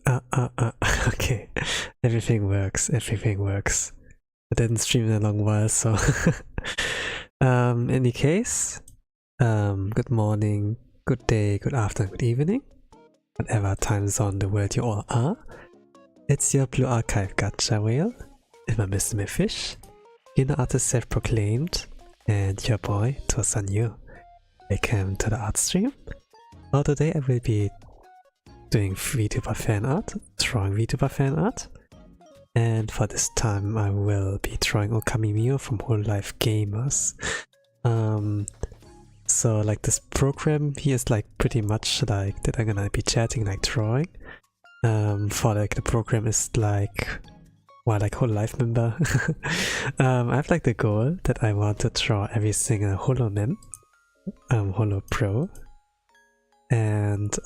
Okay. Everything works, everything works. I didn't stream in a long while, so... any case, good morning, good day, good afternoon, good evening. Whatever time zone the world you all are. It's your Blue Archive Gacha Whale, and my Mr. My Fish, inner artist self-proclaimed, and your boy, Tosanyu. Welcome to the art stream. Well, today I will be doing VTuber fan art, drawing VTuber fan art. And for this time I will be drawing Ookami Mio from Hololive Gamers. So like this program here is like pretty much like that I'm gonna be chatting like drawing. For like the program is like, well, like Hololive member. I have like the goal that I want to draw every single Holonem, Holo Pro. And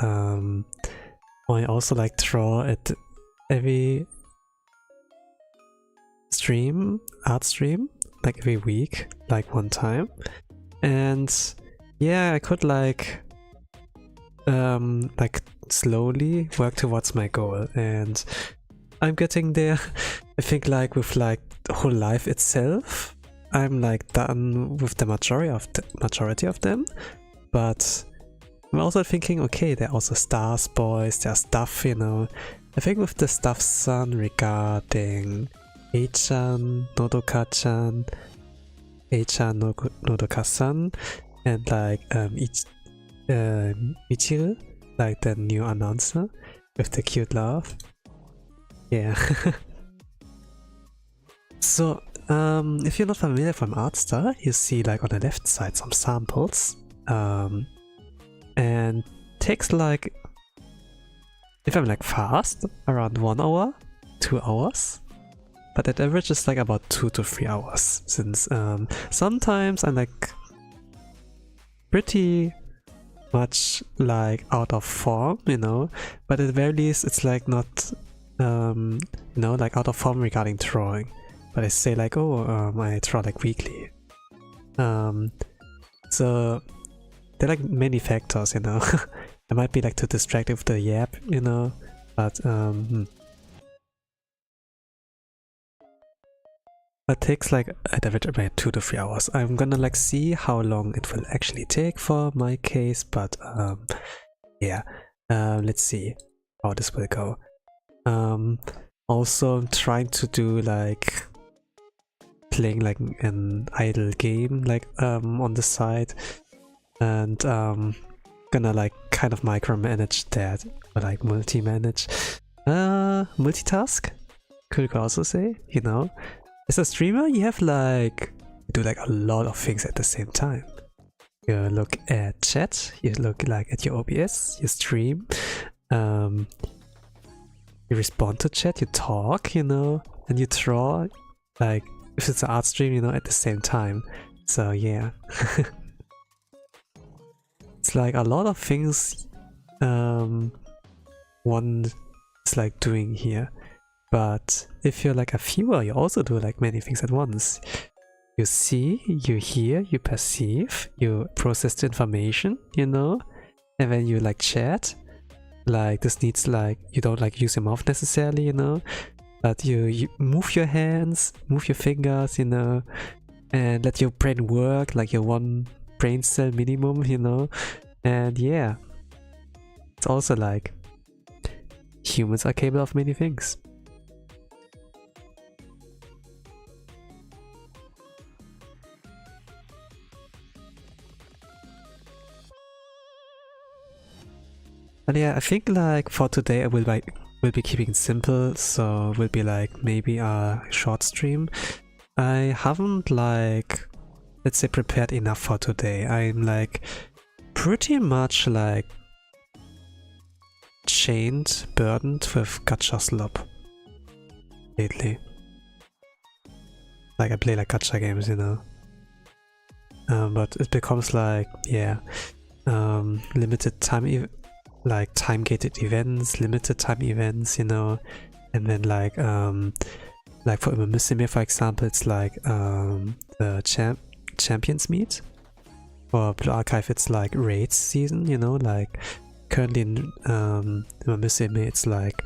I also like draw at every stream, art stream, like every week, like one time. And yeah, I could like slowly work towards my goal, and I'm getting there. I think like with like the whole life itself, I'm like done with the majority of them, but I'm also thinking, okay, there are also stars boys, there's stuff, you know. I think with the stuff son regarding Eichan, Nodoka-chan, Eichan, Nodoka-san, and like Michiru, like the new announcer with the cute laugh. Yeah. So, if you're not familiar from Artstar, you see like on the left side some samples. And takes like, if I'm like fast, around 1 hour, 2 hours. But at average it's like about 2 to 3 hours, since sometimes I'm like pretty much like out of form, you know, but at the very least it's like not, you know, like out of form regarding drawing. But I say like, oh, I draw like weekly. So there are like many factors, you know. I might be like too distracted with the yap, you know, but it takes like at average about 2 to 3 hours. I'm gonna like see how long it will actually take for my case, but yeah, let's see how this will go. Also I'm trying to do like playing like an idle game like on the side, and gonna like kind of micromanage that, or like multi-manage, multitask, could you also say, you know. As a streamer, you have like, you do like a lot of things at the same time. You look at chat, you look like at your OBS, you stream, you respond to chat, you talk, you know, and you draw, like if it's an art stream, you know, at the same time. So yeah. It's like a lot of things one is like doing here. But if you're like a viewer, you also do like many things at once. You see, you hear, you perceive, you process the information, you know, and then you like chat. Like this needs like, you don't like use your mouth necessarily, you know, but you move your hands, move your fingers, you know, and let your brain work like your one brain cell minimum, you know. And yeah, it's also like humans are capable of many things. But yeah, I think like for today I will be keeping it simple, so will be like maybe a short stream. I haven't like, let's say, prepared enough for today. I'm like pretty much like burdened with gacha slop lately. Like I play like gacha games, you know. But it becomes like, yeah, limited time, like time-gated events, limited time events, you know, and then like for Musume, for example, it's like the champions meet. For Blue Archive, it's like raids season, you know, like currently in Musume, it's like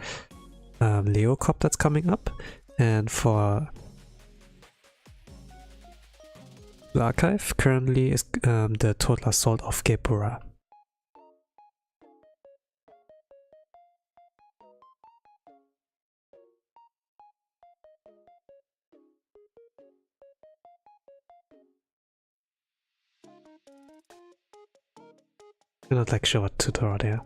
Leo Cop that's coming up, and for the archive currently is the Total Assault of Gepura. I'm not like sure what tutorial there.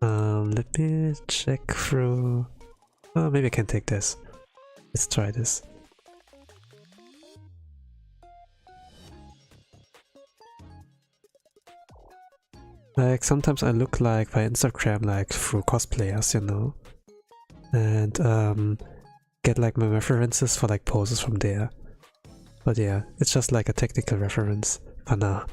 Let me check through. Oh, maybe I can take this. Let's try this. Like sometimes I look like by Instagram like through cosplayers, you know, and get like my references for like poses from there. But yeah, it's just like a technical reference for now.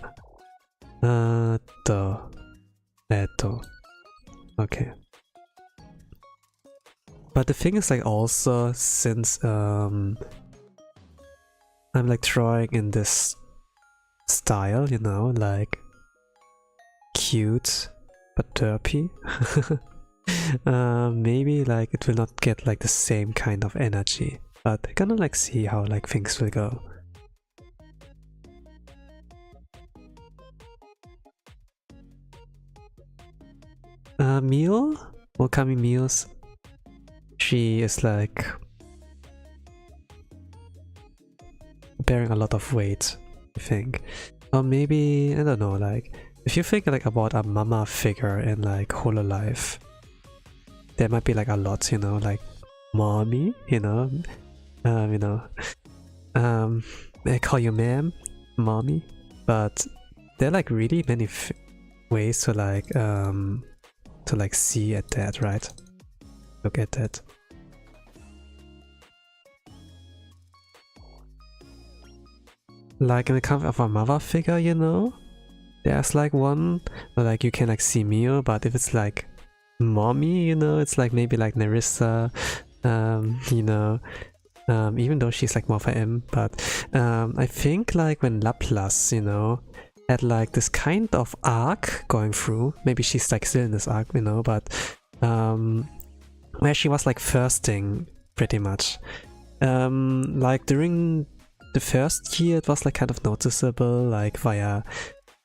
Okay. But the thing is like also since I'm like drawing in this style, you know, like cute but derpy. Maybe like it will not get like the same kind of energy, but I'm gonna like see how like things will go. Mio? Ookami Mio's. She is like bearing a lot of weight, I think. Or maybe, I don't know, like if you think like about a mama figure in like Hololive, there might be like a lot, you know, like mommy, you know, I call you ma'am, mommy, but there are like really many ways to like see at that, right? Look at that. Like in the kind of a mother figure, you know, there's like one where like you can like see Mio, but if it's like mommy, you know, it's like maybe like Nerissa, you know, even though she's like more for M, but I think like when Laplace, you know, had like this kind of arc going through, maybe she's like still in this arc, you know, but where she was like thirsting pretty much. Like during the first year it was like kind of noticeable, like via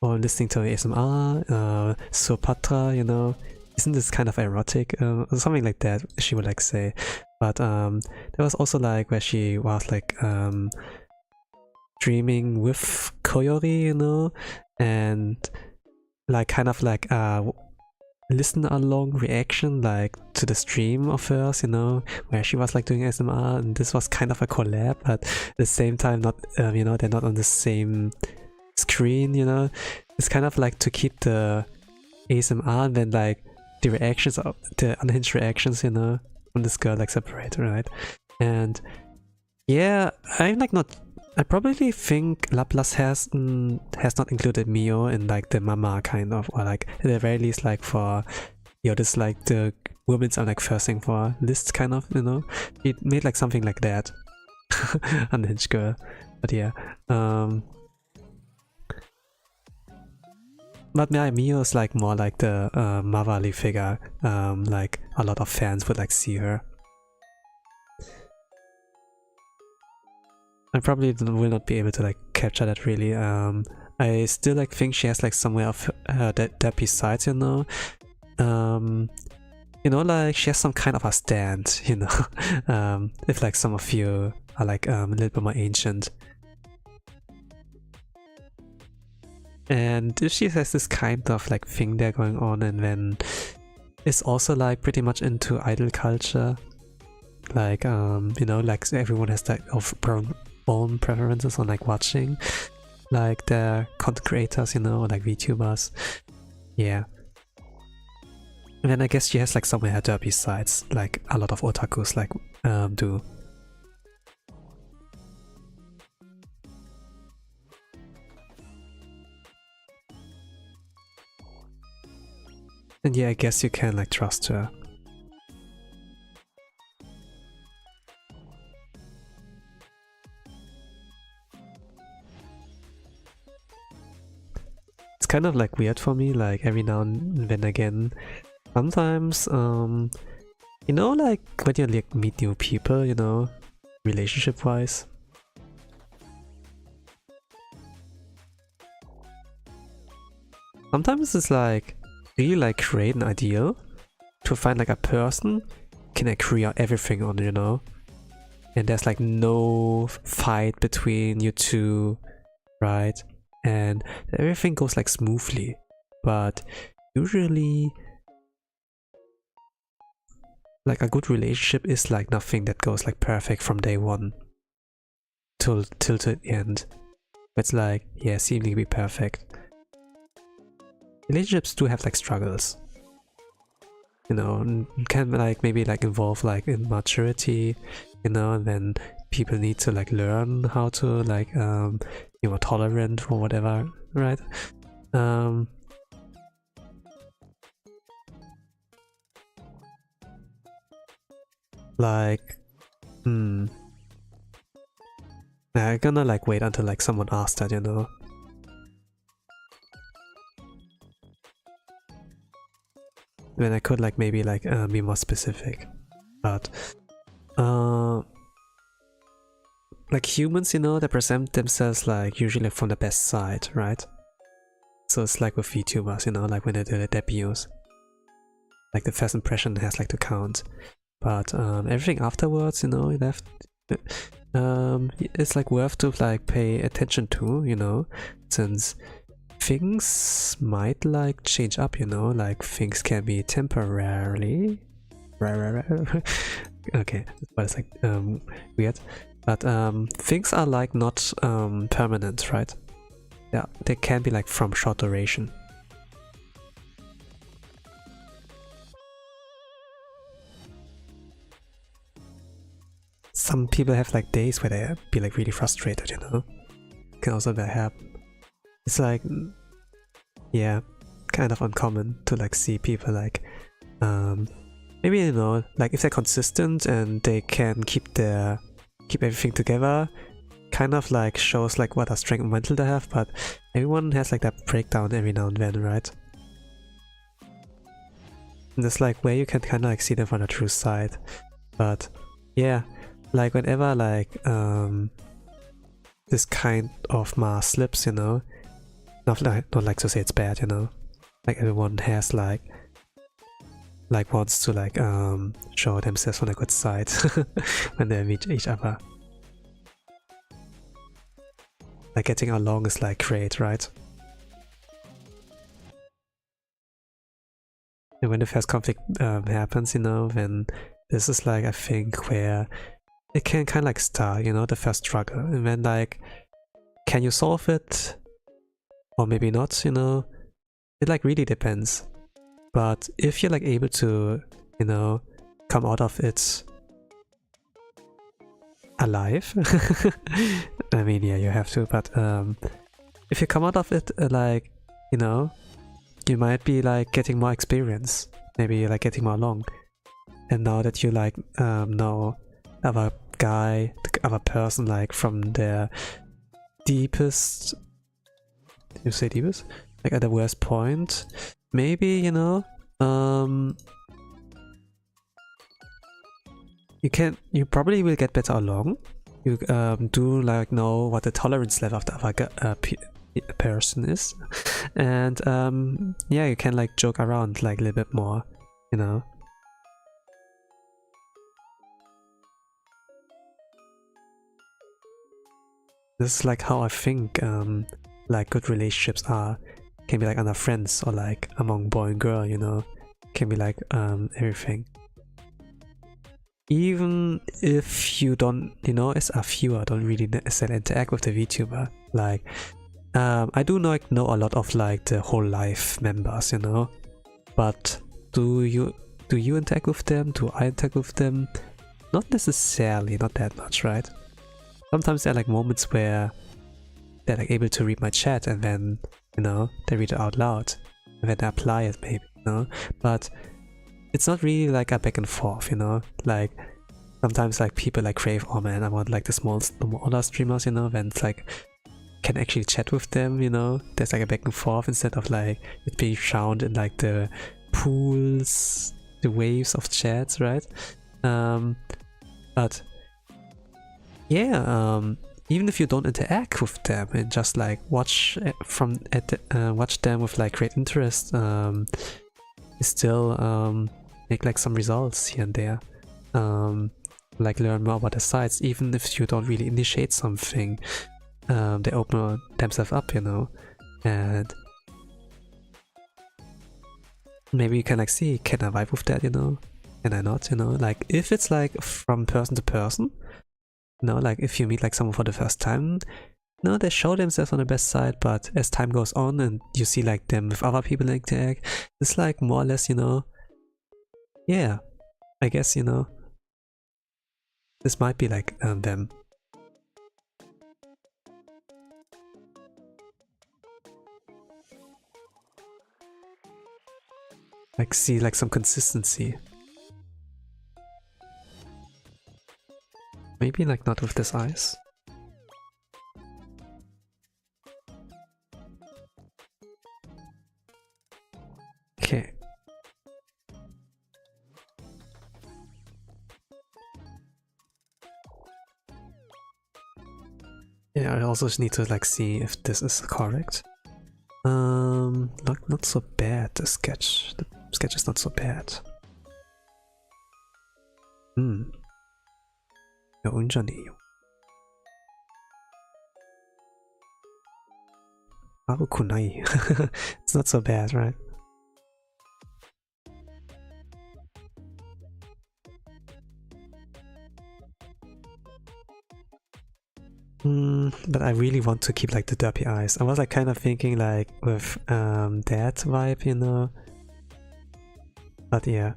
or listening to ASMR, Sopatra, you know, isn't this kind of erotic, or something like that she would like say. But there was also like where she was like streaming with Koyori, you know, and like kind of like listen along reaction like to the stream of hers, you know, where she was like doing ASMR, and this was kind of a collab, but at the same time not, you know, they're not on the same screen, you know. It's kind of like to keep the ASMR and then like the reactions of the unhinged reactions, you know, from this girl like separate, right? And yeah, I'm like not, I probably think Laplace has not included Mio in like the mama kind of, or like at the very least like for, you know, this like the women's are like thirsting for list kind of, you know. It made like something like that. Unhinged girl. But yeah. But yeah, Mio is like more like the motherly figure. Like a lot of fans would like see her. I probably will not be able to like capture that really. I still like think she has like somewhere of that besides, you know. You know, like she has some kind of a stand, you know. If like some of you are like a little bit more ancient. And if she has this kind of like thing there going on, and then is also like pretty much into idol culture. Like you know, like everyone has like own preferences on like watching, like the content creators, you know, like VTubers. Yeah. And then I guess she has like somewhere her derby sides, like a lot of otakus like do. And yeah, I guess you can like trust her. It's kind of like weird for me, like every now and then again, sometimes You know, like when you like meet new people, you know, relationship wise. Sometimes it's like really like create an ideal to find like a person can agree on everything on, you know, and there's like no fight between you two, right? And everything goes like smoothly. But usually like a good relationship is like nothing that goes like perfect from day one till to the end. It's like, yeah, seemingly be perfect. Relationships do have like struggles, you know, and can like maybe like involve like immaturity, you know, and then people need to like learn how to like be more tolerant or whatever, right? Like, I'm gonna like wait until like someone asks that, you know. When I could like maybe like be more specific, but like humans, you know, they present themselves like usually from the best side, right? So it's like with VTubers, you know, like when they do their debuts, like the first impression has like to count, but everything afterwards, you know, it's like worth to like pay attention to, you know, since things might like change up, you know, like things can be temporarily okay, but it's like weird, but things are like not permanent, right? Yeah, they can be like from short duration. Some people have like days where they be like really frustrated, you know, can also happen. It's like, yeah, kind of uncommon to like see people like maybe, you know, like if they're consistent and they can keep everything together, kind of like shows like what a strength and mental they have, but everyone has like that breakdown every now and then, right? And it's like where you can kind of like see them from the true side. But yeah, like whenever like this kind of mask slips, you know, not like to say it's bad, you know, like everyone has like wants to like show themselves on a good side when they meet each other. Like getting along is like great, right? And when the first conflict happens, you know, then this is like I think where it can kind of like start, you know, the first struggle, and then like, can you solve it? Or maybe not, you know, it like really depends. But if you're like able to, you know, come out of it alive, I mean, yeah, you have to, but if you come out of it like, you know, you might be like getting more experience, maybe like getting more along. And now that you like know other guy, the other person like from their deepest, you say deepest? Like at the worst point, maybe, you know, you probably will get better along. You do like know what the tolerance level of the other person is, and yeah, you can like joke around like a little bit more, you know. This is like how I think like good relationships are. Can be like under friends or like among boy and girl, you know. Can be like everything. Even if you don't, you know, as a viewer, don't really necessarily interact with the VTuber. Like, I do know a lot of like the Hololive members, you know. But do you interact with them? Do I interact with them? Not necessarily, not that much, right? Sometimes there are like moments where they're like able to read my chat and then, you know, they read it out loud and then they apply it maybe, you know, but it's not really like a back and forth, you know, like sometimes like people like crave, oh man, I want like the smaller streamers, you know, then it's like can actually chat with them, you know, there's like a back and forth instead of like it being found in like the pools the waves of chats, right? But yeah, even if you don't interact with them and just like watch watch them with like great interest, you still make like some results here and there. Like learn more about the sites, even if you don't really initiate something. They open themselves up, you know, and maybe you can like see, can I vibe with that, you know, can I not, you know, like if it's like from person to person, you know, like if you meet like someone for the first time, no, they show themselves on the best side, but as time goes on and you see like them with other people interact, it's like more or less, you know, yeah, I guess, you know, this might be like them. Like see like some consistency. Maybe like not with this eyes. Okay. Yeah, I also need to like see if this is correct. Not so bad, the sketch. The sketch is not so bad. 야, 운전이에요. Kunai. It's not so bad, right? But I really want to keep like the derpy eyes. I was like kind of thinking like with that vibe, you know. But yeah.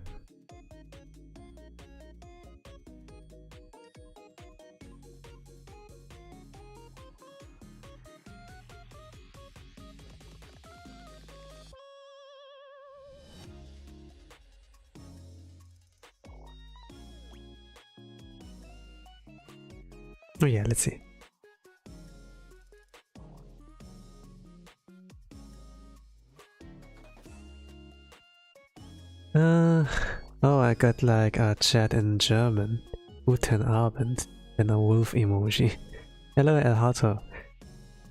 Oh yeah, let's see. Oh, I got like a chat in German. Guten Abend, and a wolf emoji. Hello, El Hato.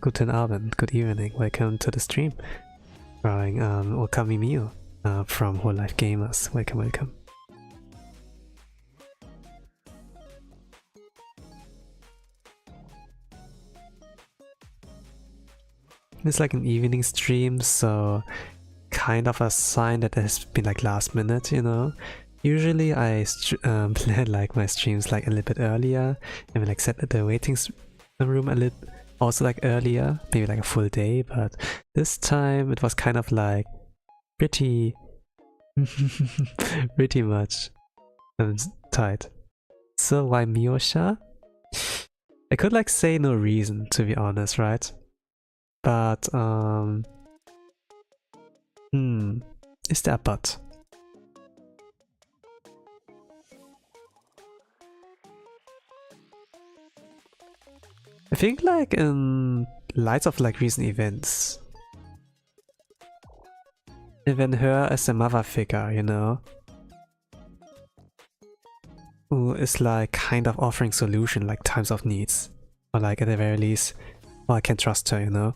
Guten Abend, good evening, welcome to the stream. Drawing Ookami Mio from Hololive Gamers. Welcome, welcome. It's like an evening stream, so kind of a sign that it has been like last minute, you know. Usually I plan like my streams like a little bit earlier and like set the waiting room a little also like earlier, maybe like a full day, but this time it was kind of like pretty pretty much tight. So why Miyosha? I could like say no reason, to be honest, right? But is there a but? I think like in light of like recent events, even her as a mother figure, you know, who is like kind of offering solution like times of needs, or like at the very least, I can trust her, you know.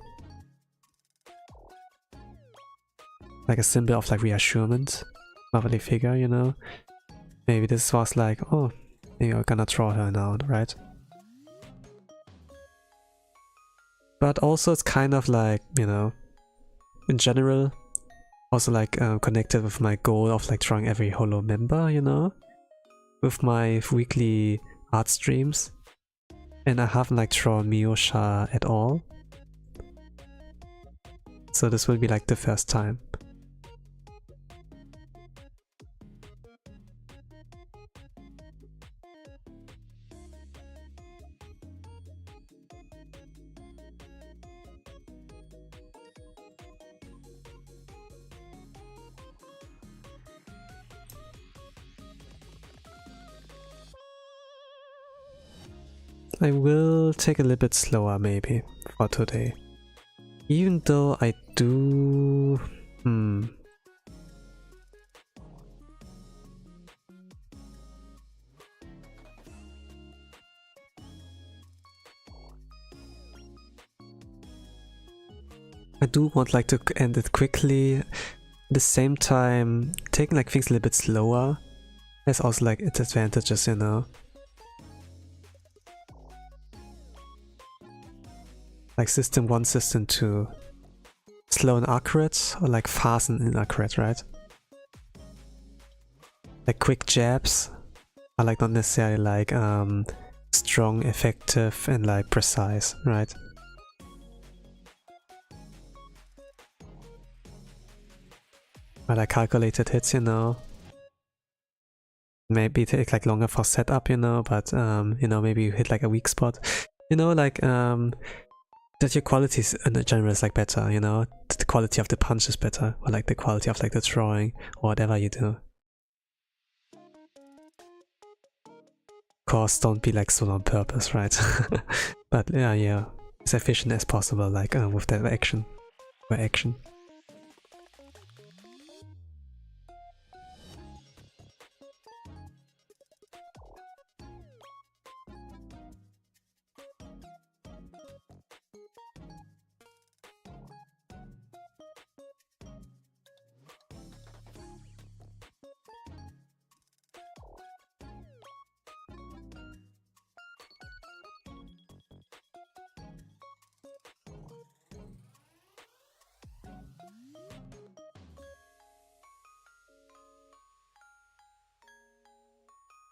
Like a symbol of like reassurance, motherly figure, you know. Maybe this was like, oh, you're gonna draw her now, right? But also it's kind of like, you know, in general, also like connected with my goal of like drawing every Holo member, you know, with my weekly art streams. And I haven't like drawn Miyosha at all. So this will be like the first time. I will take a little bit slower maybe for today. Even though I do... do want like to end it quickly. At the same time, taking like things a little bit slower has also like its advantages, you know. Like system 1, system 2. Slow and accurate, or like fast and inaccurate, right? Like quick jabs are like not necessarily like strong, effective, and like precise, right? Or like calculated hits, you know. Maybe take like longer for setup, you know, but you know, maybe you hit like a weak spot. You know, like that your quality in general is like better, you know? The quality of the punch is better, or like the quality of like the drawing, or whatever you do. Of course, don't be like so on purpose, right? But yeah, as efficient as possible, like with that action. Or action.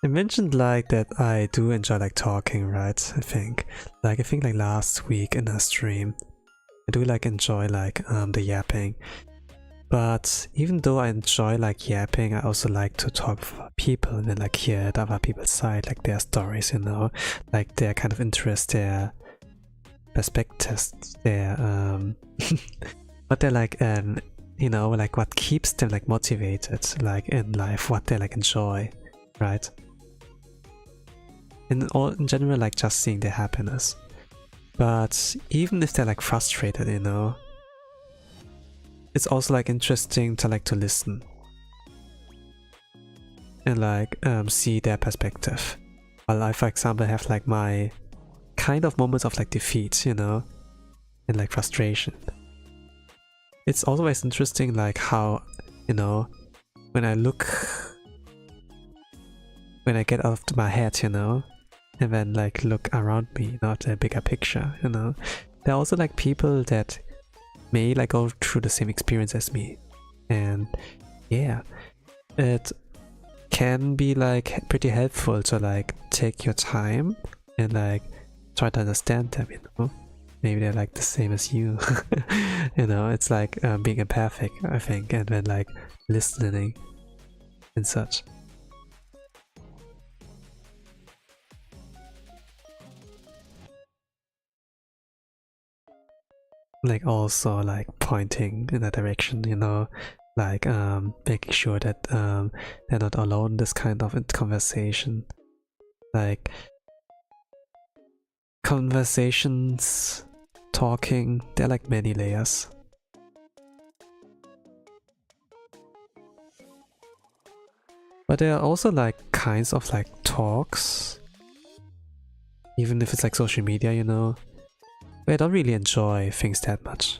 I mentioned like that I do enjoy like talking, right? I think like last week in a stream, I do like enjoy like the yapping. But even though I enjoy like yapping, I also like to talk with people and like hear the other people's side, like their stories, you know, like their kind of interest, their perspectives, their what they're like you know, like what keeps them like motivated like in life, what they like enjoy, right? In general, like just seeing their happiness. But even if they're like frustrated, you know, it's also like interesting to like to listen and like see their perspective. While I, for example, have like my kind of moments of like defeat, you know, and like frustration. It's always interesting like how, you know, when I get out of my head, you know, and then like look around me, not a bigger picture, you know. There are also like people that may like go through the same experience as me, and yeah, it can be like pretty helpful to like take your time and like try to understand them, you know. Maybe they're like the same as you. You know, it's like being empathic, I think, and then like listening and such. Like also like pointing in that direction, you know, like making sure that they're not alone in this kind of conversation. Like conversations, talking, they're like many layers. But there are also like kinds of like talks, even if it's like social media, you know, I don't really enjoy things that much.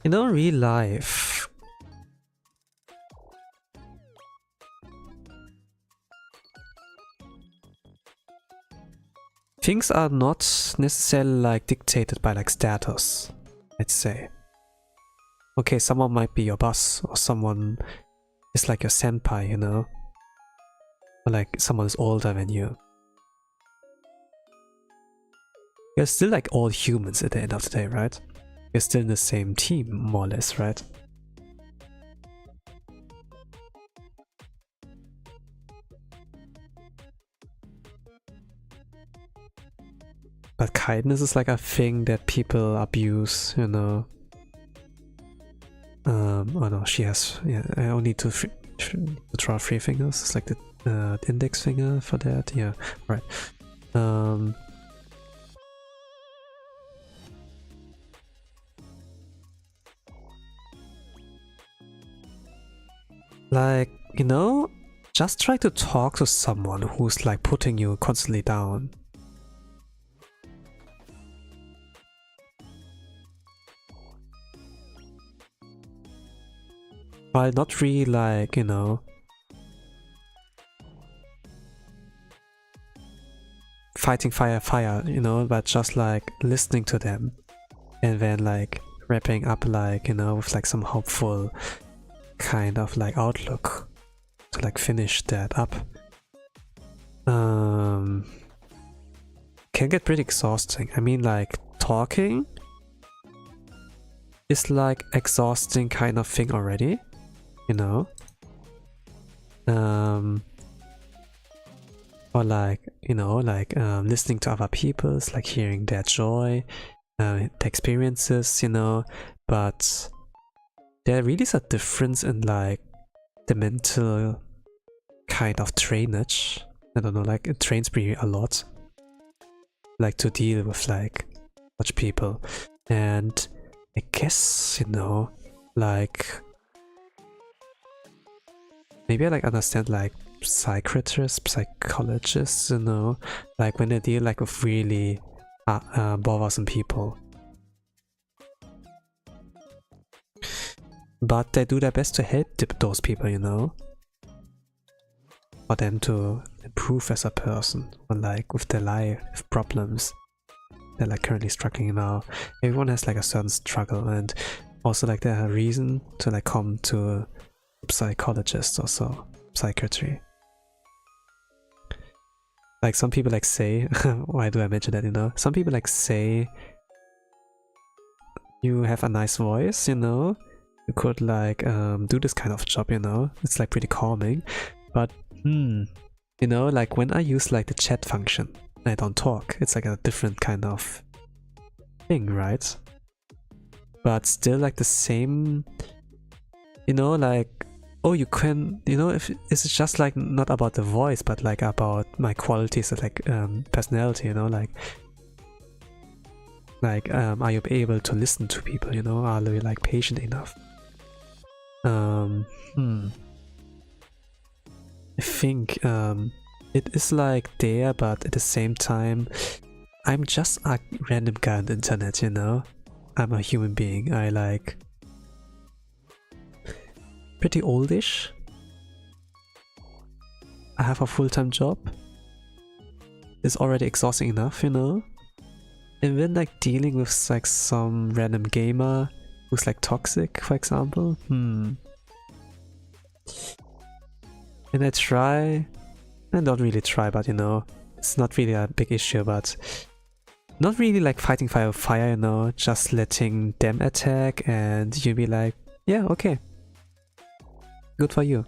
You know, real life, things are not necessarily like dictated by like status, I'd say. Okay, someone might be your boss, or someone is like your senpai, you know? Or like someone is older than you. You're still like all humans at the end of the day, right? You're still in the same team, more or less, right? But kindness is like a thing that people abuse, you know? Oh no, she has, yeah, I only need to draw 3 fingers. It's like the index finger for that, yeah, right. Like, you know, just try to talk to someone who's like putting you constantly down. While not really like, you know, fighting fire, you know, but just like listening to them and then like wrapping up like, you know, with like some hopeful kind of like outlook to like finish that up. Can get pretty exhausting. I mean, like talking is like exhausting kind of thing already, you know. Or like, you know, like listening to other people's, like hearing their joy, the experiences, you know. But there really is a difference in like the mental kind of drainage. I don't know, like it drains me a lot, like to deal with like such people. And I guess, you know, like maybe I like understand like psychiatrists, psychologists, you know, like when they deal like with really bothersome people. But they do their best to help those people, you know, for them to improve as a person, or like with their life problems they're like currently struggling now. Everyone has like a certain struggle, and also like they have a reason to like come to a psychologist or so, psychiatry. Like some people like say, why do I mention that, you know? Some people like say you have a nice voice, you know? You could like do this kind of job, you know? It's like pretty calming. But you know, like when I use like the chat function, I don't talk. It's like a different kind of thing, right? But still like the same, you know, like, oh, you can, you know, if it's just like not about the voice, but like about my qualities, like personality, you know, like are you able to listen to people, you know, are you like patient enough? I think it is like there, but at the same time I'm just a random guy on the internet, you know. I'm a human being. I like pretty oldish. I have a full-time job. It's already exhausting enough, you know. And then like dealing with like some random gamer who's like toxic, for example. And I try, I don't really try, but you know, it's not really a big issue, but not really like fighting fire with fire, you know, just letting them attack and you be like, yeah, okay, good for you.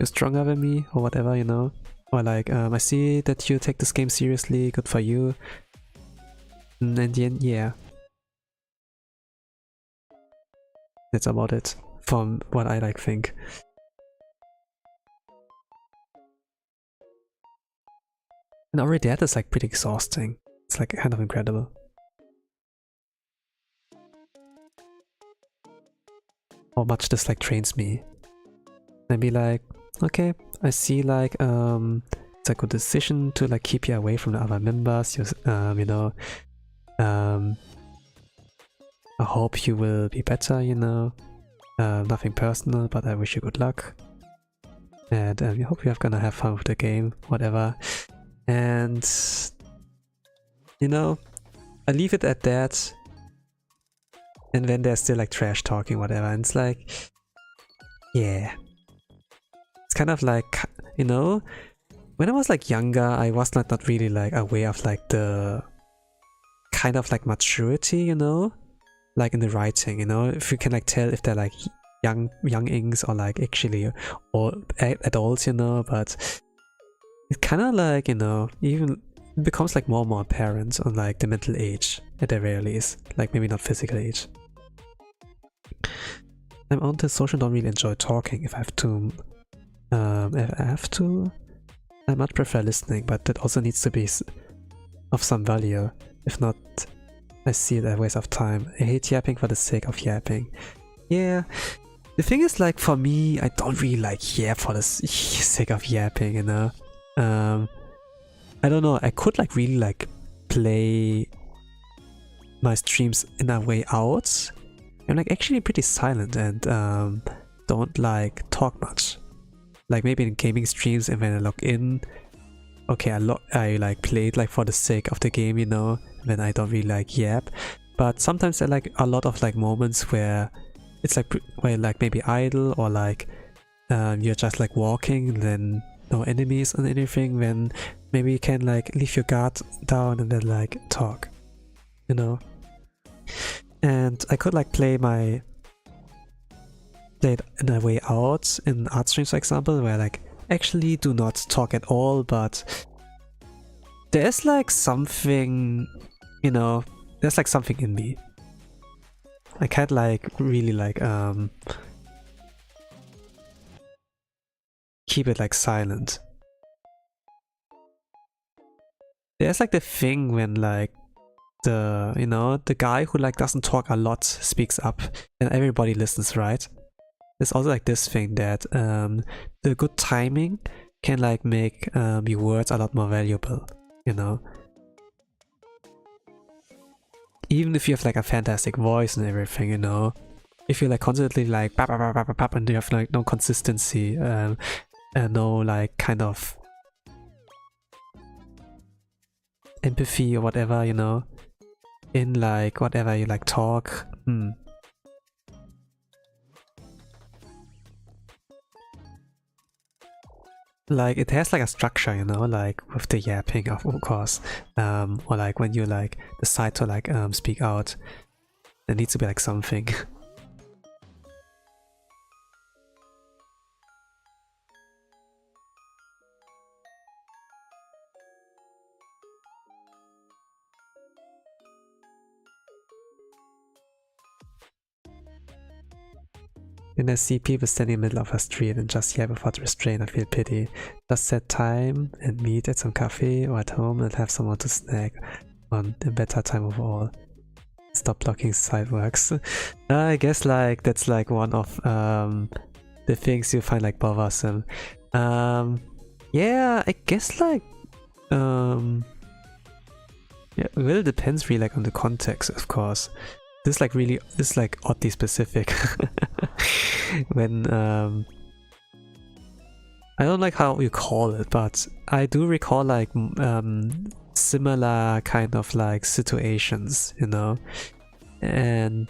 You're stronger than me or whatever, you know. Or like, I see that you take this game seriously, good for you. And in the end, yeah. That's about it, from what I like think. And already that is like pretty exhausting. It's like kind of incredible. How much this like trains me. And be like, okay, I see like it's a good decision to like keep you away from the other members. You know, I hope you will be better, you know. Nothing personal, but I wish you good luck. And I hope you're gonna have fun with the game, whatever. And you know, I leave it at that. And then there's still like trash talking, whatever. And it's like, yeah. It's kind of like, you know, when I was like younger, I was not really like aware of like the kind of like maturity, you know, like in the writing, you know, if you can like tell if they're like youngings or like actually or adults, you know. But it's kind of like, you know, even it becomes like more and more apparent on like the mental age at the very least, like maybe not physical age. I'm antisocial, don't really enjoy talking. If I have to, I much prefer listening, but that also needs to be of some value. If not, I see it as a waste of time. I hate yapping for the sake of yapping. Yeah, The thing is, like, for me, I don't really like yap for the sake of yapping, you know? I don't know, I could like really like play my streams in a way out. I'm like actually pretty silent and don't like talk much. Like maybe in gaming streams, and when I log in, okay, I like play it like for the sake of the game, you know, when I don't really like yap. But sometimes there are like a lot of like moments where it's like where like maybe idle, or like you're just like walking, then no enemies or anything, then maybe you can like leave your guard down and then like talk, you know. And I could like play it in a way out in art streams, for example, where like actually do not talk at all, but there's like something, you know, there's like something in me. I can't like really like keep it like silent. There's like the thing when like the, you know, the guy who like doesn't talk a lot speaks up and everybody listens, right? There's also like this thing that the good timing can like make your words a lot more valuable, you know? Even if you have like a fantastic voice and everything, you know? If you're like constantly like bap, bap, bap, bap, bap, bap, and you have like no consistency, and no like kind of empathy or whatever, you know, in like whatever you like talk. Like it has like a structure, you know, like with the yapping of course, or like when you like decide to like speak out, there needs to be like something. When I see people standing in the middle of a street and just yap without restraint, I feel pity. Just set time and meet at some cafe or at home and have someone to snack on. A better time overall. Stop blocking sidewalks. I guess like that's like one of the things you find like bothersome. Yeah, I guess like yeah, it really depends really like on the context, of course. This is like oddly specific. When I don't like how you call it, but I do recall like similar kind of like situations, you know. And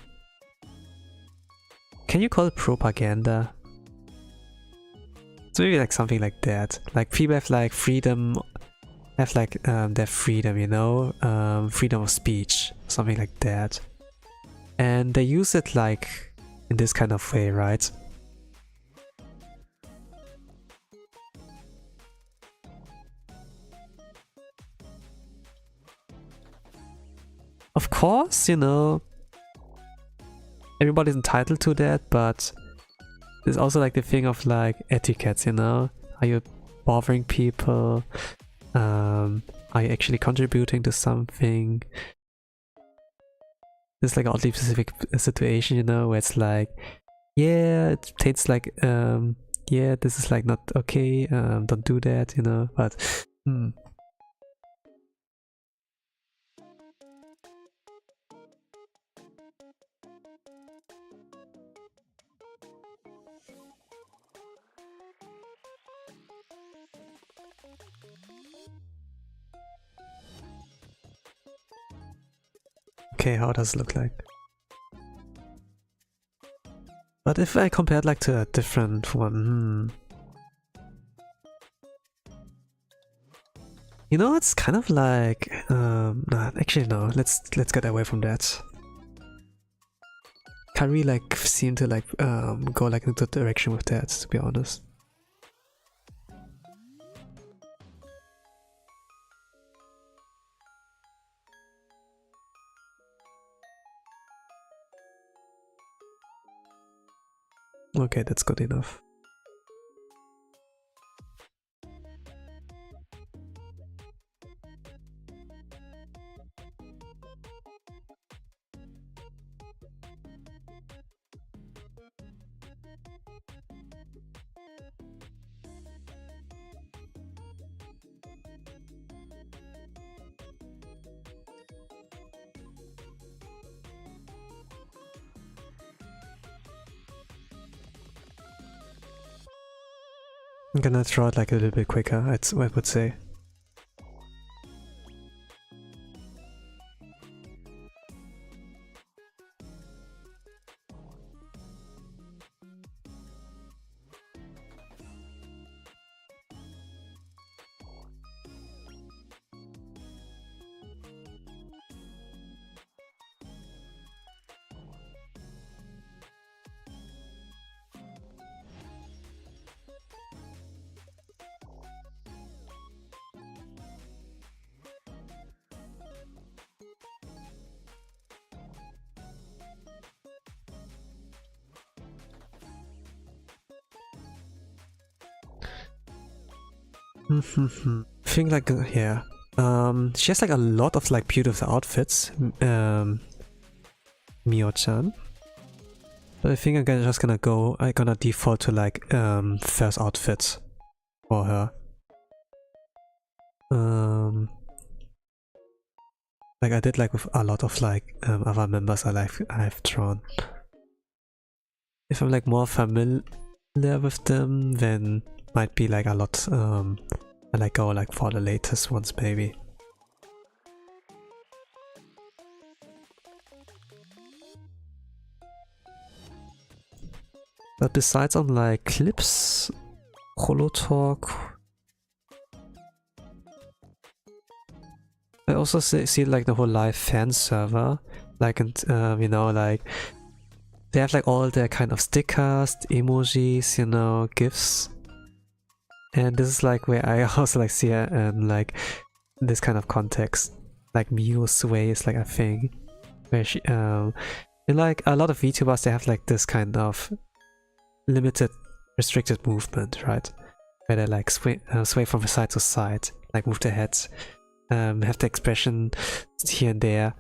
can you call it propaganda? It's maybe like something like that. Like people have like freedom, have like their freedom, you know, freedom of speech, something like that. And they use it like in this kind of way, right? Of course, you know, everybody's entitled to that, but there's also like the thing of like etiquettes, you know? Are you bothering people? Are you actually contributing to something? There's like an oddly specific situation, you know, where it's like, yeah, it tastes like, yeah, this is like not okay, don't do that, you know, but, okay, how does it look like? But if I compare it like to a different one, you know, it's kind of like, nah, actually no, let's get away from that. Can't really like seem to like go like into the direction with that, to be honest. Okay, that's good enough. I'm gonna draw it like a little bit quicker, I would say. I think like, yeah. She has like a lot of like beautiful outfits, Mio-chan. But I think I'm just gonna default to like first outfit for her. Like I did like with a lot of like other members I've drawn. If I'm like more familiar with them, then might be like a lot I like go like for the latest ones maybe. But besides on like clips, Holotalk, I also see like the Hololive fan server, like, and you know, like they have like all their kind of stickers, emojis, you know, GIFs. And this is like where I also like see like this kind of context, like Mio's way is like a thing where she and like a lot of VTubers, they have like this kind of limited, restricted movement, right? Where they like sway from side to side, like move their heads, have the expression here and there.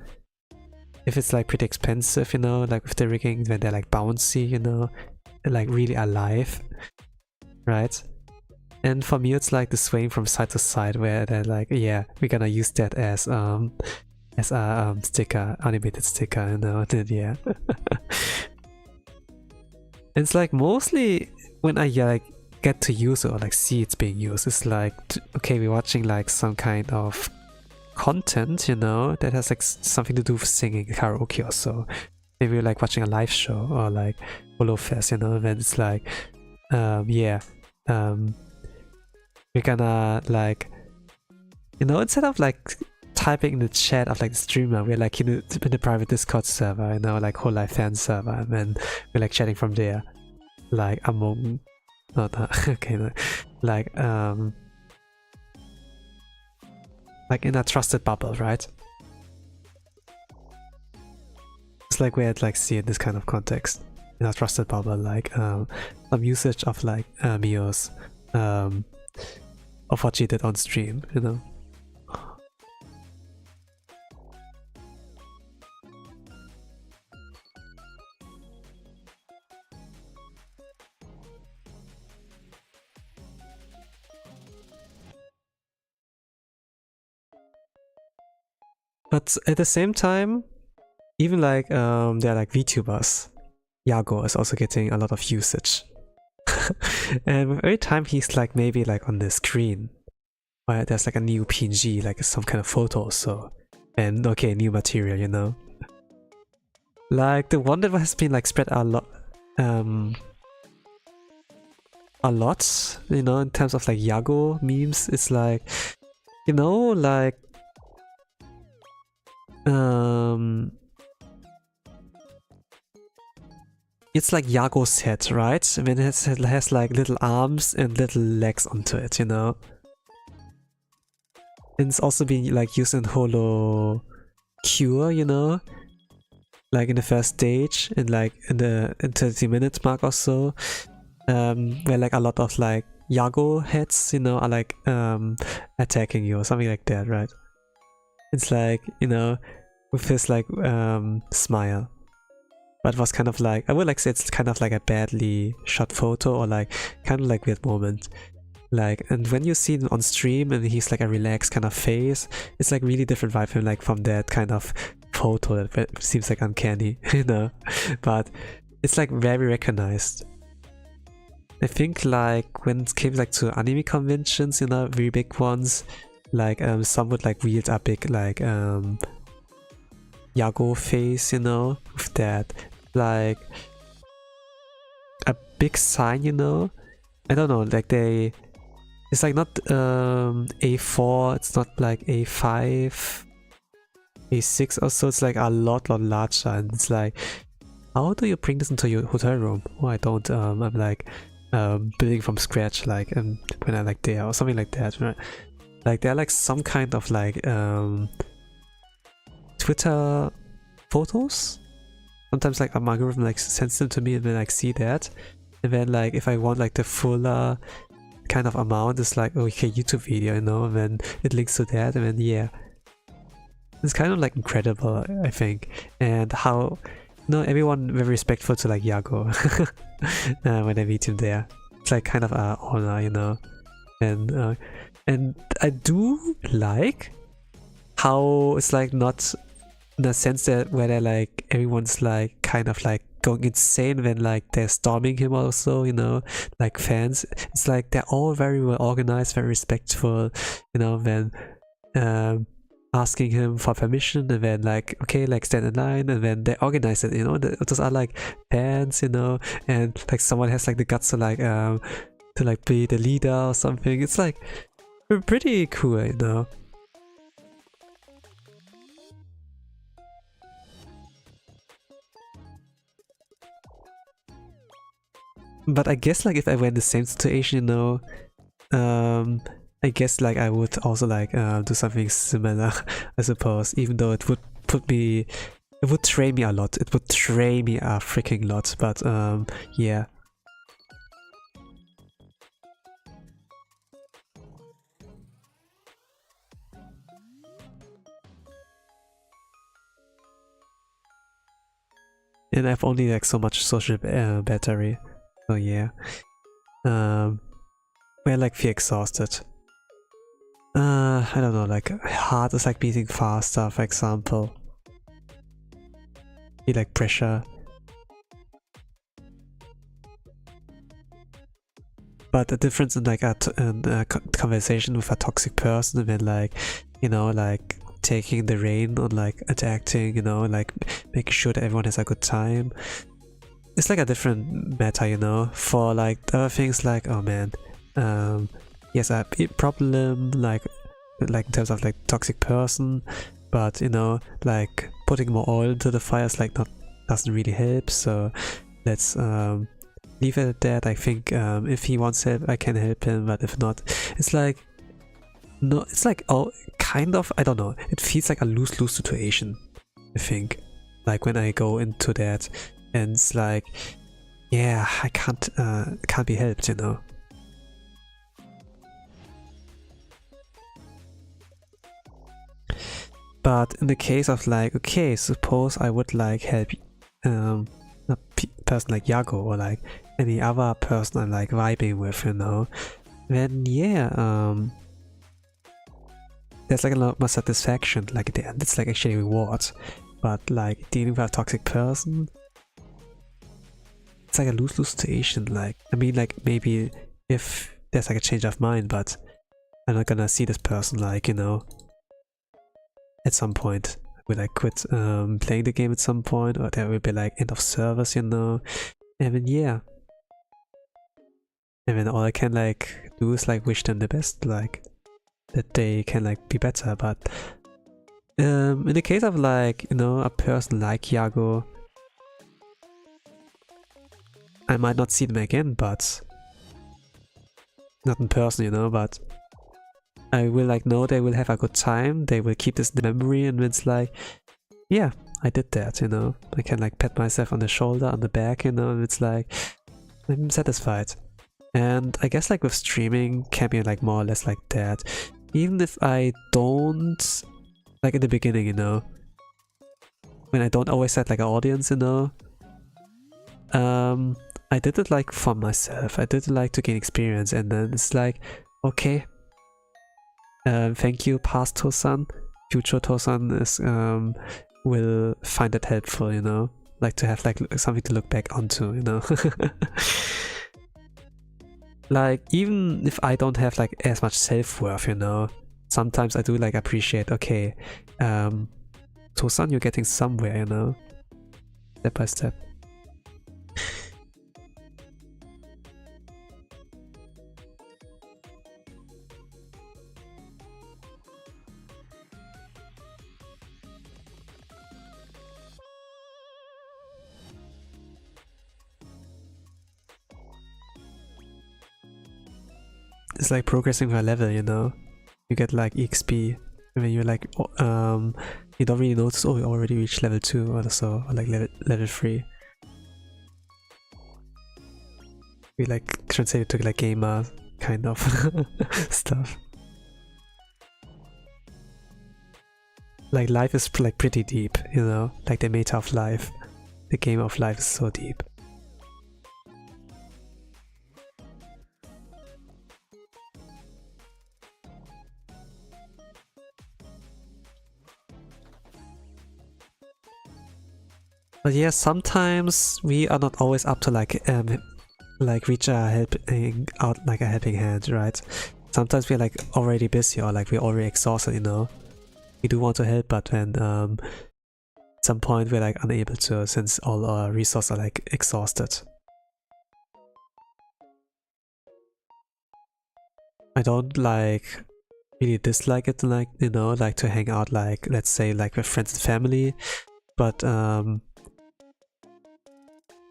If it's like pretty expensive, you know, like with the rigging, when they're like bouncy, you know, like really alive, right? And for me, it's like the swaying from side to side, where they're like, yeah, we're gonna use that as a sticker, animated sticker, you know. And yeah, it's like mostly when I like get to use it or like see it's being used, it's like, okay, we're watching like some kind of content, you know, that has like something to do with singing, karaoke or so. Maybe we're like watching a live show or like HoloFest, you know, and then it's like, yeah, we're gonna like, you know, instead of like typing in the chat of like the streamer, we're like in the private Discord server, you know, like Hololive fan server, and then we're like chatting from there, like among, okay, no, like in a trusted bubble, right? It's like we'd like see in this kind of context, in a trusted bubble, like some usage of like Mio's of what she did on stream, you know. But at the same time, even like they're like VTubers, Yago is also getting a lot of usage. And every time he's like maybe like on the screen, where there's like a new PNG, like some kind of photo or so, and okay, new material, you know. Like the one that has been like spread a lot, you know, in terms of like Yago memes, it's like, you know, like it's like Yago's head, right? I mean, it has like little arms and little legs onto it, you know. And it's also been like used in Holo Cure, you know, like in the first stage, and like in the 30-minute mark or so, where like a lot of like Yago heads, you know, are like attacking you or something like that, right? It's like, you know, with his like smile. But it was kind of like, I would like say it's kind of like a badly shot photo, or like kind of like weird moment. Like, and when you see him on stream and he's like a relaxed kind of face, it's like really different vibe from like from that kind of photo that seems like uncanny, you know. But it's like very recognized. I think like when it came like to anime conventions, you know, very big ones, like some would like wield a big like Yago face, you know, with that like a big sign, you know. I don't know, like it's like not A4, it's not like A5, A6 or so, it's like a lot larger, and it's like, how do you bring this into your hotel room? Oh, I don't, I'm like building from scratch, like when I like there or something like that, right? Like there are like some kind of like Twitter photos. Sometimes like a algorithm like sends them to me and then like see that, and then like if I want like the fuller kind of amount, it's like, okay, YouTube video, you know, and then it links to that, and then yeah, it's kind of like incredible, I think. And how, you know, everyone very respectful to like Yago when I meet him there. It's like kind of an honor, you know. And I do like how it's like not in a sense that where they're like everyone's like kind of like going insane when like they're storming him also, you know, like fans. It's like they're all very well organized, very respectful, you know, when asking him for permission, and then like, okay, like stand in line, and then they organize it, you know. Those are like fans, you know, and like someone has like the guts to like be the leader or something. It's like pretty cool, you know. But I guess like if I were in the same situation, you know, I guess like I would also like do something similar, I suppose, even though it would it would train me a lot. It would train me a freaking lot, but yeah. And I've only like so much social battery, so yeah. We're like feel exhausted. I don't know, like heart is like beating faster, for example. Feel like pressure. But the difference in like a conversation with a toxic person, and then like, you know, like taking the reign on like interacting, you know, like making sure that everyone has a good time. It's like a different matter, you know. For like other things, like, oh man, yes, I have a problem, like in terms of like toxic person, but you know, like putting more oil into the fire is like doesn't really help. So let's leave it at that. I think if he wants help, I can help him, but if not, it's like, no, it's like, oh, kind of, I don't know, it feels like a lose-lose situation, I think, like when I go into that, and it's like, yeah, I can't be helped, you know. But in the case of like, okay, suppose I would like help a person like Yago, or like any other person I'm like vibing with, you know, then yeah, there's like a lot more satisfaction, like at the end it's like actually rewards. But like dealing with a toxic person, it's like a lose-lose situation. Like, I mean, like maybe if there's like a change of mind, but I'm not gonna see this person, like, you know, at some point. Will I quit playing the game at some point, or there will be like end of service, you know, and then yeah, and then all I can like do is like wish them the best, like that they can like be better. But in the case of like, you know, a person like Yago, I might not see them again, but not in person, you know, but I will like know they will have a good time, they will keep this in memory, and it's like, yeah, I did that, you know. I can like pat myself on the shoulder, on the back, you know, and it's like, I'm satisfied. And I guess like with streaming can be like more or less like that. Even if I don't, like in the beginning, you know, when I don't always set like an audience, you know, I did it like for myself, I did it like to gain experience, and then it's like, okay, thank you, past Tosan. Future Tosan is will find it helpful, you know, like to have like something to look back onto, you know. Like, even if I don't have like as much self-worth, you know, sometimes I do like appreciate, okay, Tosan, you're getting somewhere, you know, step by step. It's like progressing by level, you know. You get like EXP, and then you're like, you don't really notice, oh, you already reached level 2 or so, or like level 3. We like translate it to like gamer kind of stuff. Like life is like pretty deep, you know, like the meta of life, the game of life is so deep. But yeah, sometimes we are not always up to like reach a helping out, like a helping hand, right? Sometimes we're like already busy or like we're already exhausted, you know. We do want to help, but then at some point we're like unable to, since all our resources are like exhausted. I don't like really dislike it, like, you know, like to hang out, like let's say like with friends and family, but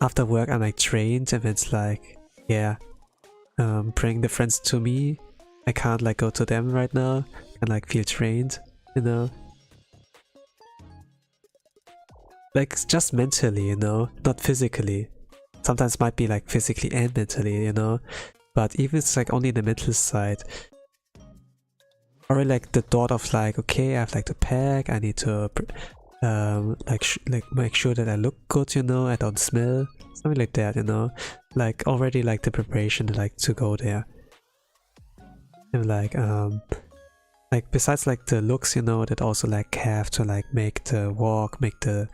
after work I'm like trained, and it's like, yeah, bring the friends to me. I can't like go to them right now and like feel trained, you know. Like just mentally, you know, not physically. Sometimes might be like physically and mentally, you know. But even it's like only the mental side. Or like the thought of like, okay, I have like to pack, I need to like make sure that I look good, you know, I don't smell, something like that, you know. Like already like the preparation like to go there. And like besides like the looks, you know, that also like have to like make the walk, make the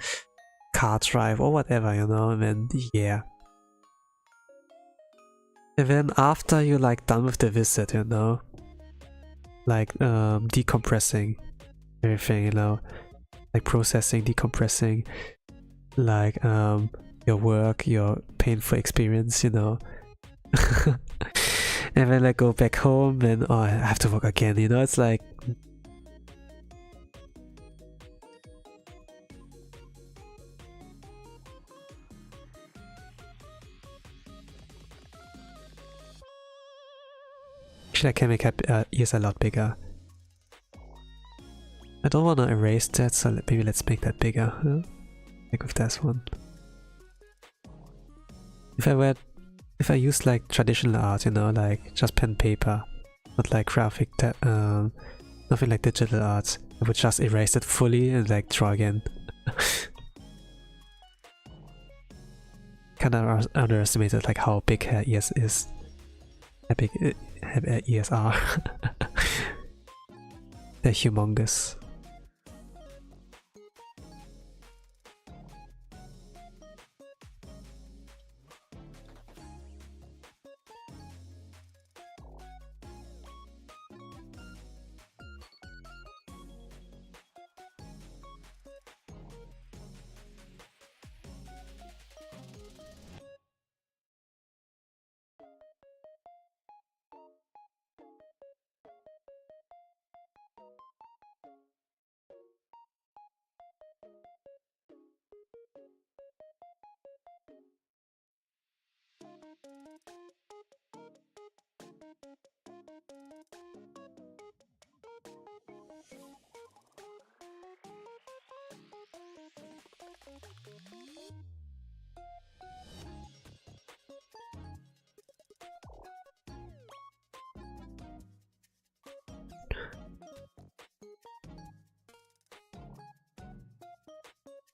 car drive or whatever, you know, and then yeah. And then after you're like done with the visit, you know, like decompressing everything, you know, like processing, decompressing, like your work, your painful experience, you know. And then like go back home and oh, I have to work again, you know. It's like actually I can make ears a lot bigger. I don't want to erase that, so maybe let's make that bigger, huh? Like with this one. If I use like traditional art, you know, like just pen paper, not like graphic, nothing like digital art, I would just erase it fully and like draw again. Kinda underestimated like how big her ears is. How big her ears are. They're humongous.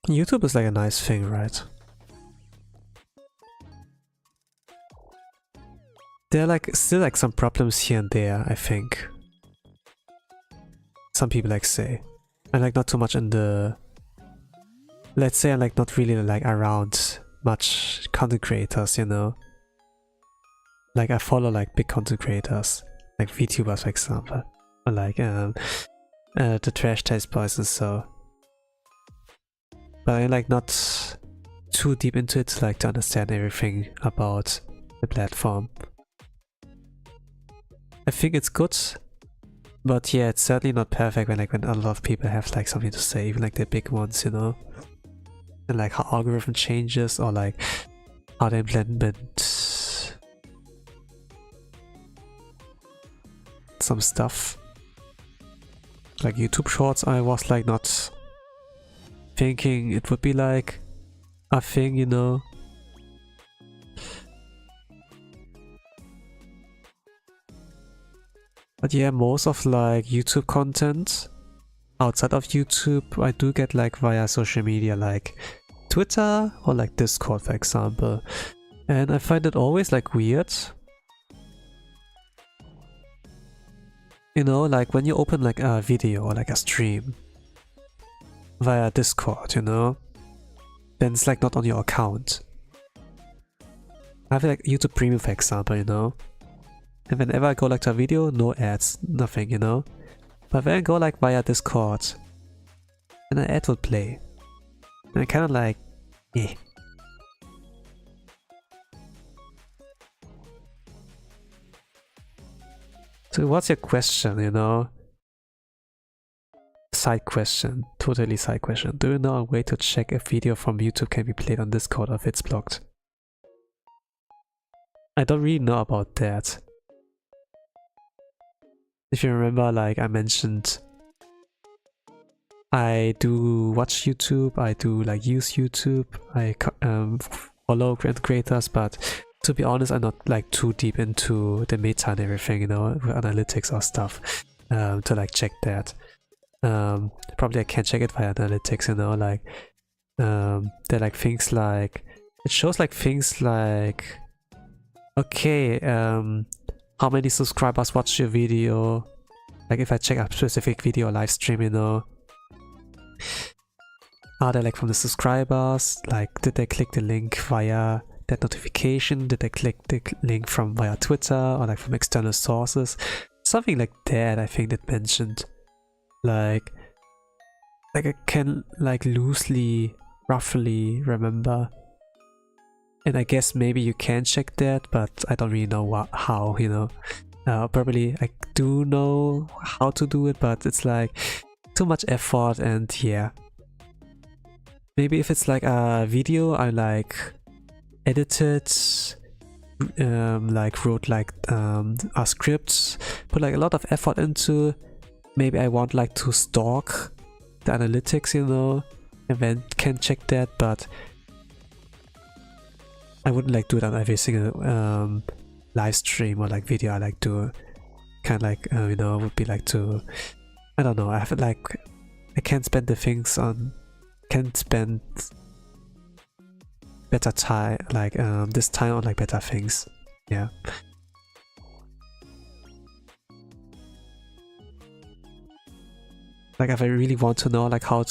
YouTube is like a nice thing, right? There are like still like some problems here and there, I think. Some people like say. And like not too much in the... Let's say I'm like not really like around much content creators, you know? like I follow like big content creators, like VTubers for example, or like the Trash Taste Boys and so. But I'm like not too deep into it to like to understand everything about the platform. I think it's good, but yeah, it's certainly not perfect when a lot of people have like something to say, even like the big ones, you know, and like how algorithm changes or like how they implement some stuff. Like YouTube Shorts, I was like not thinking it would be like a thing, you know. But yeah, most of like YouTube content outside of YouTube I do get like via social media like Twitter or like Discord for example. And I find it always like weird, you know, like when you open like a video or like a stream via Discord, you know, then it's like not on your account. I have like YouTube Premium for example, you know, and whenever I go like to a video, no ads, nothing, you know. But when I go like via Discord, then an ad will play, and I kind of like, eh. So what's your question, you know? Side question, totally side question. Do you know a way to check if video from YouTube can be played on Discord or if it's blocked? I don't really know about that. If you remember, like I mentioned, I do watch YouTube, I do like use YouTube, I follow creators, but to be honest, I'm not like too deep into the meta and everything, you know, analytics or stuff, to like check that. Probably I can check it via analytics, you know, like they're like things like, it shows like things like, okay, how many subscribers watch your video, like if I check a specific video or live stream, you know, are they like from the subscribers, like did they click the link via that notification, did they click the link from via Twitter or like from external sources, something like that. I think that mentioned, like I can like loosely, roughly remember, and I guess maybe you can check that, but I don't really know how, you know. Probably I do know how to do it, but it's like too much effort, and yeah. Maybe if it's like a video I like edited, like wrote like a script, put like a lot of effort into, maybe I want like to stalk the analytics, you know, and then can check that, but I wouldn't like do it on every single live stream or like video I like do. Kind of like, you know, would be like to, I don't know, I have like, I can't spend the things on, can't spend better time, like this time on like better things, yeah. Like if I really want to know like how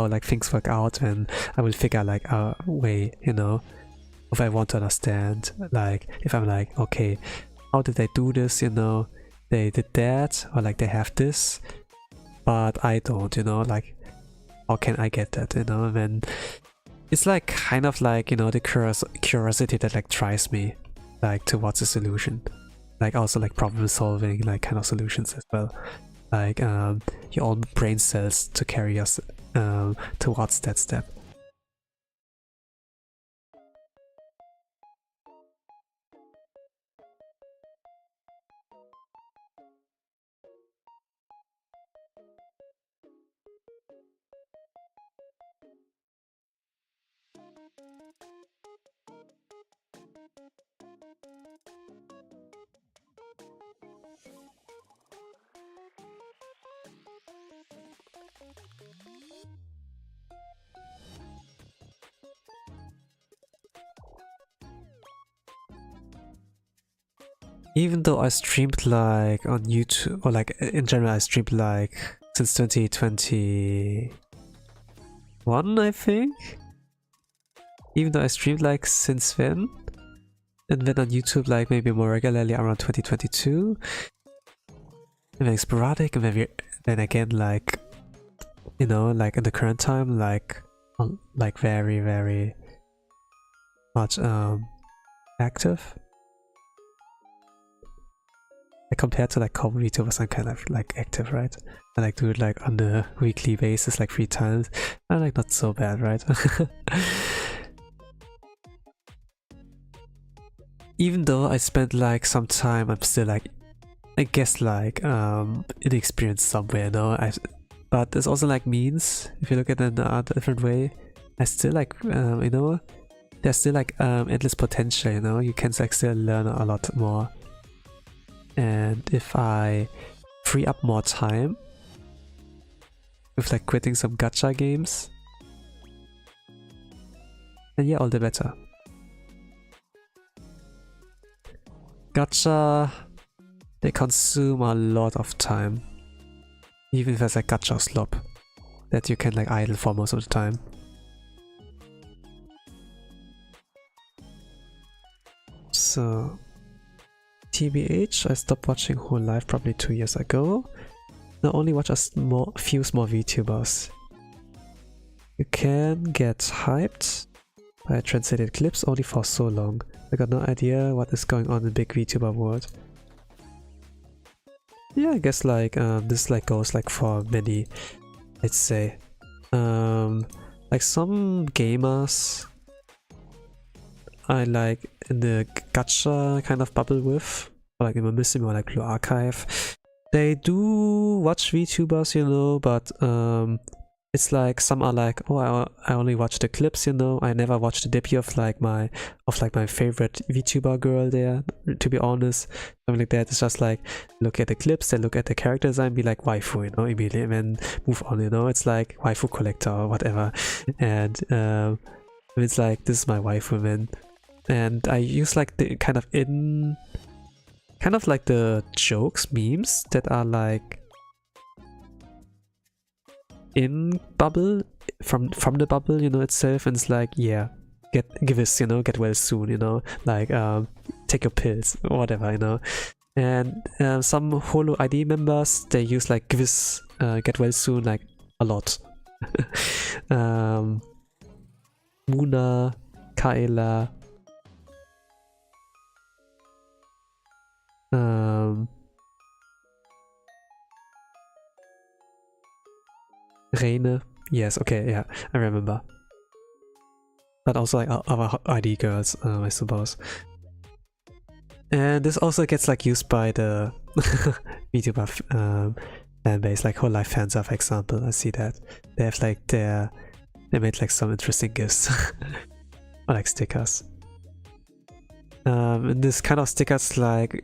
like things work out, and I will figure like a way, you know, if I want to understand, like if I'm like, okay, how did they do this, you know, they did that, or like they have this, but I don't, you know, like how can I get that, you know. And then it's like kind of like, you know, the curiosity that like drives me like towards a solution, like also like problem solving, like kind of solutions as well, like your own brain cells to carry us towards that step. Even though I streamed like on YouTube, or like in general I streamed like since 2021, I think. Even though I streamed like since then, and then on YouTube like maybe more regularly around 2022, and then sporadic, and then again like, you know, like in the current time like very very much active. Like compared to like common YouTubers, I'm kind of like active, right? I like do it like on a weekly basis, like 3 times. I'm like not so bad, right? Even though I spent like some time, I'm still like, I guess like inexperienced somewhere, you know. But there's also like means, if you look at it in a different way, I still like you know, there's still like endless potential, you know. You can like still learn a lot more. And if I free up more time with like quitting some gacha games, then yeah, all the better. Gacha, they consume a lot of time. Even if there's like gacha slop that you can like idle for most of the time. So TBH, I stopped watching Hololive probably 2 years ago. Now only watch few small VTubers. You can get hyped by translated clips only for so long. I got no idea what is going on in the big VTuber world. Yeah, I guess like this like goes like for many, let's say. Like some gamers I like in the gacha kind of bubble with, or like Immersive or like Blue Archive. They do watch VTubers, you know, but it's like some are like, oh, I only watch the clips, you know. I never watched the debut of like my favorite VTuber girl there. To be honest, something like that. It's just like look at the clips, then look at the character design, be like waifu, you know, immediately, and then move on, you know. It's like waifu collector or whatever, and it's like this is my waifu, man. And I use like the kind of like the jokes, memes that are like in bubble from the bubble, you know, itself, and it's like, yeah, give this, you know, get well soon, you know, like take your pills or whatever, you know. And some Holo ID members, they use like give this, get well soon, like a lot. Muna, Kaela, Reine, yes, okay, yeah, I remember. But also like other ID girls, I suppose. And this also gets like used by the VTuber fan base, like Hololive fans, for example. I see that they have like they made like some interesting gifts or like stickers. And this kind of stickers like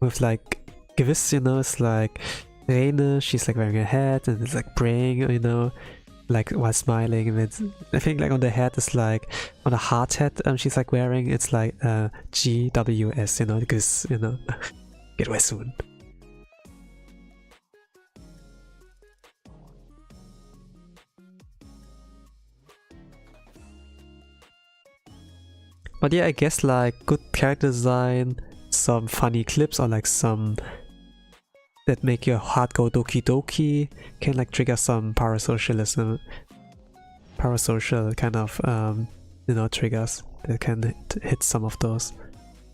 with like gifts, you know, it's like Reine, she's like wearing a hat and it's like praying, you know, like while smiling, and it's, I think like on the hat is like on a heart hat she's like wearing, it's like GWS, you know, because, you know, get well soon. But yeah, I guess like good character design, some funny clips, or like some that make your heart go doki doki can like trigger some parasocial kind of you know, triggers that can hit some of those.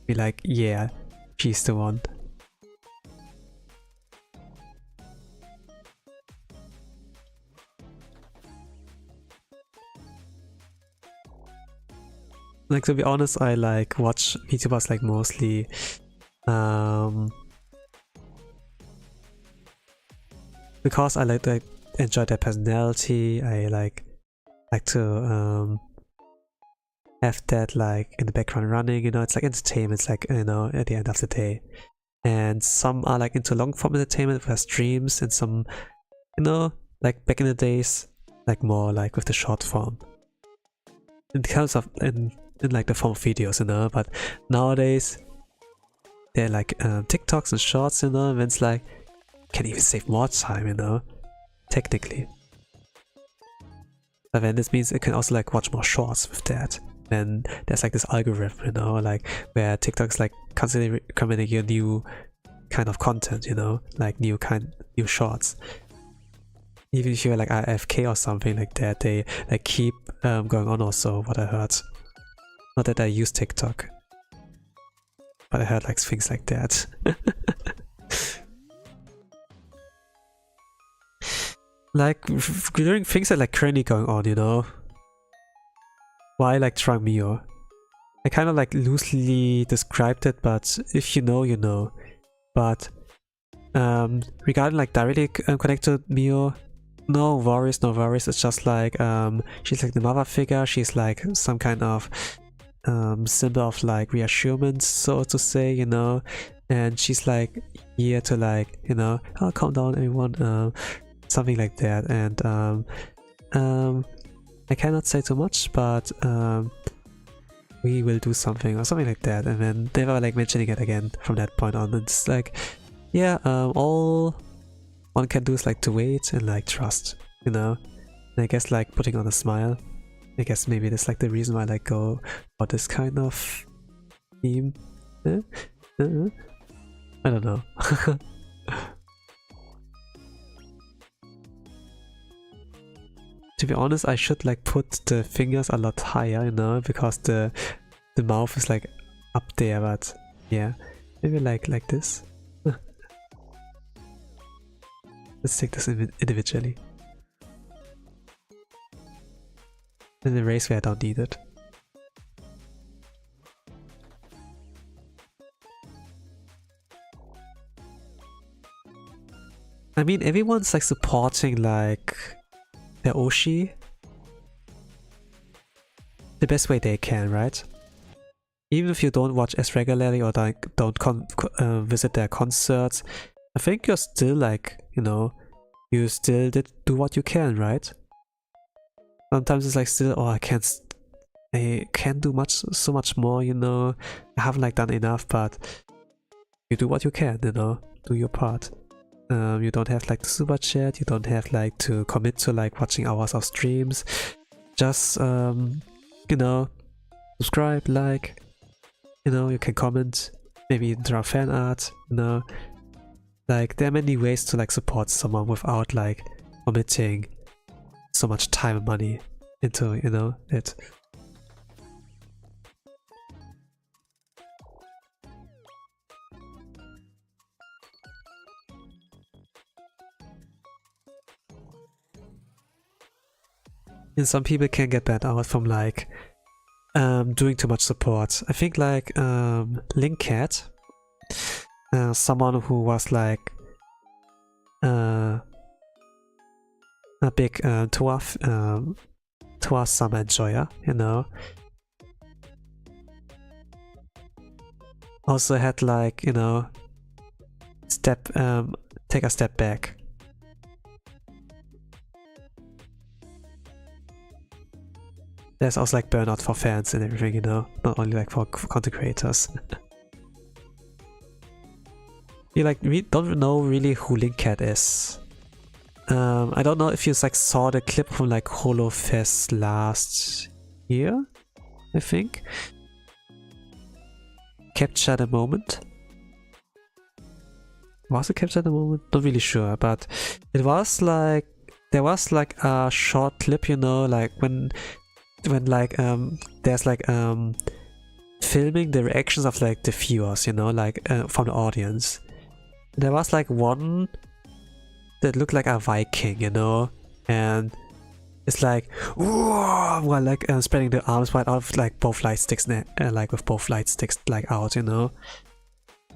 Be like, yeah, she's the one. Like, to be honest, I like watch VTubers like mostly because I like to enjoy their personality. I like to have that like in the background running, you know. It's like entertainment, it's like, you know, at the end of the day. And some are like into long form entertainment with streams, and some, you know, like back in the days, like more like with the short form in terms of in like the form of videos, you know. But nowadays they're like TikToks and shorts, you know, and it's like can even save more time, you know, technically. But then this means it can also like watch more shorts with that. then there's like this algorithm, you know, like where TikTok's like constantly recommending you new kind of content, you know, like new shorts. Even if you're like AFK or something like that, they like keep going on also, what I heard. Not that I use TikTok, but I heard like things like that. Like during things that like currently going on, you know. Why like trying Mio? I kind of like loosely described it, but if you know, you know. But regarding like directly connected Mio, no worries, no worries. It's just like she's like the mother figure. She's like some kind of symbol of like reassurance, so to say, you know. And she's like here to like, you know, oh, calm down everyone, something like that. And I cannot say too much, but we will do something or something like that. And then they were like mentioning it again from that point on. It's like, yeah, all one can do is like to wait and like trust, you know. And I guess like putting on a smile. I guess maybe that's like the reason why I like go for this kind of theme. I don't know. To be honest, I should like put the fingers a lot higher, you know, because the mouth is like up there, but yeah, maybe like this. Let's take this individually. And erase where I don't need it. I mean, everyone's like supporting like their Oshi the best way they can, right? Even if you don't watch as regularly or like don't visit their concerts, I think you're still like, you know, you still did do what you can, right? Sometimes it's like still, oh, I can't do so much more, you know. I haven't like done enough, but you do what you can, you know, do your part. You don't have like the super chat, you don't have like to commit to like watching hours of streams. Just you know, subscribe, like, you know, you can comment, maybe draw fan art, you know. Like there are many ways to like support someone without like committing so much time and money into, you know, it. And some people can get burned out from like doing too much support. I think like Linkcat, someone who was like a big tour summer enjoyer, you know, also had like, you know, take a step back. There's also like burnout for fans and everything, you know, not only like for content creators. You like don't know really who Linkcat is. I don't know if you like saw the clip from like HoloFest last year, I think. Capture the moment. Was it Capture the Moment? Not really sure, but it was like there was like a short clip, you know, like when like there's like filming the reactions of like the viewers, you know, like from the audience. There was like one that looked like a Viking, you know, and it's like, whoa, well, like spreading the arms wide out with like both light sticks, like with both light sticks like out, you know,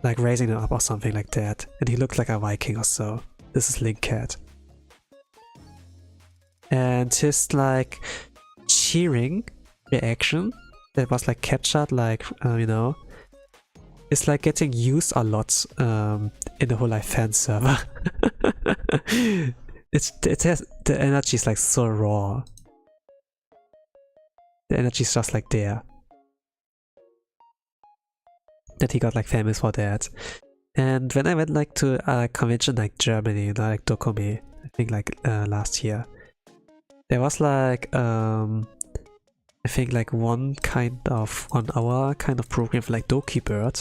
like raising them up or something like that. And he looked like a Viking or so. This is Linkcat. And his like cheering reaction that was like captured, like you know, it's like getting used a lot in the Hololive fan server. It has, the energy is like so raw. The energy is just like there. That he got like famous for that. And when I went like to a convention like Germany, you know, like Dokome, I think like last year, there was like I think like one hour kind of program for like Doki Bird.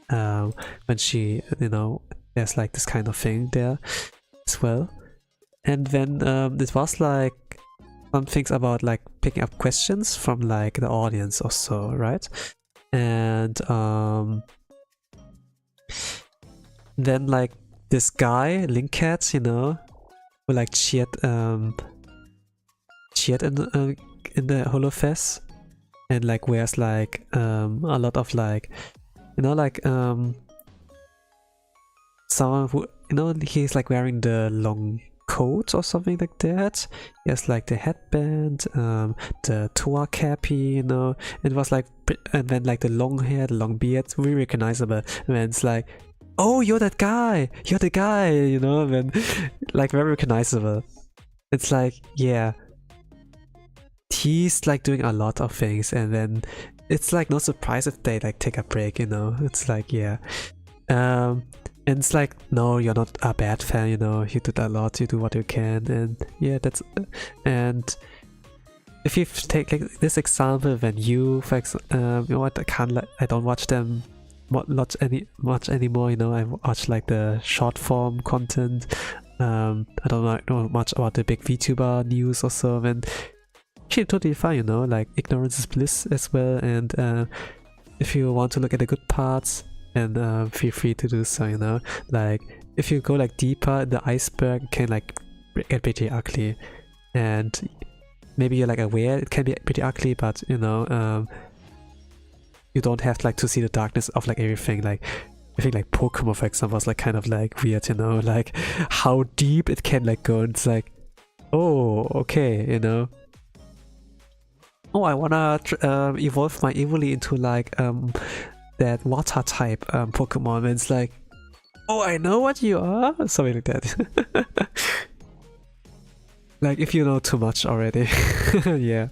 When she, you know, there's like this kind of thing there as well. And then it was like some things about like picking up questions from like the audience or so, right? And then like this guy, Linkcat, you know, who like cheered in the Holofest and like wears like a lot of like, you know, like someone who, you know, he's like wearing the long coat or something like that. He has like the headband, the toa cappy, you know. It was like, and then like the long hair, the long beard, really recognizable. And then it's like, oh, you're that guy, you're the guy, you know. And then like very recognizable. It's like, yeah, he's like doing a lot of things, and then it's like no surprise if they like take a break, you know. It's like, yeah. And it's like, no, you're not a bad fan, you know, you did a lot, you do what you can, and yeah, that's... And if you take like this example, when you, for example, you know what, I don't watch them much anymore, you know, I watch like the short form content, I don't know much about the big VTuber news or so, and actually totally fine, you know, like ignorance is bliss as well, and if you want to look at the good parts, and feel free to do so, you know. Like if you go like deeper, the iceberg can like get pretty ugly, and maybe you're like aware it can be pretty ugly, but you know, you don't have like to see the darkness of like everything. Like I think like Pokemon, for example, was like kind of like weird, you know, like how deep it can like go, and it's like, oh, okay, you know. Oh, I wanna evolve my Evoli into like that water type Pokemon, and it's like, oh, I know what you are, something like that. Like if you know too much already. Yeah.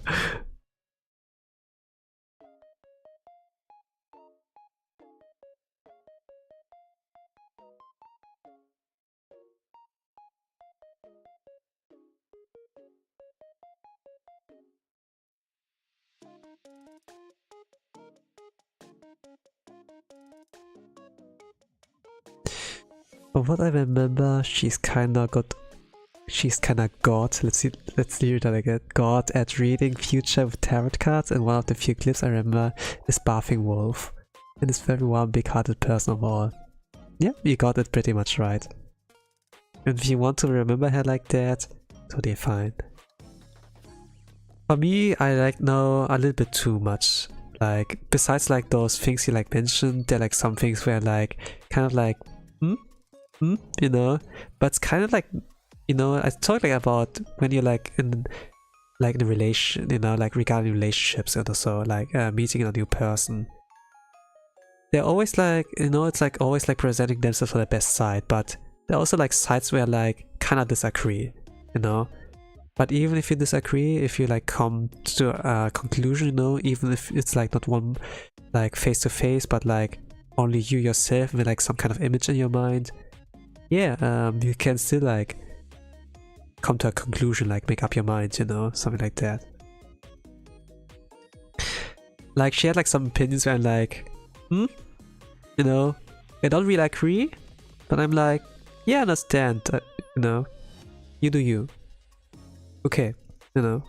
But what I remember, she's kinda god, let's see that again, god at reading future with tarot cards, and one of the few clips I remember is Barfing Wolf, and is very one big-hearted person of all. Yeah, you got it pretty much right. And if you want to remember her like that, totally fine. For me, I like know a little bit too much. Like, besides like those things you like mentioned, there are like some things where like, kind of like, you know, but it's kind of like, you know, I talk like about when you're like in a relation, you know, like regarding relationships and also like meeting a new person. They're always like, you know, it's like always like presenting themselves for the best side, but there are also like sides where like kind of disagree, you know. But even if you disagree, if you like come to a conclusion, you know, even if it's like not one like face to face, but like only you yourself with like some kind of image in your mind, yeah, you can still like come to a conclusion, like make up your mind, you know, something like that. Like she had like some opinions where I'm like, you know, I don't really agree, but I'm like, yeah, I understand, you know, you do you. Okay, you know.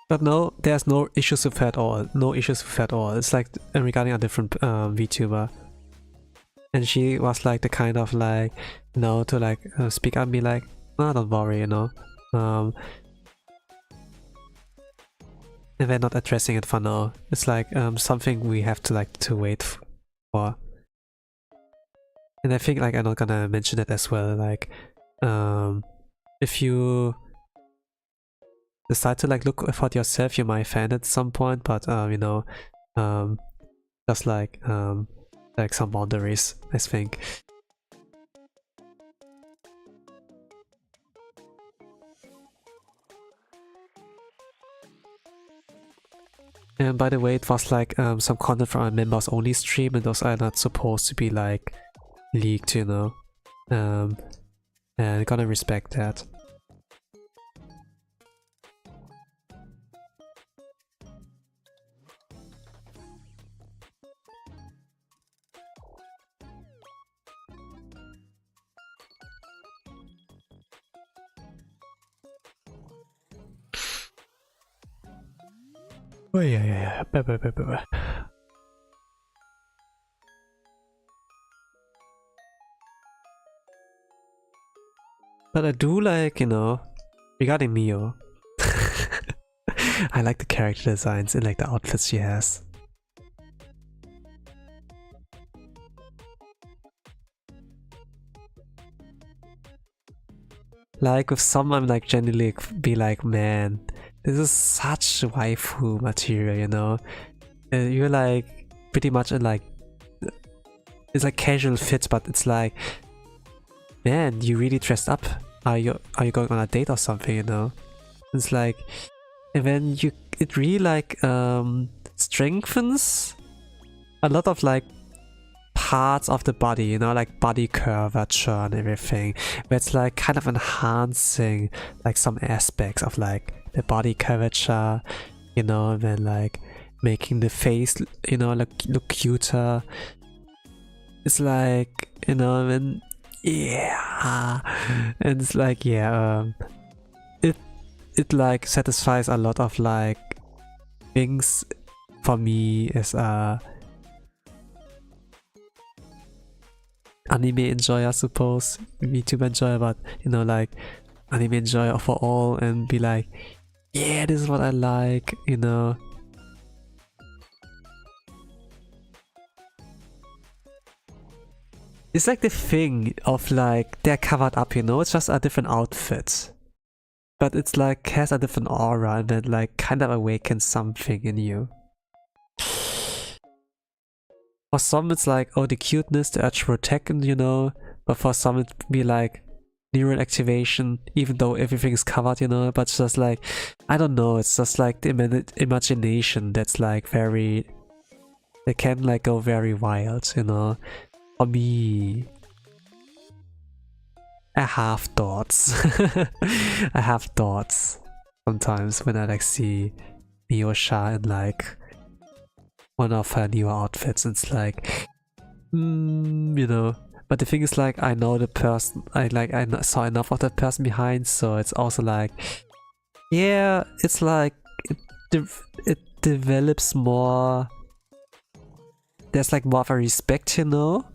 But no, there's no issues with at all. No issues with at all. It's like regarding a different VTuber. And she was like the kind of like, you know, to like speak up and be like, no, don't worry, you know. And we're not addressing it for now. It's like something we have to like to wait for. And I think like I'm not gonna mention it as well. Like, if you decide to like look for it yourself, you might find it at some point, but you know, just like some boundaries, I think. And by the way, it was like some content from a members only stream, and those are not supposed to be like leaked, you know. And I'm gonna respect that. Oh yeah. But I do like, you know, regarding Mio, I like the character designs and like the outfits she has. Like with some, I'm like genuinely be like, man, this is such waifu material, you know. You're like pretty much in like, it's like casual fits, but it's like, man, you really dressed up. Are you going on a date or something, you know? It's like, and then it really like strengthens a lot of like parts of the body, you know, like body curvature and everything, where it's like kind of enhancing like some aspects of like the body curvature, you know, and then like making the face, you know, look cuter. It's like, you know, and yeah, and it's like, yeah, it like satisfies a lot of like things for me as a anime enjoyer, I suppose, VTuber enjoyer, but you know, like anime enjoyer overall, and be like, yeah, this is what I like, you know. It's like the thing of like they're covered up, you know, it's just a different outfit, but it's like has a different aura and then like kind of awakens something in you. For some it's like, oh, the cuteness, the urge to protect, you know, but for some it'd be like neural activation, even though everything is covered, you know, but it's just like, I don't know, it's just like the imagination that's like very, they can like go very wild, you know. For me, I have thoughts. I have thoughts sometimes when I like see Miyosha in like one of her newer outfits. It's like, you know. But the thing is, like, I know the person. I saw enough of that person behind, so it's also like, yeah, it's like it develops more. There's like more of a respect, you know,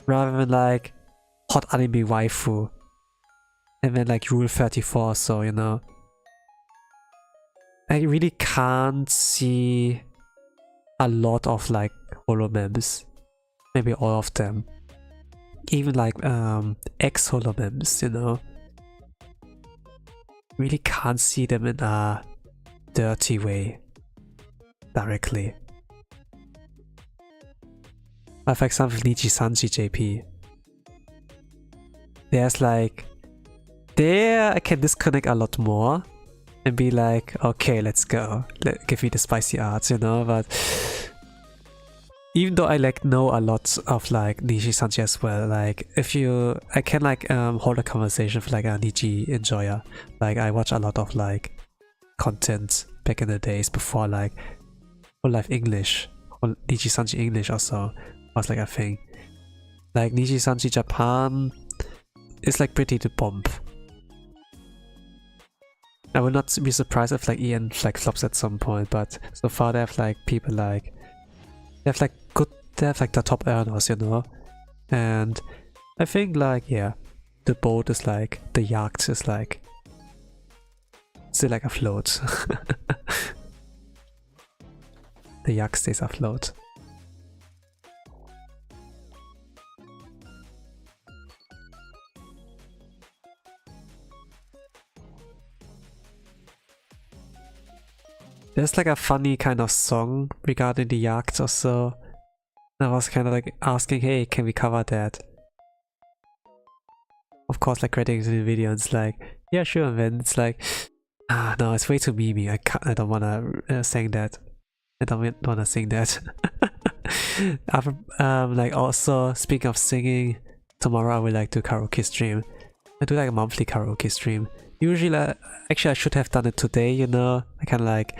rather than like hot anime waifu and then like Rule 34, so you know, I really can't see a lot of like holomems, maybe all of them, even like ex holomems, you know, really can't see them in a dirty way directly. But for example, Nichi Sanji JP, there's like, there I can disconnect a lot more and be like, okay, let's go, give me the spicy arts, you know. But even though I like know a lot of like Nichi Sanji as well, like if you, I can like hold a conversation with like a Nichi enjoyer. Like I watch a lot of like content back in the days before like Hololive English or Nichi Sanji English also was like a thing. Like Nichi Sanji Japan is like pretty the bomb. I will not be surprised if like Ian like flops at some point, but so far they have like people like, they have like good, they have like the top earners, you know. And I think like, yeah, the boat is like, the yacht is like still like afloat. The yacht stays afloat. there's like a funny kind of song regarding the yacht or so. And I was kind of like asking, hey, can we cover that? Of course, like crediting the video, and it's like, yeah, sure. And then it's like, no, it's way too memey. I don't wanna sing that. I don't wanna sing that. Like also speaking of singing, tomorrow I will like do karaoke stream. I do like a monthly karaoke stream. Usually, actually I should have done it today. You know, I kind of like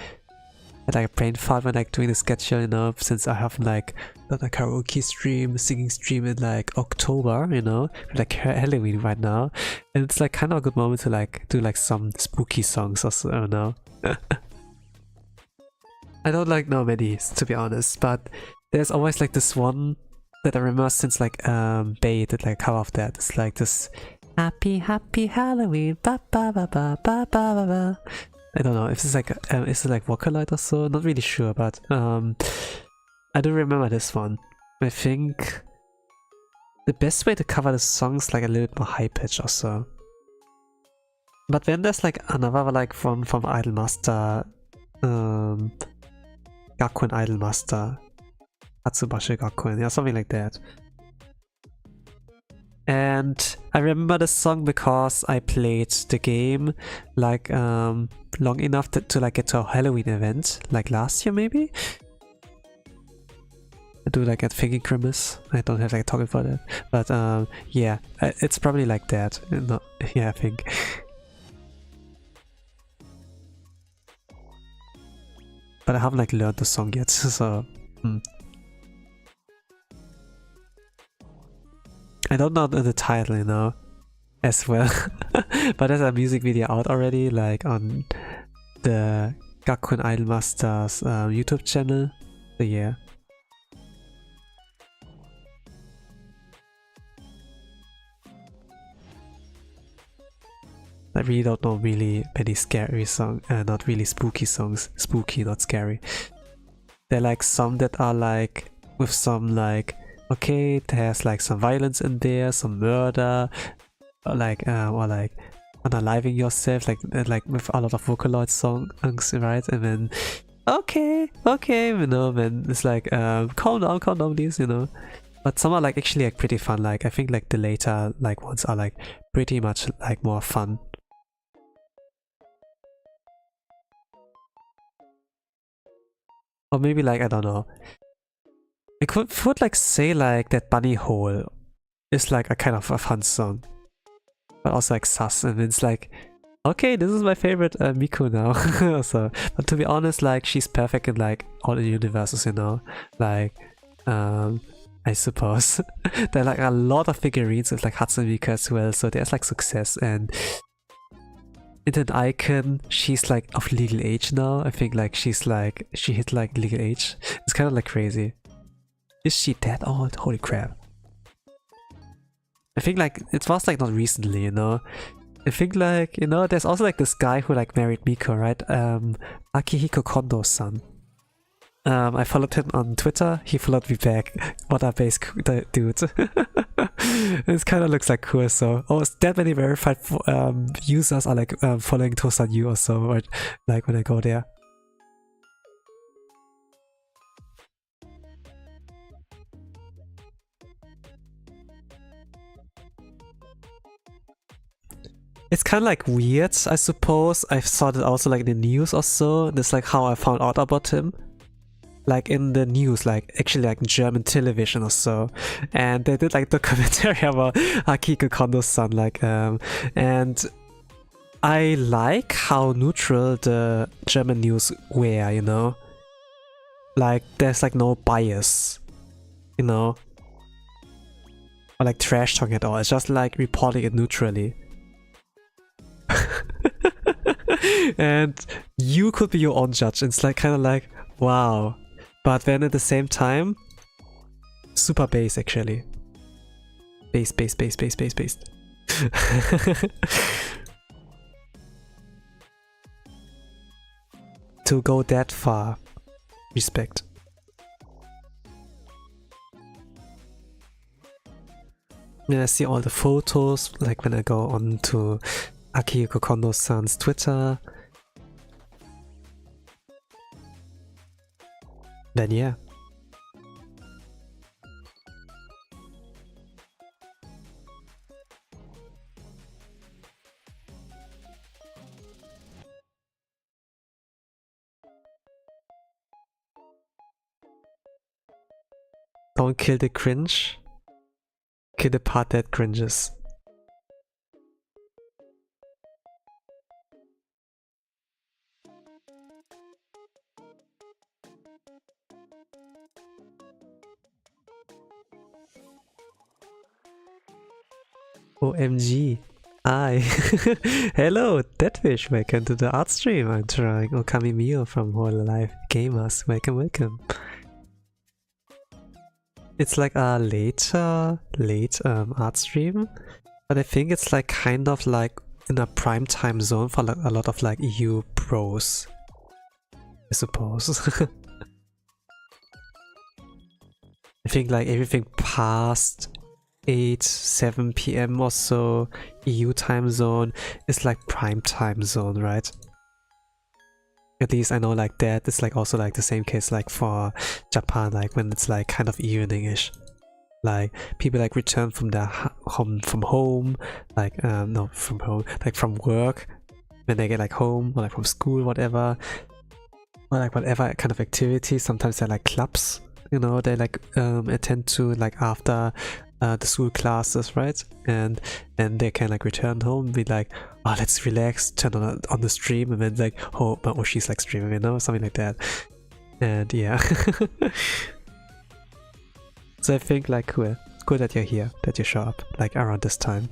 had like a brain fart when like doing the schedule. You know, since I haven't like done a karaoke stream, singing stream in like October. You know, like Halloween right now, and it's like kind of a good moment to like do like some spooky songs or so. You know. I don't like know many, to be honest, but there's always like this one that I remember since like Bay did like a cover of that. It's like this happy Halloween, ba ba ba ba ba ba ba ba. I don't know if it's like is it like Vocaloid or so? Not really sure, but I do remember this one. I think the best way to cover the song is like a little bit more high pitch or so. But then there's like another like from Idolmaster, Gakuen Idolmaster, Hatsubashi Gakuen, yeah, something like that. And I remember the song because I played the game like long enough to like get to a Halloween event, like last year maybe. I do like a thinking grimace. I don't have like a topic for that, but yeah, it's probably like that. No, yeah, I think. But I haven't like learned the song yet, so. I don't know the title, you know, as well. But there's a music video out already, like on the Gakuen Idolmaster's YouTube channel. So yeah. I really don't know really many scary songs, not really spooky songs. Spooky, not scary. There are like some that are like with some like, okay, there's like some violence in there, some murder, or like unaliving yourself, like with a lot of Vocaloid songs, right? And then okay, you know, then it's like calm down, please, you know. But some are like actually like pretty fun. Like I think like the later like ones are like pretty much like more fun. Or maybe like I don't know. I would like say like that Bunny Hole is like a kind of a fun song, but also like sus, and it's like, okay, this is my favorite Miku now. So, but to be honest, like she's perfect in like all the universes, you know. Like, I suppose there are like a lot of figurines with like Hatsune Miku as well, so there's like success. And in an icon, she's like of legal age now. I think like she hit like legal age. It's kind of like crazy. Is she that old? Holy crap. I think like it was like not recently, you know. I think like, you know, there's also like this guy who like married Miko, right? Akihiko Kondo-san. I followed him on Twitter, he followed me back. What a base dude. It kind of looks like cool, so that many verified users are like following Tosan Yu or so, or like when I go there. It's kind of like weird, I suppose. I saw that also like in the news or so. That's like how I found out about him. Like in the news, like actually like German television or so. And they did like documentary about Akihiko Kondo-san, like and I like how neutral the German news were, you know? Like there's like no bias, you know? Or like trash talking at all. It's just like reporting it neutrally. And you could be your own judge. It's like kind of like, wow. But then at the same time, super bass actually. Bass. To go that far. Respect. When I see all the photos, like when I go on to Akihiko Kondo-san's Twitter, then yeah. Don't kill the cringe. Kill the part that cringes. OMG. Hi. Hello, Deadfish. Welcome to the art stream. I'm trying Ookami Mio from Hololive Gamers. Welcome, welcome. It's like a late art stream, but I think it's like kind of like in a prime time zone for like a lot of like EU pros, I suppose. I think like everything past 7 PM or so EU time zone is like prime time zone, right? At least I know like that. It's like also like the same case like for Japan, like when it's like kind of evening-ish. Like people like return from their home, like no, from home, like from work, when they get like home or like from school, whatever, or like whatever kind of activity. Sometimes they're like clubs, you know, they like attend to like after the school classes, right? And then they can like return home and be like, oh, let's relax, turn on the stream, and then like, oh she's like streaming, you know, something like that. And yeah. So I think like cool that you're here, that you show up like around this time.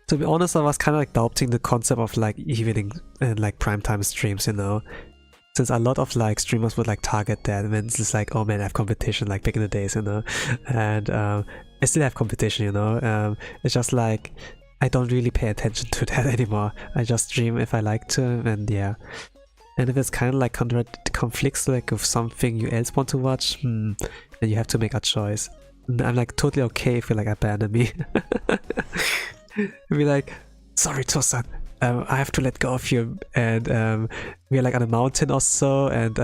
To be honest, I was kind of like doubting the concept of like evening and like primetime streams, you know, since a lot of like streamers would like target that, and then it's just like, oh man, I have competition like back in the days, you know, and I still have competition, you know. It's just like I don't really pay attention to that anymore. I just stream if I like to, and yeah. And if it's kind of like conflicts like with something you else want to watch, then you have to make a choice. And I'm like totally okay if you like abandon me. Be like, sorry Tosan, I have to let go of you, and we're like on a mountain or so, and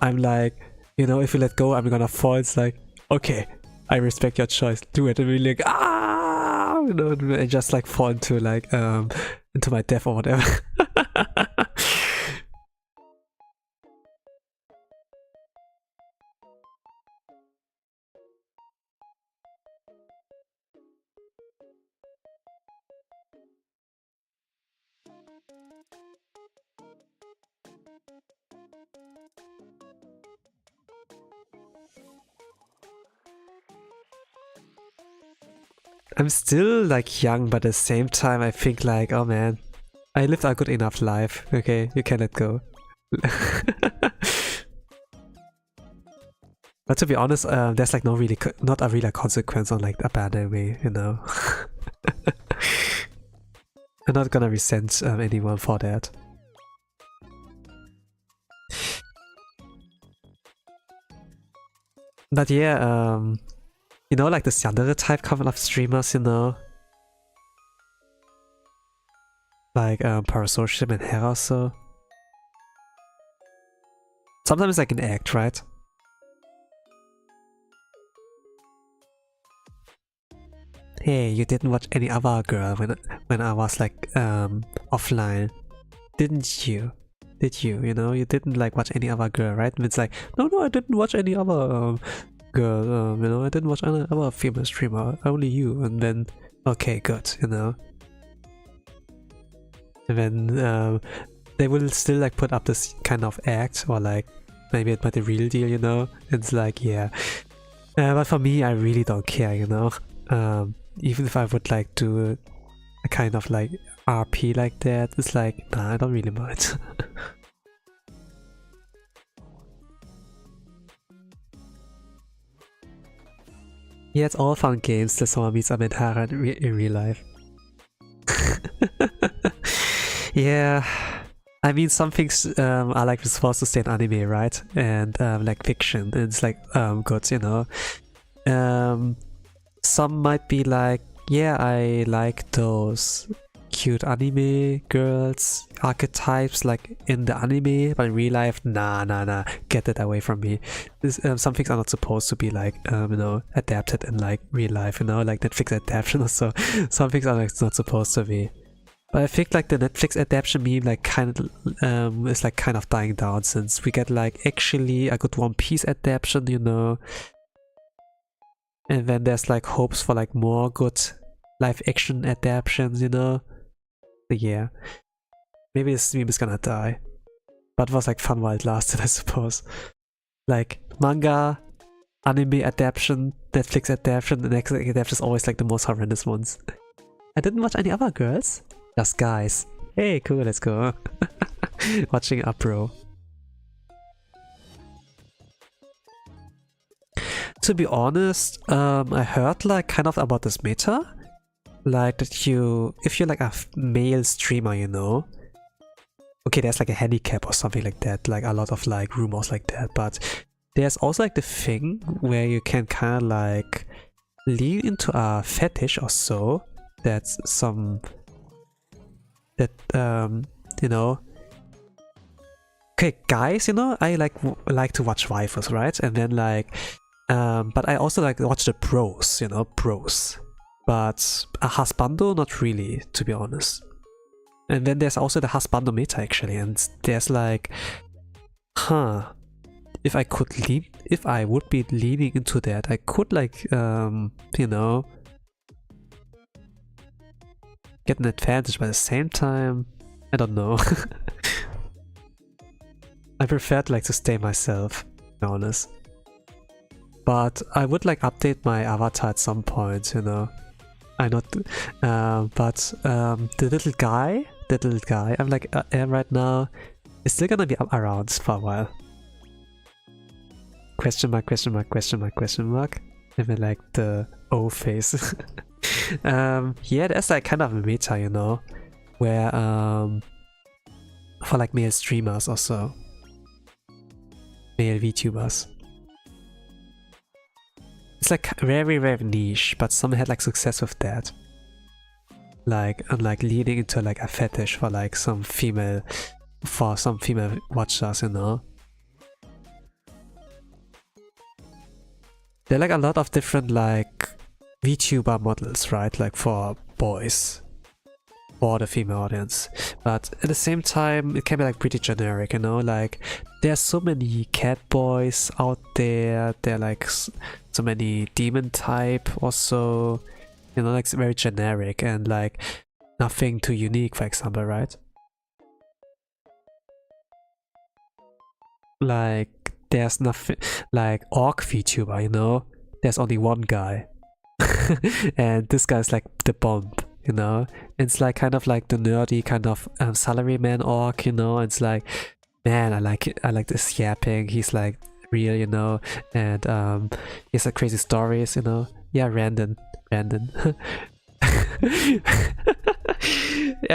I'm like, you know, if you let go I'm gonna fall. It's like, okay, I respect your choice, do it. And we're like, you know, and just like fall into like into my death or whatever. I'm still like young, but at the same time I think like, oh man, I lived a good enough life. Okay, you can let go. But to be honest, there's like not a real consequence on like abandoning me, you know. I'm not gonna resent anyone for that. But yeah, you know, like this younger type coming of streamers, you know, like Parasocial and Hera, so sometimes I can act, right? Hey, you didn't watch any other girl when I was like offline, didn't you? Did you? You know, you didn't like watch any other girl, right? And it's like, no, I didn't watch any other girl. You know, I didn't watch any other female streamer. Only you. And then, okay, good. You know. And then they will still like put up this kind of act, or like maybe it's not the real deal. You know. It's like, yeah. But for me, I really don't care. You know. Even if I would like do a kind of like RP like that, it's like, nah, I don't really mind. Yeah, it's all fun games till someone meets Amantara in real life. Yeah, I mean, some things are like supposed to stay in anime, right? And like fiction, and it's like good, you know. Some might be like yeah, I like those cute anime girls archetypes like in the anime, but in real life, nah, get that away from me. This, some things are not supposed to be like you know, adapted in like real life, you know, like Netflix adaptation or so. Some things are like not supposed to be. But I think like the Netflix adaptation meme like kind of is like kind of dying down, since we get like actually a good One Piece adaptation, you know, and then there's like hopes for like more good live action adaptations, you know. So yeah, maybe this meme is gonna die, but it was like fun while it lasted, I suppose. Like manga, anime adaptation, Netflix adaptation, the next adaptation is always like the most horrendous ones. I didn't watch any other girls, just guys. Hey, cool, let's go. Watching up, bro. To be honest, I heard like kind of about this meta, like that if you're like a male streamer, you know, okay, there's like a handicap or something like that, like a lot of like rumors like that, but there's also like the thing where you can kind of like lean into a fetish or so, that's you know, okay, guys, you know, I like to watch waifus, right? And then like but I also like watch the bros, you know, bros. But a husbando, not really, to be honest. And then there's also the husbando meta actually, and there's like, if I would be leaning into that, I could like, you know, get an advantage, but at the same time, I don't know. I prefer to like to stay myself, to be honest. But I would like update my avatar at some point, you know. I not, but the little guy I'm like am right now is still gonna be up around for a while. Question mark, question mark, question mark, question mark. And then like the O face. Yeah, there's like kind of a meta, you know, where for like male streamers or so, male VTubers. It's like very, very niche, but some had like success with that. Like, and like leading into like a fetish for like some female watchers, you know. There are like a lot of different like VTuber models, right? Like for boys, for the female audience. But at the same time, it can be like pretty generic, you know. Like there's so many cat boys out there. There are like so many demon type also, you know, like very generic and like nothing too unique, for example, right? Like there's nothing like orc VTuber, you know, there's only one guy. And this guy's like the bomb, you know. It's like kind of like the nerdy kind of salaryman orc, you know. It's like, man, I like this yapping, he's like real, you know, and he has like crazy stories, you know. Yeah, Randon. Yeah,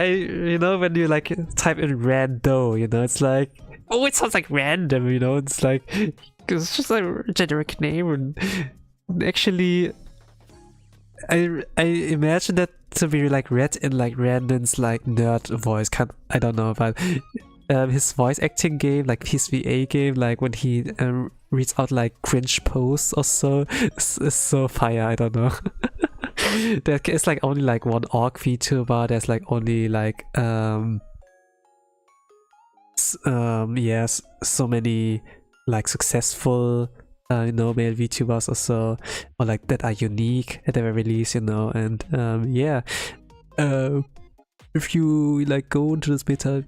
you know, when you like type in rando, you know, it's like, oh, it sounds like random, you know. It's like, it's just like a generic name, and actually I imagine that to be like read in like Randon's like nerd voice, I don't know, but his voice acting game, like his VA game, like when he reads out like cringe posts or so, is so fire. I don't know. There is like only like one orc VTuber. There's like only like yes, so many like successful you know, male VTubers or so, or like that are unique at the very least, you know. And yeah, if you like go into this beta,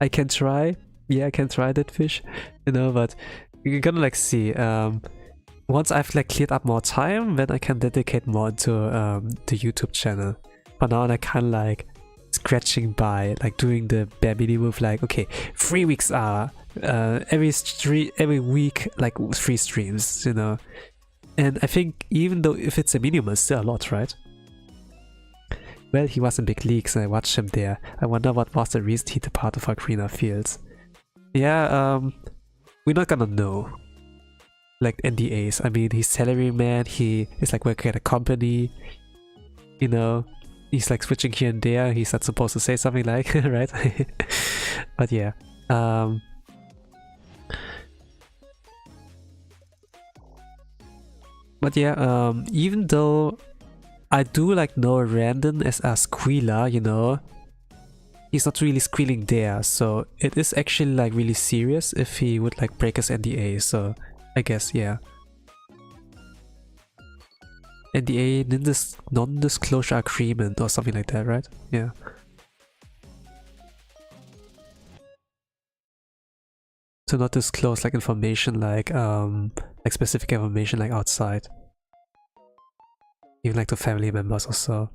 I can try. Yeah, I can try that fish, you know, but you're gonna like see. Once I've like cleared up more time, then I can dedicate more to the YouTube channel. For now, I kind of like scratching by, like doing the bare minimum, like okay, 3 weeks are every week, like 3 streams, you know. And I think even though if it's a minimum, it's still a lot, right? Well, he was in big leagues and I watched him there. I wonder what was the reason he departed for greener fields. Yeah, we're not gonna know. Like NDAs. I mean, he's salary man, he is like working at a company. you know, he's like switching here and there. He's not supposed to say something like, right? But yeah. But yeah, even though I do like know Randon as a squealer, you know, he's not really squealing there, so it is actually like really serious if he would like break his NDA, so I guess, yeah. NDA, non-disclosure agreement or something like that, right? Yeah. To not disclose like information like specific information like outside. Even like to family members or so.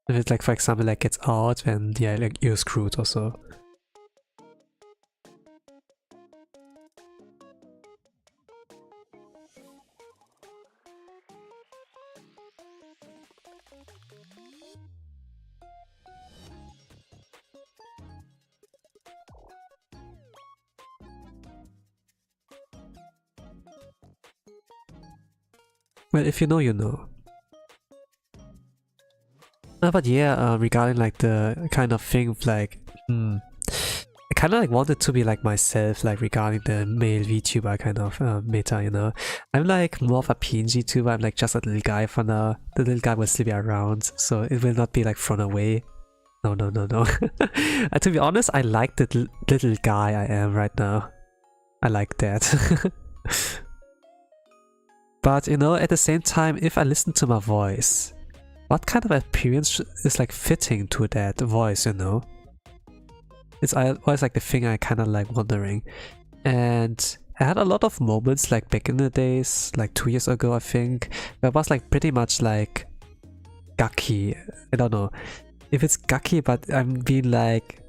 If it's like, for example, like gets out, then yeah, like you're screwed or so. Well, if you know, you know. But yeah, regarding like the kind of thing of like, I kind of like wanted to be like myself, like regarding the male VTuber kind of meta, you know. I'm like more of a PNG tuber. I'm like just a little guy for now. The little guy will still be around, so it will not be like thrown away. No, no, no, no. To be honest, I like the little guy I am right now. I like that. But you know, at the same time, if I listen to my voice, what kind of appearance is like fitting to that voice, you know? It's always like the thing I kind of like wondering. And I had a lot of moments like back in the days, like 2 years ago I think, where I was like pretty much like gaki. I don't know if it's gaki, but I'm being like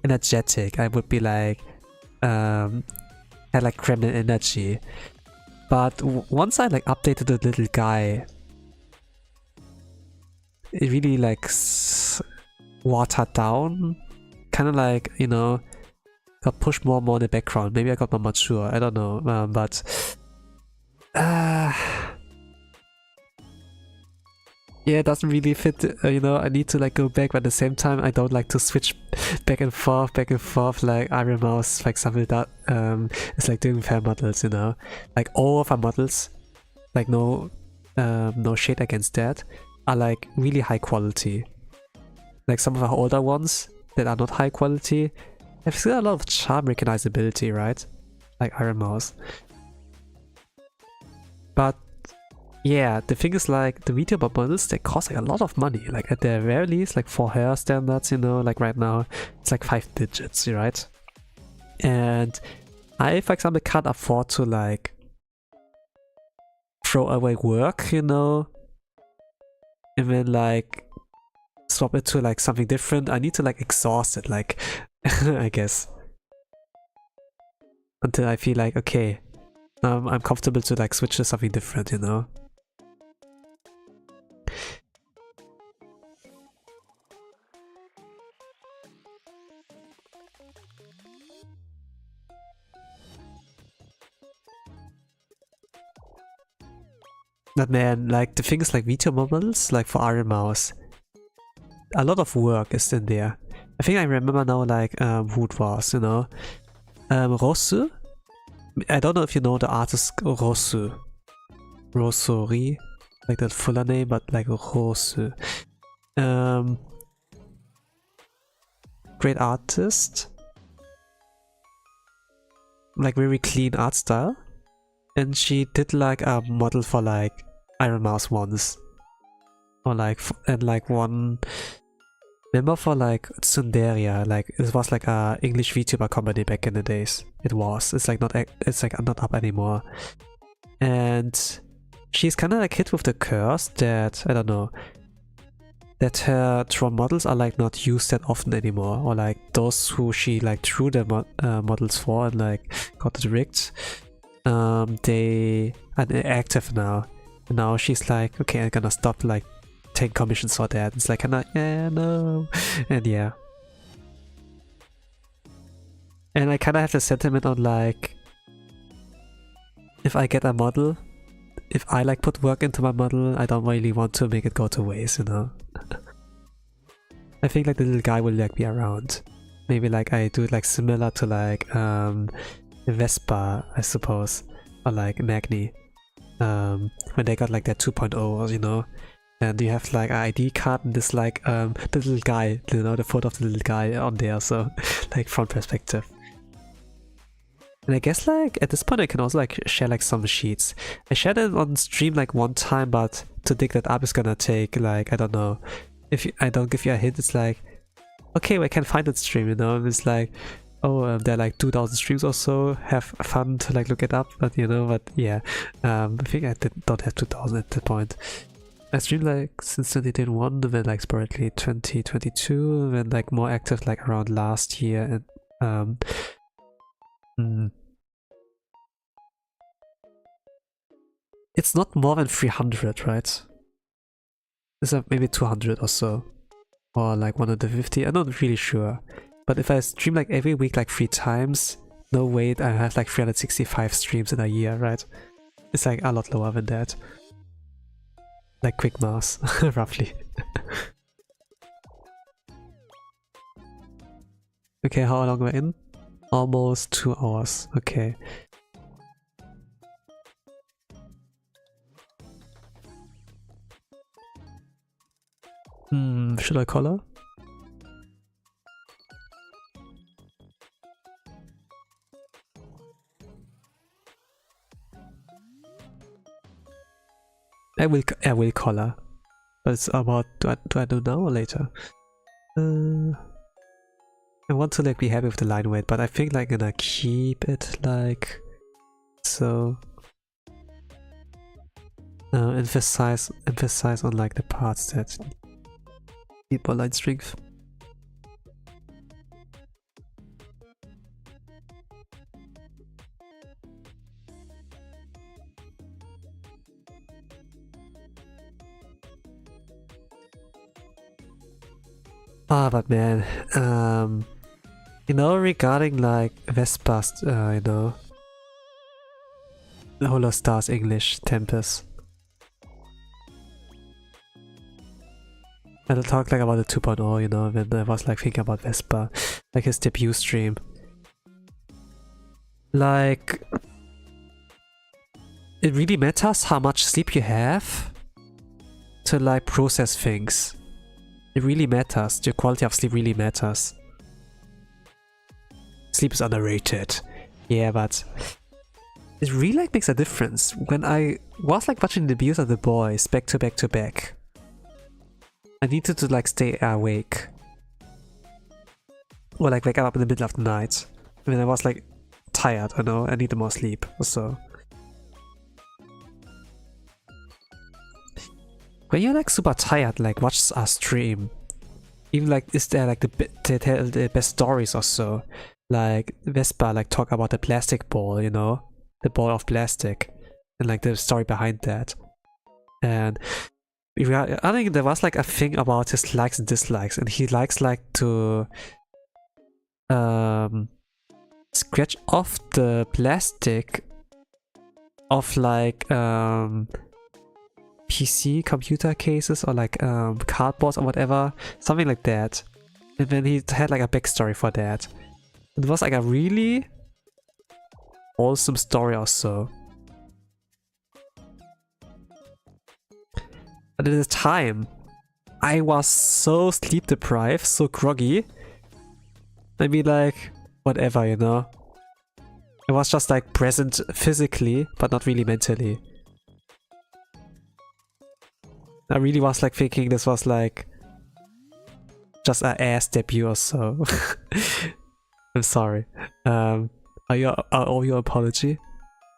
energetic. I would be like had like Kremlin energy. But once I like updated the little guy, it really like watered down. Kind of like, you know, got pushed more and more in the background. Maybe I got more mature, I don't know. But yeah, it doesn't really fit, you know. I need to like go back, but at the same time I don't like to switch back and forth like Iron Mouse, for example, that it's like doing fair models, you know. Like all of our models, like no shade against that, are like really high quality. Like some of our older ones that are not high quality have still a lot of charm recognizability, right? Like Iron Mouse. But yeah, the thing is like the VTuber models, they cost like a lot of money. Like at the very least, like for hair standards, you know, like right now it's like 5 digits, right? And I, for example, can't afford to like throw away work, you know, and then like swap it to like something different. I need to like exhaust it, like I guess, until I feel like okay, I'm comfortable to like switch to something different, you know. But man, like the thing is like VTuber models, like for Iron Mouse, a lot of work is in there. I think I remember now like who it was, you know. Rosu? I don't know if you know the artist Rosu. Rosori, like that fuller name, but like Rosu. Great artist. Like very clean art style. And she did like a model for like Iron Mouse once. Or like, and like one member for like Tsunderia. Like it was like a English VTuber company back in the days. It was. It's like not up anymore. And she's kind of like hit with the curse that, I don't know, that her Tron models are like not used that often anymore, or like those who she like drew the models for and like got it rigged, they are inactive now. And now she's like, okay, I'm gonna stop like taking commissions for that. It's like kinda, yeah, no. And yeah. And I kinda have the sentiment on like, if I get a model if I like put work into my model, I don't really want to make it go to waste, you know. I think like the little guy will like be around. Maybe like I do it like similar to like Vespa, I suppose, or like Magni, when they got like their 2.0, you know, and you have like an ID card and this like the little guy, you know, the photo of the little guy on there, so like front perspective. And I guess like at this point I can also like share like some sheets. I shared it on stream like one time, but to dig that up is gonna take like, I don't know, if I don't give you a hint, it's like, okay, I can find that stream, you know, and it's like, oh, there are like 2000 streams or so, have fun to like look it up, but you know, but yeah, I think I don't have 2000 at that point. I streamed like since 2021, then like sporadically 2022, then like more active like around last year, and it's not more than 300, right? It's like maybe 200 or so, or like 150, I'm not really sure. But if I stream like every week like 3 times, no wait, I have like 365 streams in a year, right? It's like a lot lower than that. Like quick math, roughly. Okay, how long we're in? Almost 2 hours, okay. Should I call her? I will call her. But it's about, do I do now or later? I want to like be happy with the line weight, but I think like I'm gonna keep it like so. Emphasize on like the parts that need more line strength. But man, you know, regarding like Vespa's, you know, the Holostars English Tempest. I'll talk like about the 2.0, you know, when I was like thinking about Vespa, like his debut stream. Like, it really matters how much sleep you have to like process things. It really matters. Your quality of sleep really matters. Sleep is underrated. Yeah, but it really like makes a difference. When I was like watching the debuts of the boys back to back to back, I needed to like stay awake. Or like wake up in the middle of the night. I mean, I was like tired, I know, I needed more sleep or so. When you're like super tired, like watch a stream. Even like, is there like the best stories or so? Like Vespa like talk about the plastic ball, you know? The ball of plastic. And like the story behind that. And I think there was like a thing about his likes and dislikes, and he likes like to scratch off the plastic of like PC computer cases or like cardboards or whatever, something like that. And then he had like a backstory for that. It was like a really awesome story or so. But at the time, I was so sleep deprived, so groggy. I mean, like, whatever, you know. I was just like present physically, but not really mentally. I really was like thinking this was like just an ass debut or so. I'm sorry. I owe you an apology.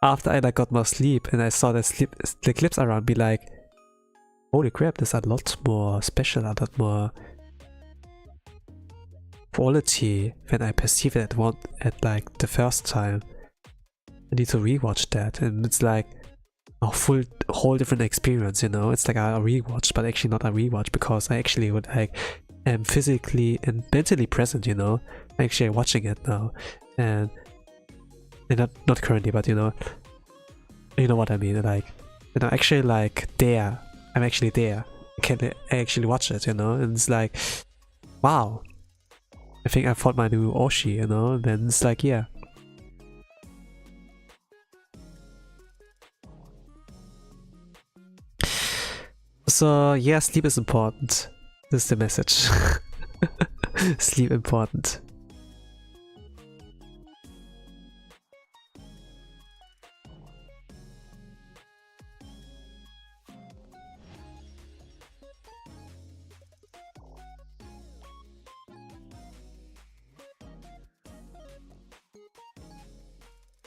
After I like got more sleep and I saw the clips around me, like, holy crap, there's a lot more special, a lot more quality than I perceived it at like the first time. I need to rewatch that, and it's like a whole different experience, you know. It's like a rewatch, but actually not a rewatch, because I actually would like am physically and mentally present, you know. Actually watching it now, and not currently, but you know what I mean. Like And I'm actually like there. I'm actually there. I can actually watch it, you know, and it's like, wow. I think I fought my new Oshi, you know, and then it's like, yeah. So yeah, sleep is important. This is the message. Sleep important.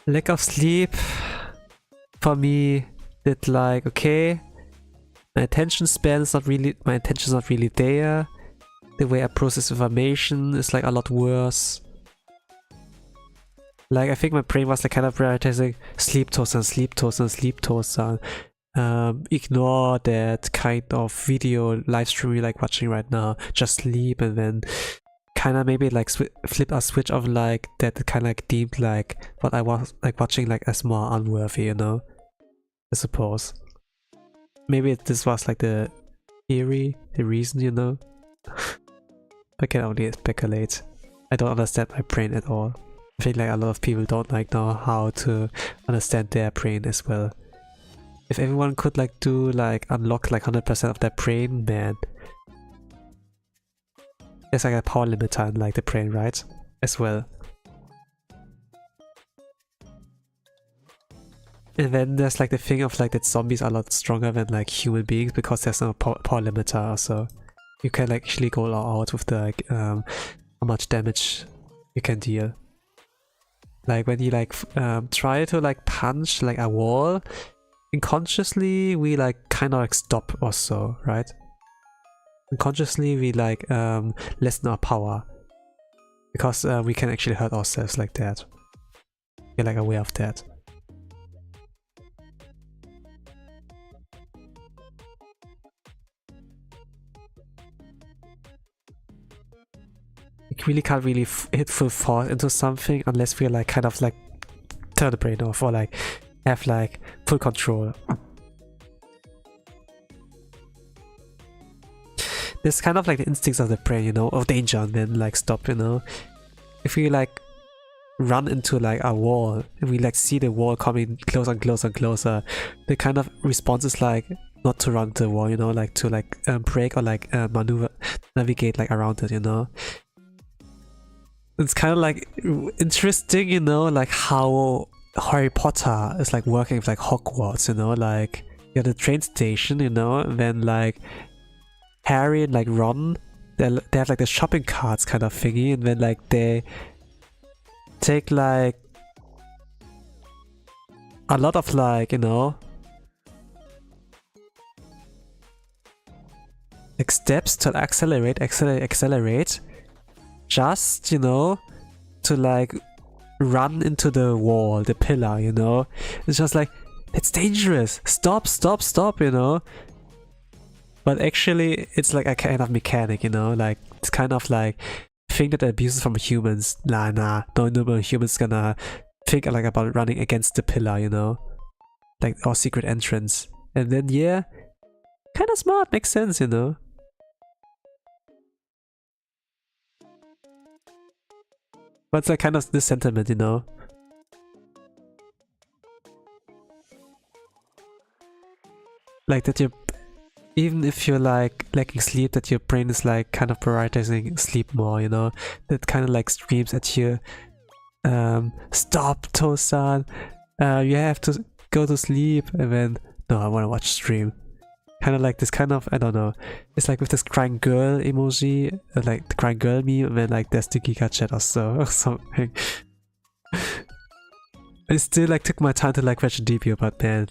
Lack of sleep for me did like, okay, my attention span is not really, my attention is not really there. The way I process information is like a lot worse. Like I think my brain was like kind of prioritizing sleep toast and sleep toast and sleep toast and ignore that kind of video live stream you're like watching right now. Just sleep, and then kind of maybe like flip a switch of like that kind of like deemed like what I was like watching like as more unworthy, you know, I suppose. Maybe this was like the theory, the reason, you know. I can only speculate. I don't understand my brain at all. I feel like a lot of people don't like know how to understand their brain as well. If everyone could like do like unlock like 100% of their brain, man. There's like a power limiter in like the brain, right? As well. And then there's like the thing of like that zombies are a lot stronger than like human beings because there's no power limiter, so you can like actually go all out with the like how much damage you can deal. Like when you like try to like punch like a wall, unconsciously we like kind of like stop or so, right? Unconsciously we like lessen our power because we can actually hurt ourselves like that. You're like aware of that. You really can't really hit full force into something unless we like kind of like turn the brain off or like have like full control. There's kind of like the instincts of the brain, you know, of danger, and then like stop, you know. If we like run into like a wall and we like see the wall coming closer and closer and closer, the kind of response is like not to run to the wall, you know, like to like break or like maneuver, navigate like around it, you know. It's kind of like interesting, you know, like how Harry Potter is like working with like Hogwarts, you know, like you're at the train station, you know, and then like Harry and like Ron, they have like the shopping carts kind of thingy, and then like they take like a lot of like, you know, like steps to accelerate, just, you know, to like run into the wall, the pillar, you know. It's just like, it's dangerous, stop, you know. But actually it's like a kind of mechanic, you know, like it's kind of like thing that abuses from humans. No normal humans gonna think like about running against the pillar, you know, like our secret entrance. And then yeah, kind of smart, makes sense, you know. But it's like kind of this sentiment, you know. Like that you, even if you're like lacking sleep, that your brain is like kind of prioritizing sleep more, you know. That kind of like screams at you, stop, Tosan, you have to go to sleep. And then, no, I want to watch stream. Kind of like this kind of, I don't know, it's like with this crying girl emoji, like the crying girl meme, and then like there's the Giga chat or so, or something. I still like took my time to like watch a DP, but man,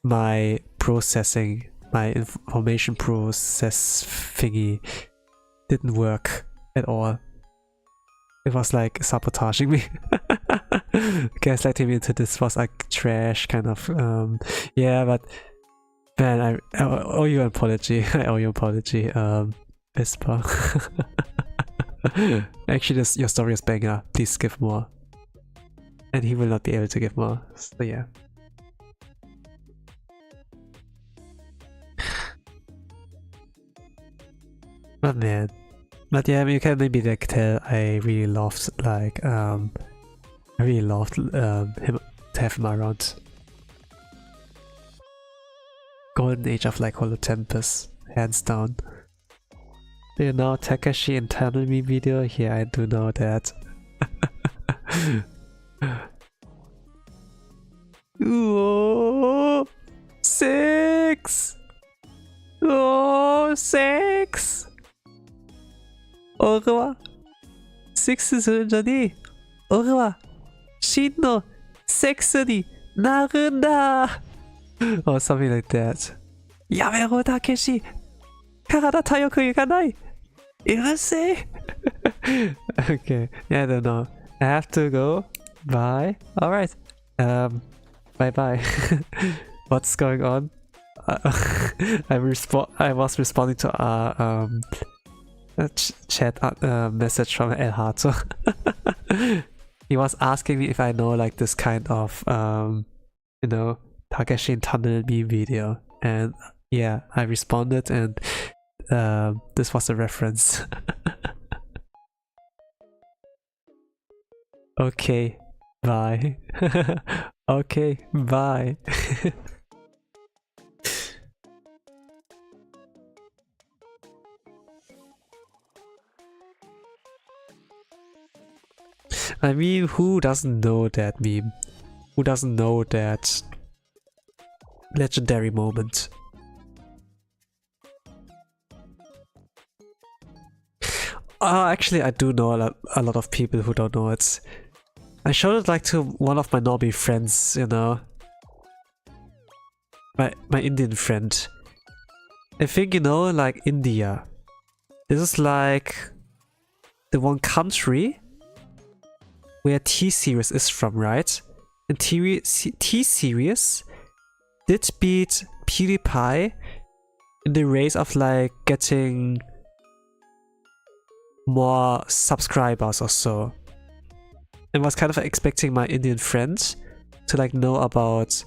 my processing, my information process thingy didn't work at all. It was like sabotaging me. Gaslighting me into this was like trash kind of, yeah, but man, I owe you an apology. I owe you an apology, Vespa. Actually, your story is banger. Please give more. And he will not be able to give more. So yeah. But man, but yeah, you can maybe like tell I really loved like I really loved him to have him around. Golden age of like Holo Tempest, hands down. Do you know Takashi internal me video? Yeah, I do know that. Ooh, 6! Oh, 6! 俺はセックスするんじゃねえ。俺は真のセックスになるんだ or something like that. やめろ、たけし。体体力いかない。うるせえ。Okay, yeah, I don't know. I have to go. Bye. Alright. Bye bye. What's going on? I was responding to a chat message from El Hato. He was asking me if I know like this kind of you know, Takeshi Tunnel meme video, and yeah, I responded, and this was a reference. Okay, bye. Okay, bye. I mean, who doesn't know that meme? Who doesn't know that legendary moment? Actually, I do know a lot of people who don't know it. I showed it like to one of my Norby friends, you know. My Indian friend. I think, you know, like India. This is like the one country where T-Series is from, right? And T-Series did beat PewDiePie in the race of like getting more subscribers or so. And was kind of expecting my Indian friend to like know about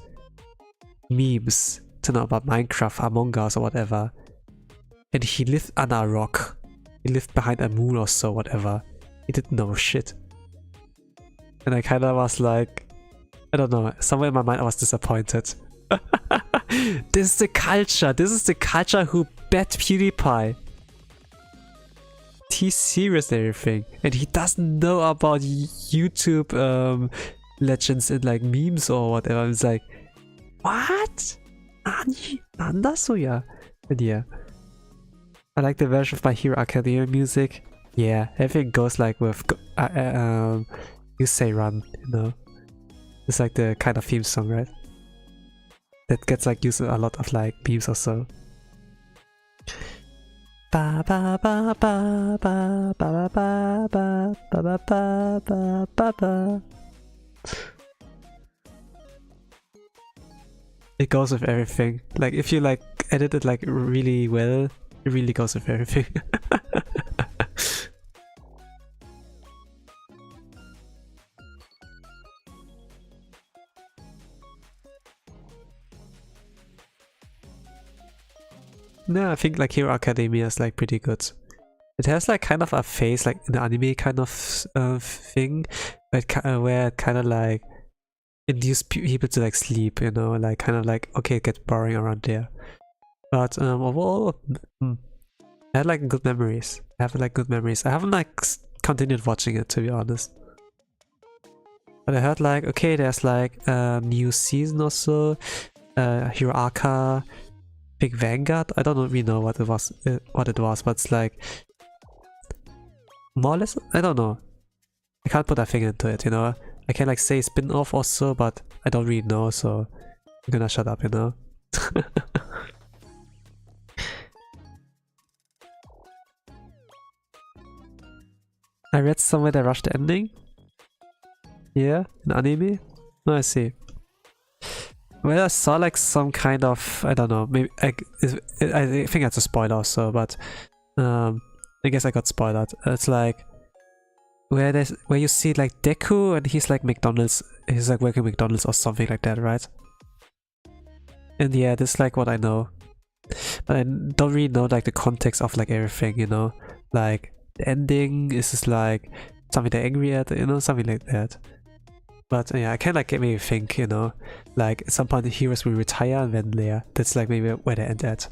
memes, to know about Minecraft, Among Us or whatever. And he lived under a rock. He lived behind a moon or so, whatever. He didn't know shit. And I kind of was like, I don't know, somewhere in my mind I was disappointed. This is the culture. This is the culture who bet PewDiePie. He's serious and everything. And he doesn't know about YouTube legends and like memes or whatever. It's like, what? Nani? Nanda soya? And yeah. I like the version of My Hero Academia music. Yeah, everything goes like with you say run, you know. It's like the kind of theme song, right? That gets like used in a lot of like memes or so. Ba ba ba ba ba ba ba ba ba ba ba ba ba. It goes with everything. Like if you like edit it like really well, it really goes with everything. No, I think like Hero Academia is like pretty good. It has like kind of a phase like an anime kind of thing, where it kind of like induce people to like sleep, you know, like kind of like, okay, it gets boring around there. But overall, I had like good memories. I have like good memories. I haven't like continued watching it, to be honest. But I heard like, okay, there's like a new season or so, Hero Arca, Big Vanguard. I don't really know what it was, but it's like more or less. I don't know. I can't put a finger into it, you know. I can like say spin-off or so, but I don't really know, so I'm gonna shut up, you know. I read somewhere they rushed the ending. Yeah, in anime. No, I see. Well, I saw like some kind of, I don't know, maybe I think that's a spoiler also, but I guess I got spoiled. It's like where you see like Deku and he's like McDonald's, he's like working McDonald's or something like that, right? And yeah, this is like what I know. but I don't really know like the context of like everything, you know, like the ending is just like something they're angry at, you know, something like that. But yeah, I can like get me think, you know, like at some point the heroes will retire and then there, that's like maybe where they end at.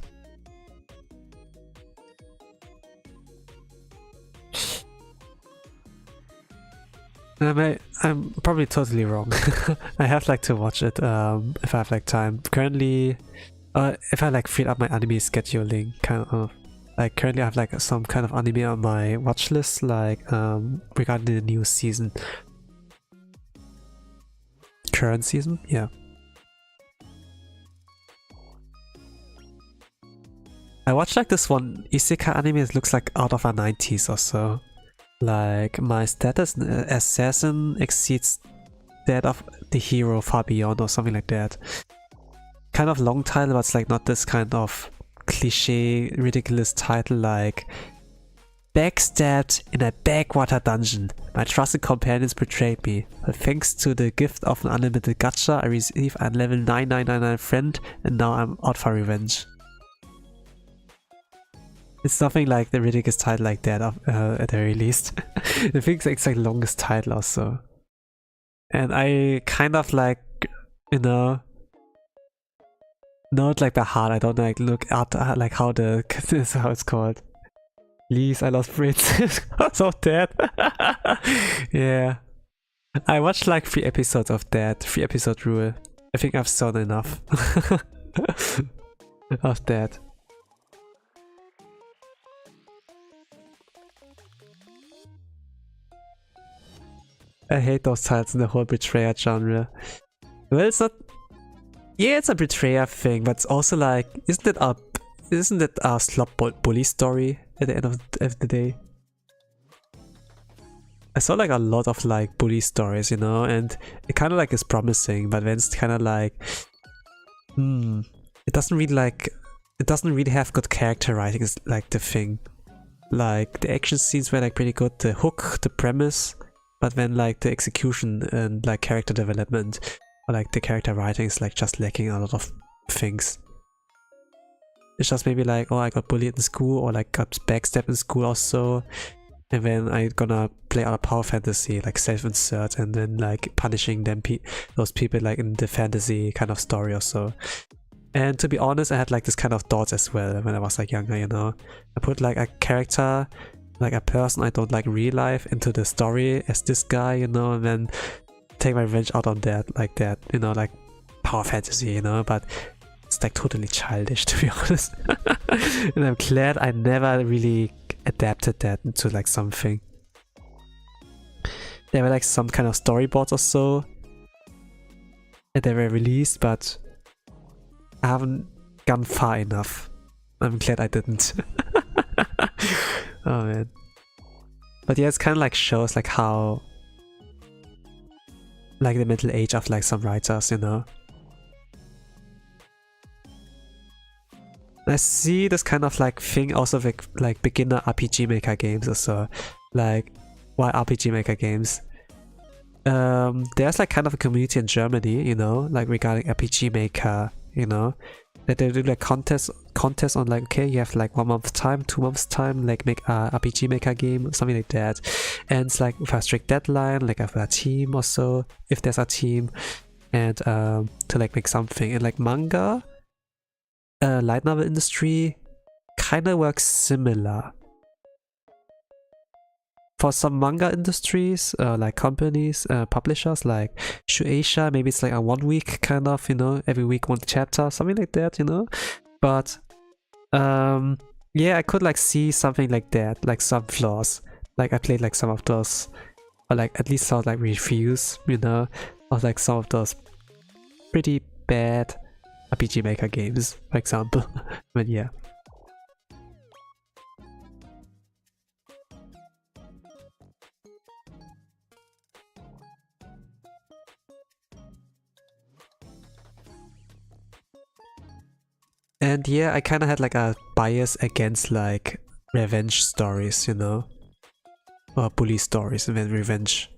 I'm probably totally wrong. I have like to watch it if I have like time. Currently, if I like freed up my anime scheduling, kind of like currently I have like some kind of anime on my watch list, like regarding the new season. Current season, yeah. I watched like this one isekai anime that looks like out of our 90s or so. Like my status assassin exceeds that of the hero far beyond or something like that. Kind of long title, but it's like not this kind of cliche ridiculous title like backstabbed in a backwater dungeon. My trusted companions betrayed me, but thanks to the gift of an unlimited gacha I receive a level 9999 friend and now I'm out for revenge. It's nothing like the ridiculous title like that at the very least. I think it's like the longest title also. And I kind of like, you know it like by heart. I don't like look at like how the this is how it's called. Please, I lost Prince. I'm so dead. Yeah. I watched like 3 episodes of that. 3 episode rule. I think I've seen enough of that. I hate those titles in the whole betrayer genre. Well, it's not. Yeah, it's a betrayer thing, but it's also like, isn't it a slop bully story at the end of the day? I saw like a lot of like bully stories, you know, and it kind of like is promising, but then it's kind of like, it doesn't really have good character writing. Is like the thing. Like the action scenes were like pretty good, the hook, the premise. But then like the execution and like character development or like the character writing is like just lacking a lot of things. It's just maybe like, oh, I got bullied in school or like got backstabbed in school also, and then I'm gonna play other power fantasy like self-insert and then like punishing them those people like in the fantasy kind of story or so. And to be honest, I had like this kind of thoughts as well when I was like younger, you know. I put like a character, like a person I don't like real life into the story as this guy, you know, and then take my revenge out on that, like that, you know, like power fantasy, you know, but it's like totally childish to be honest. And I'm glad I never really adapted that into like something. There were like some kind of storyboards or so and they were released, but I haven't gone far enough. I'm glad I didn't. Oh man. But yeah, it's kind of like shows like how like the mental age of like some writers, you know. I see this kind of like thing also with like beginner RPG maker games or so. Like, why RPG maker games? There's like kind of a community in Germany, you know, like regarding RPG maker, you know, that they do like contests on like, okay, you have like 1 month time, 2 months time, like make a RPG maker game, something like that. And it's like with a strict deadline, like with a team or so, if there's a team, and to like make something. And like manga, light novel industry kind of works similar. For some manga industries, like companies, publishers like Shueisha, maybe it's like a 1 week kind of, you know, every week 1 chapter, something like that, you know. But yeah, I could like see something like that, like some flaws. Like I played like some of those, or like at least saw like reviews, you know, of like some of those pretty bad RPG maker games, for example. But yeah. And yeah, I kind of had like a bias against like revenge stories, you know, or bully stories and then revenge,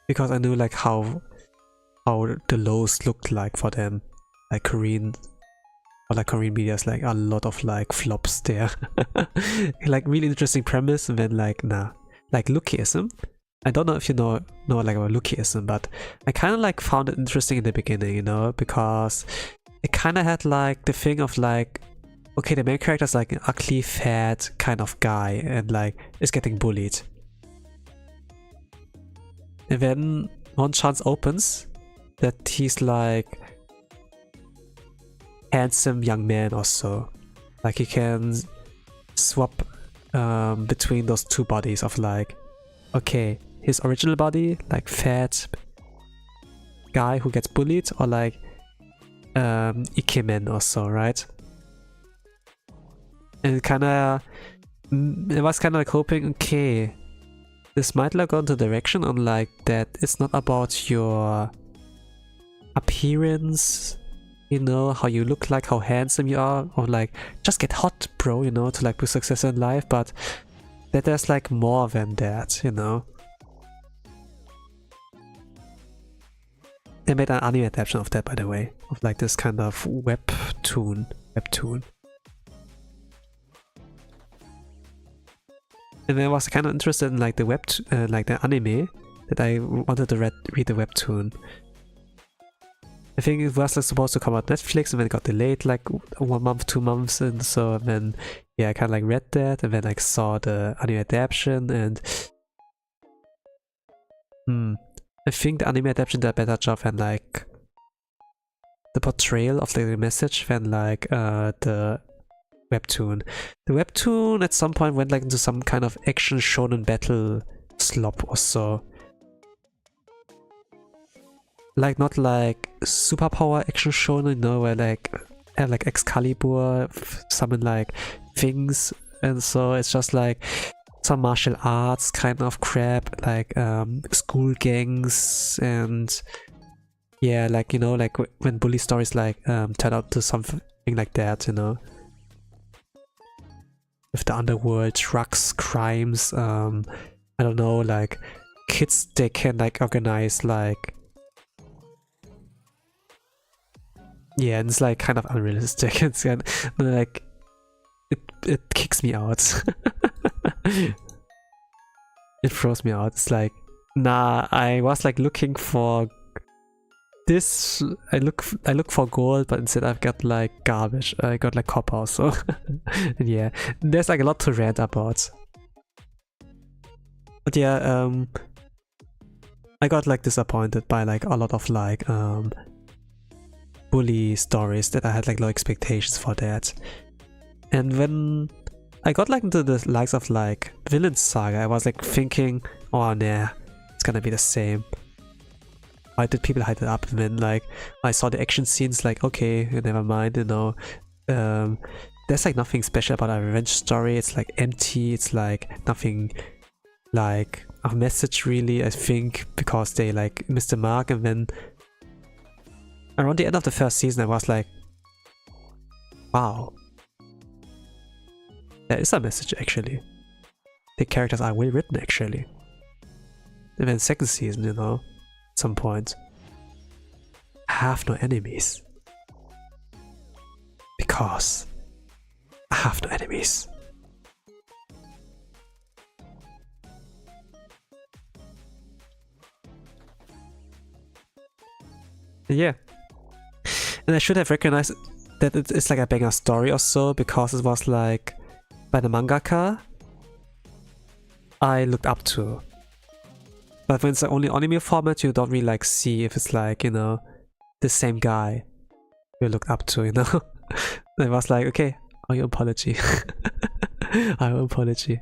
because I knew like how the lows looked like for them, like Korean or like Korean media is like a lot of like flops there. Like really interesting premise, and then like nah, like Lookism. I don't know if you know like about Lookism, but I kind of like found it interesting in the beginning, you know, because it kind of had like the thing of like, okay, the main character is like an ugly, fat kind of guy and like is getting bullied. And then one chance opens that he's like handsome young man or so. Like he can swap between those two bodies of like, okay, his original body, like fat guy who gets bullied, or like Ikemen or so, right? And I was kind of like hoping, okay, this might like go into the direction on like that it's not about your appearance, you know, how you look like, how handsome you are, or like just get hot, bro, you know, to like be successful in life, but that there's like more than that, you know. They made an anime adaptation of that, by the way, of like this kind of webtoon. And then I was kind of interested in like the like the anime, that I wanted to read the webtoon. I think it was like supposed to come out Netflix, and then it got delayed like 1 month, 2 months, and so then yeah, I kind of like read that, and then like saw the anime adaptation, and I think the anime adaptation did a better job than like the portrayal of the message than like the webtoon. The webtoon at some point went like into some kind of action shonen battle slop or so. Like not like superpower action shonen, you know, where like have like Excalibur summon like things, and so it's just like some martial arts kind of crap, like school gangs, and yeah, like, you know, like when bully stories like turn out to something like that, you know, with the underworld, drugs, crimes, I don't know, like kids, they can like organize like, yeah, and it's like kind of unrealistic. It's kind of, like it kicks me out. It throws me out. It's like, nah, I was like looking for this. I look for gold, but instead I've got like garbage. I got like copper, so yeah, there's like a lot to rant about. But yeah, I got like disappointed by like a lot of like bully stories that I had like low expectations for that. And when I got like into the likes of like Villain Saga, I was like thinking, oh nah, it's gonna be the same. Why did people hype it up? And then like I saw the action scenes, like okay, never mind, you know. There's like nothing special about a revenge story. It's like empty. It's like nothing like a message really, I think, because they like missed the mark. And then around the end of the first season, I was like, wow, there is a message actually. The characters are well written actually. And then second season, you know, at some point, I have no enemies. Because I have no enemies. Yeah. And I should have recognized that it's like a banger story or so, because it was like by the mangaka I looked up to. But when it's the only anime format, you don't really like see if it's like, you know, the same guy you looked up to, you know. I was like, okay, your apology. Our apology.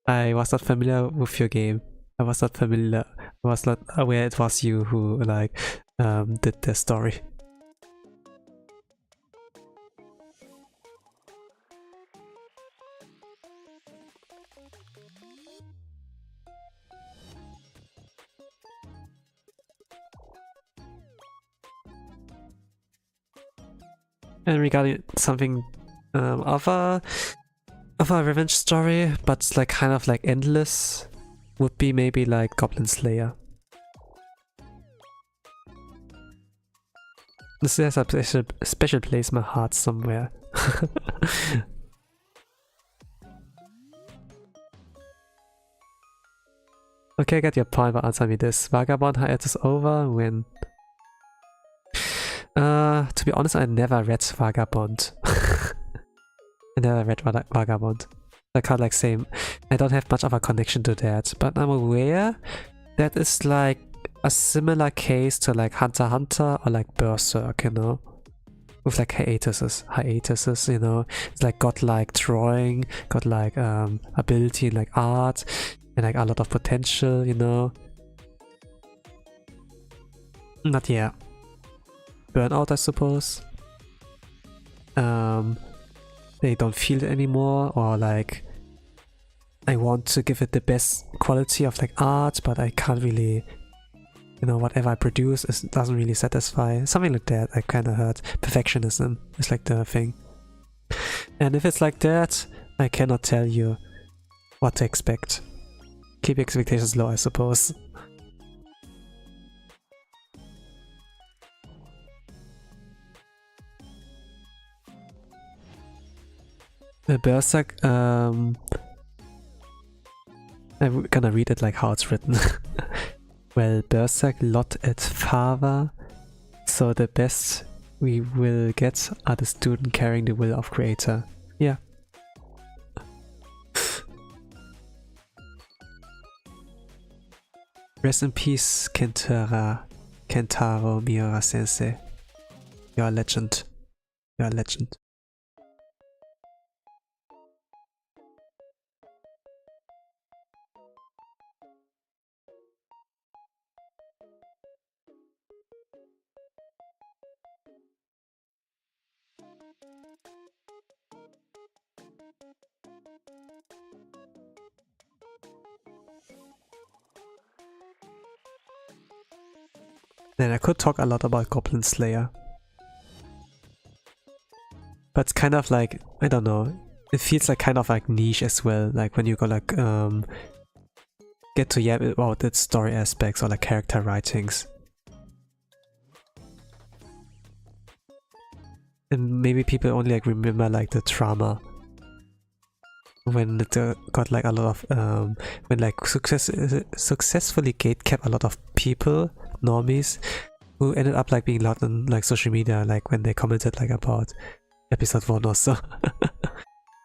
I was not familiar with your game. I was not aware it was you who like did the story. And regarding something of a revenge story, but it's like kind of like endless, would be maybe like Goblin Slayer. This has a special place in my heart somewhere. Okay, I get your point, but answer me this. Vagabond hiatus over when... to be honest, I never read Vagabond. I never read Vagabond. I can't like say... I don't have much of a connection to that, but I'm aware that is like a similar case to like Hunter x Hunter or like Berserk, you know? With like hiatuses, you know? It's like godlike drawing, godlike ability, like art, and like a lot of potential, you know? Not yet. Burnout, I suppose. They don't feel it anymore, or like I want to give it the best quality of like art, but I can't really, you know, whatever I produce doesn't really satisfy. Something like that. I kind of heard perfectionism is like the thing. And if it's like that, I cannot tell you what to expect. Keep expectations low, I suppose. Berserk, I'm gonna read it like how it's written. Well, Berserk lot et fava, so the best we will get are the student carrying the will of creator. Yeah. Rest in peace, Kentaro Miura sensei. You're a legend. You're a legend. Then I could talk a lot about Goblin Slayer. But it's kind of like, I don't know, it feels like kind of like niche as well, like when you go like get to yap about its story aspects or like character writings. And maybe people only like remember like the drama. When it got like a lot of, when like successfully gatekept a lot of people, normies, who ended up like being loud on like social media, like when they commented like about episode 1 or so.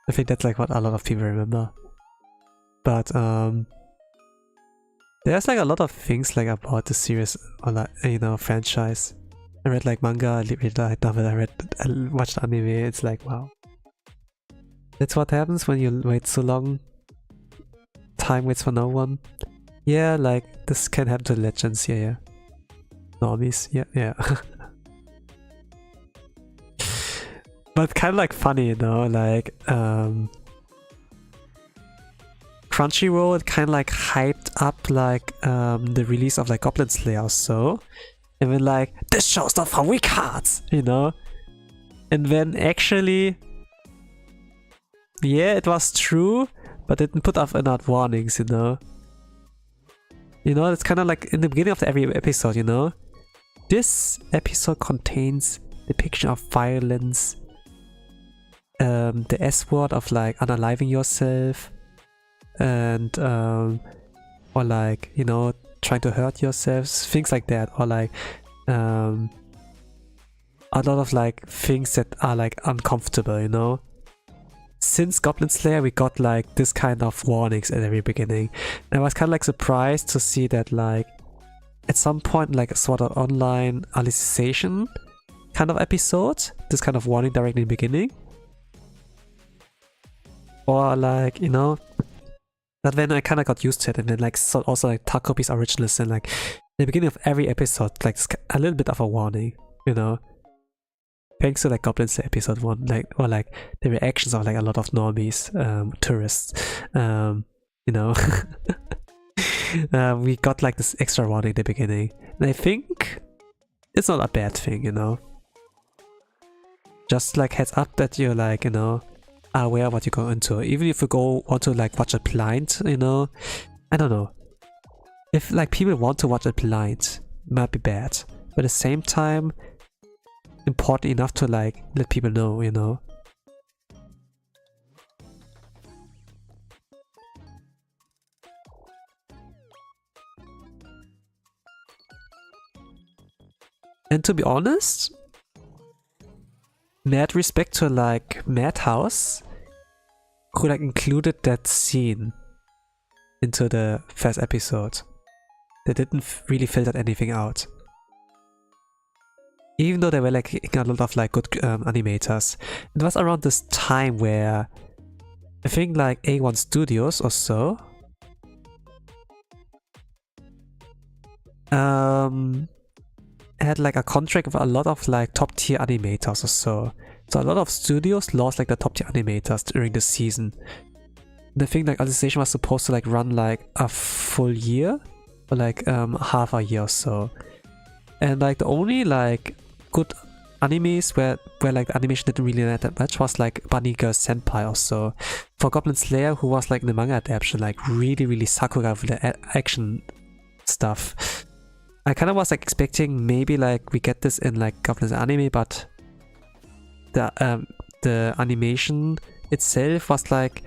I think that's like what a lot of people remember. But there's like a lot of things like about the series or like, you know, franchise. I read like manga, I read light novel, I watched anime, it's like wow. That's what happens when you wait so long. Time waits for no one. Yeah, like this can happen to legends, yeah. Normies, yeah. But kind of like funny, you know, like Crunchyroll kind of like hyped up like the release of like Goblin Slayer or so, and then like this show's not for weak hearts, you know, and then actually, yeah, it was true, but it didn't put up enough warnings, you know. You know, it's kind of like in the beginning of every episode, you know. This episode contains depiction of violence, the S word of like unaliving yourself, and or like, you know, trying to hurt yourself, things like that, or like a lot of like things that are like uncomfortable, you know. Since Goblin Slayer, we got like this kind of warnings at the very beginning. And I was kind of like surprised to see that like at some point like a sort of online alicization kind of episode, this kind of warning directly in the beginning. Or like, you know, but then I kind of got used to it, and then like so also like Takopi's originals, and like in the beginning of every episode, like a little bit of a warning, you know. Thanks to like Goblin Slayer episode 1, like, or like the reactions of like a lot of normies, tourists, you know. We got like this extra warning at the beginning, and I think it's not a bad thing, you know. Just like heads up that you're like, you know, are aware of what you go into. Even if you want to like watch it blind, you know, I don't know. If like people want to watch it blind, it might be bad, but at the same time, important enough to like let people know, you know. And to be honest, mad respect to like Madhouse, who like included that scene into the first episode. They didn't really filter anything out. Even though they were like a lot of like good animators. It was around this time where I think like A1 Studios or so had like a contract with a lot of like top tier animators or so. So a lot of studios lost like the top tier animators during the season. And I think like Alicization was supposed to like run like a full year or like half a year or so. And like the only like good animes where like the animation didn't really matter that much was like Bunny Girl Senpai or so. For Goblin Slayer, who was like the manga adaptation, like really Sakura with the action stuff. I kind of was like expecting maybe like we get this in like Goblin Slayer anime, but the animation itself was like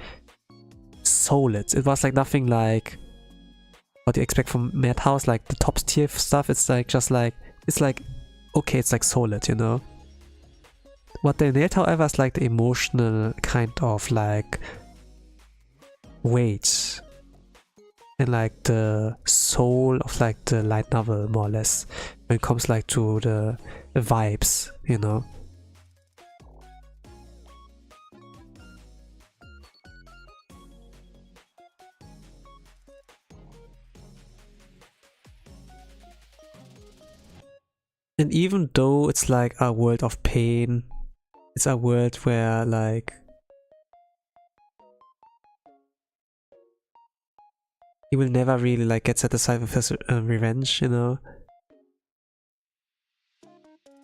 solid. It was like nothing like what you expect from Madhouse, like the top tier stuff. It's like just like it's like okay, it's like solid, you know. What they nailed, however, is like the emotional kind of like weight and like the soul of like the light novel, more or less, when it comes like to the vibes, you know. And even though it's like a world of pain, it's a world where like he will never really like get satisfied with his revenge, you know.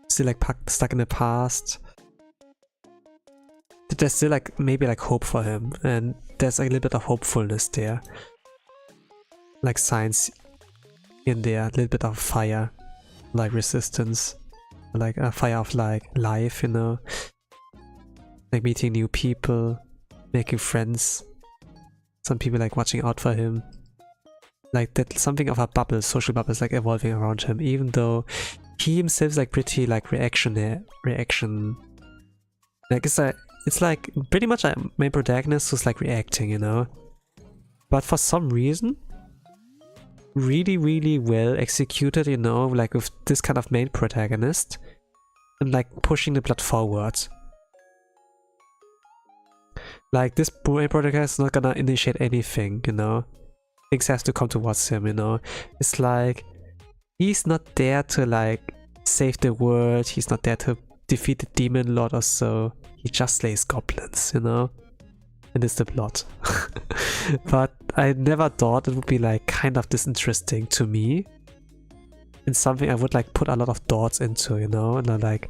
Still like stuck in the past. There's still like maybe like hope for him, and there's like a little bit of hopefulness there. Like science in there, a little bit of fire. Like resistance, like a fire of like life, you know, like meeting new people, making friends, some people like watching out for him, like that something of a bubble, social bubble is like evolving around him, even though he himself is like pretty like reaction, like it's like pretty much a main protagonist who's like reacting, you know, but for some reason really well executed, you know, like with this kind of main protagonist and like pushing the plot forward. Like this main protagonist is not gonna initiate anything, you know. Things has to come towards him, you know. It's like he's not there to like save the world, he's not there to defeat the demon lord or so. He just slays goblins, you know. And it's the plot. But I never thought it would be like kind of disinteresting to me. And something I would like put a lot of thoughts into, you know, and like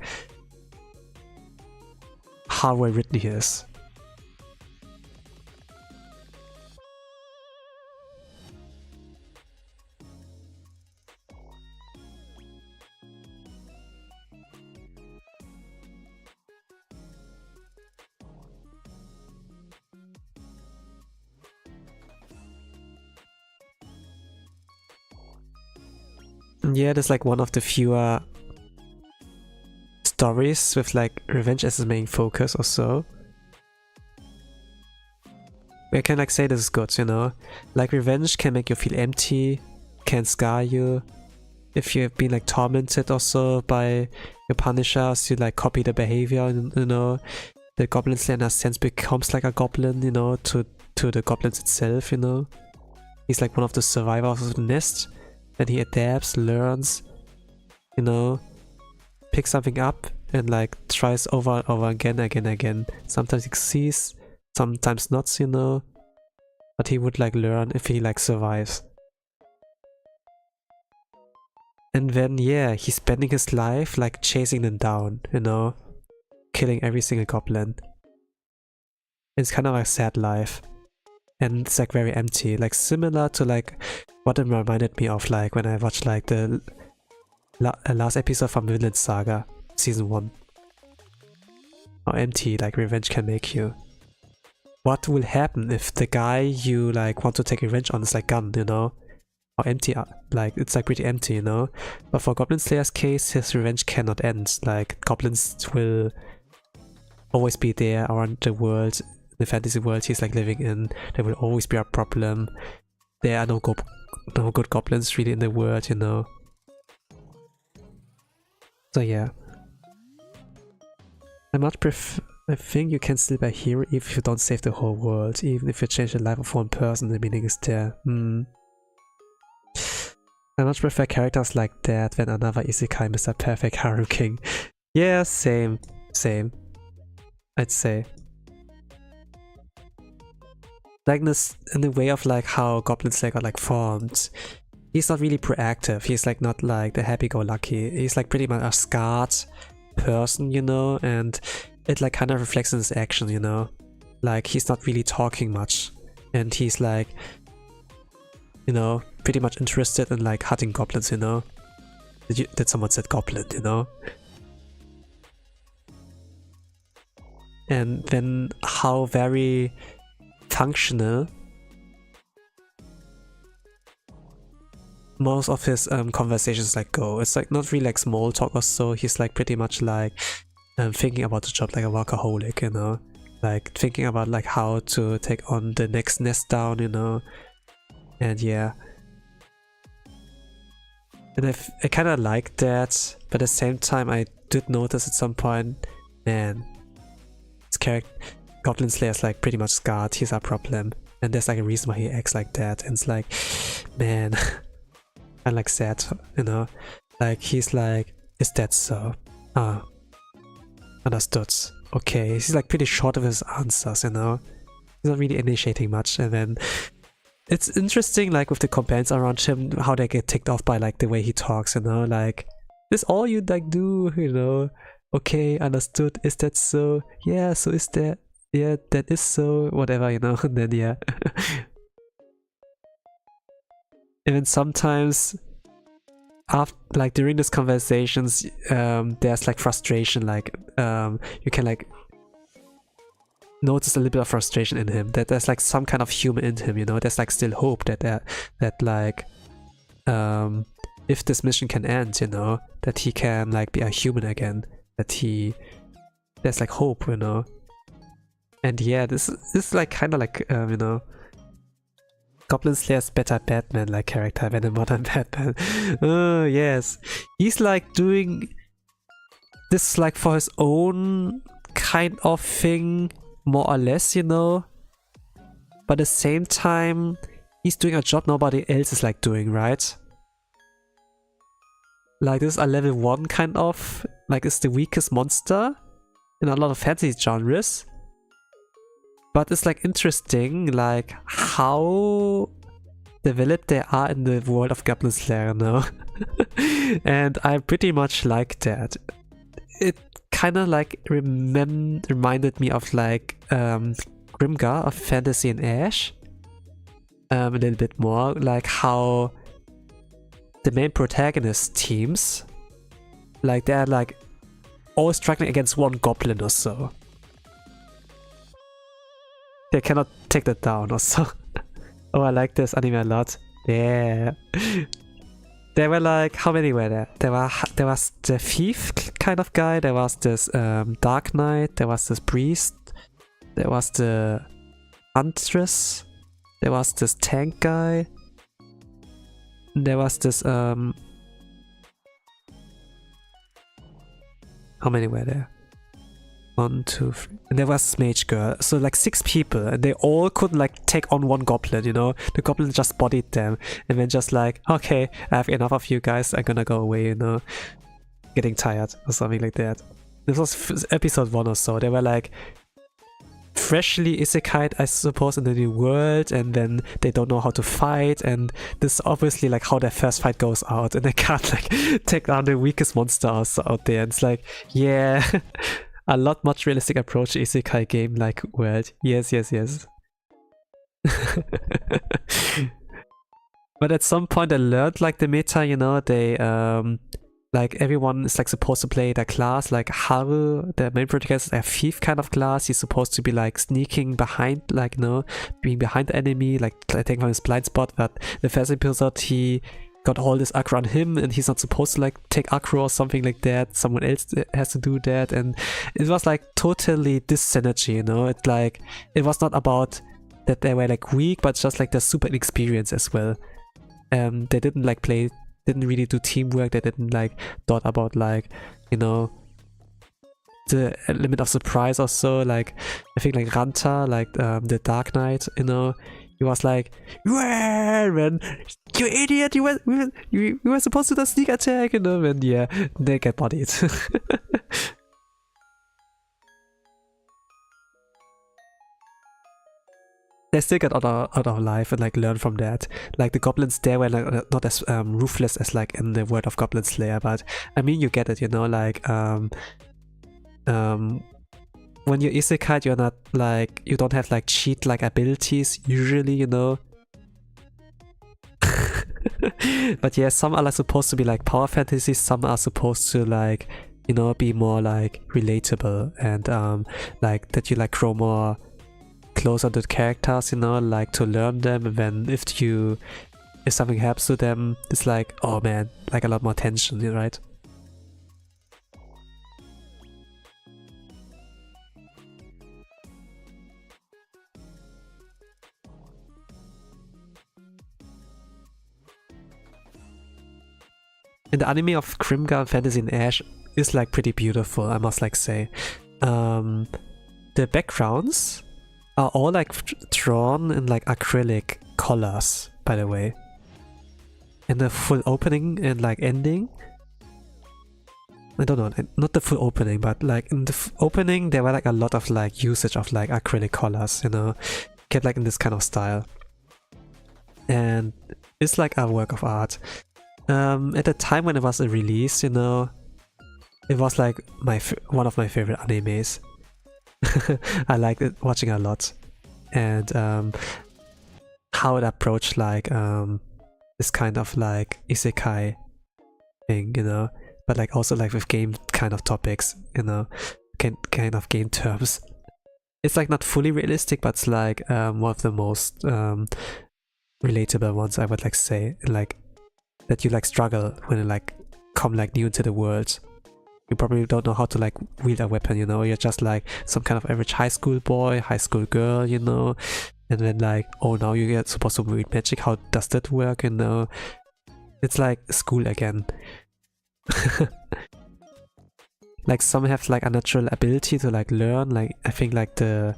how well written he is. Yeah, there's like one of the fewer stories with like revenge as its main focus or so. I can like say this is good, you know. Like revenge can make you feel empty, can scar you. If you've been like tormented or so by your punishers, you like copy the behavior, you know. The Goblin Slayer in a sense becomes like a goblin, you know, to the goblins itself, you know. He's like one of the survivors of the nest. Then he adapts, learns, you know, picks something up and like tries over and over again. Sometimes he succeeds, sometimes not, you know, but he would like learn if he like survives. And then yeah, he's spending his life like chasing them down, you know, killing every single goblin. It's kind of a sad life. And it's like very empty, like similar to like what it reminded me of like when I watched like the last episode from Vinland Saga. season 1. How empty like revenge can make you. What will happen if the guy you like want to take revenge on is like gone, you know? How empty, like it's like pretty empty, you know? But for Goblin Slayer's case, his revenge cannot end. Like goblins will always be there around the world, the fantasy world he's like living in. There will always be a problem. There are no good goblins really in the world, you know? So yeah. I think you can still be a hero if you don't save the whole world. Even if you change the life of one person, the meaning is there. I much prefer characters like that than another isekai Mr. Perfect Harem King. Yeah, same. I'd say. Like this, in the way of like how Goblin Slayer got like formed, he's not really proactive. He's like not like the happy-go-lucky. He's like pretty much a scarred person, you know, and it like kind of reflects in his action, you know. Like he's not really talking much, and he's like, you know, pretty much interested in like hunting goblins, you know. Did someone said goblin, you know? And then how very functional most of his conversations like go. It's like not really like small talk or so. He's like pretty much like thinking about the job like a workaholic, you know, like thinking about like how to take on the next nest down, you know. And yeah, and I kind of like that, but at the same time I did notice at some point, man, his character Goblin Slayer's like pretty much scarred. He's a problem, and there's like a reason why he acts like that. And it's like, man, I'm like sad, you know, like he's like, is that so? Understood. Okay, he's like pretty short of his answers, you know. He's not really initiating much, and then it's interesting like with the companions around him, how they get ticked off by like the way he talks, you know, like, this all you like do, you know. Okay, understood. Is that so? Yeah, so is that? Yeah, that is so. Whatever, you know. And then yeah. And then sometimes after like during these conversations, there's like frustration, like you can like notice a little bit of frustration in him, that there's like some kind of humor in him, you know. There's like still hope that like if this mission can end, you know, that he can like be a human again, that there's like hope, you know. And yeah, this is like kind of like you know, Goblin Slayer's better Batman like character than a modern Batman. Oh yes, he's like doing this like for his own kind of thing, more or less, you know. But at the same time, he's doing a job nobody else is like doing, right? Like this is a level 1 kind of, like it's the weakest monster in a lot of fantasy genres. But it's like interesting like how developed they are in the world of Goblin Slayer, you know? And I pretty much like that. It kind of like reminded me of like Grimgar of Fantasy and Ash. A little bit more, like how the main protagonist teams, like they're like all struggling against one goblin or so. They cannot take that down or so. Oh, I like this anime a lot. Yeah. There were like, how many were there? There was the thief kind of guy, there was this Dark Knight, there was this priest, there was the huntress, there was this tank guy, there was this how many were there? 1, 2, 3. And there was Mage Girl. So like 6 people, and they all couldn't like take on one goblin, you know? The goblin just bodied them, and then just like, okay, I have enough of you guys, I'm gonna go away, you know? Getting tired, or something like that. This was episode 1 or so. They were like freshly isekai, I suppose, in the new world, and then they don't know how to fight, and this is obviously like how their first fight goes out, and they can't like take down the weakest monster also out there. And it's like, yeah. A lot much realistic approach to isekai game like world. Yes, yes, yes. But at some point I learned like the meta, you know, they like everyone is like supposed to play their class. Like Haru, the main protagonist, is a thief kind of class. He's supposed to be like sneaking behind, like, you know, being behind the enemy, like taking from his blind spot. But the first episode, he got all this aggro on him, and he's not supposed to like take aggro or something like that. Someone else has to do that, and it was like totally dis-synergy, you know. It's like, it was not about that they were like weak, but just like they're super inexperienced as well. They didn't like play, didn't really do teamwork. They didn't like thought about like, you know, the limit of surprise or so. Like I think like Ranta, like the Dark Knight, you know, he was like, "Well, man, you idiot! We were supposed to do a sneak attack," you know, and yeah, they get bodied. They still get out of life and like learn from that. Like the goblins there were like not as ruthless as like in the World of Goblin Slayer, but I mean you get it, you know, like when you're isekai, you're not like, you don't have like cheat like abilities usually, you know. But yeah, some are like supposed to be like power fantasies, some are supposed to like, you know, be more like relatable, and like that you like grow more closer to the characters, you know, like to learn them, and then if something happens to them, it's like, oh man, like a lot more tension, right? And the anime of Grimgar Fantasy in Ash is like pretty beautiful, I must like say. The backgrounds are all like drawn in like acrylic colors, by the way. And the full opening and like ending, I don't know, not the full opening, but like in the opening there were like a lot of like usage of like acrylic colors, you know, kept like in this kind of style. And it's like a work of art. At the time when it was released, you know, it was like one of my favorite animes. I liked it, watching it a lot, and how it approached like this kind of like isekai thing, you know, but like also like with game kind of topics, you know, kind of game terms. It's like not fully realistic, but it's like one of the most relatable ones, I would like say, like that you like struggle when you like come like new into the world. You probably don't know how to like wield a weapon, you know, you're just like some kind of average high school boy, high school girl, you know, and then like, oh, now you get supposed to wield magic, how does that work, you know? It's like school again. Like some have like a natural ability to like learn, like I think like the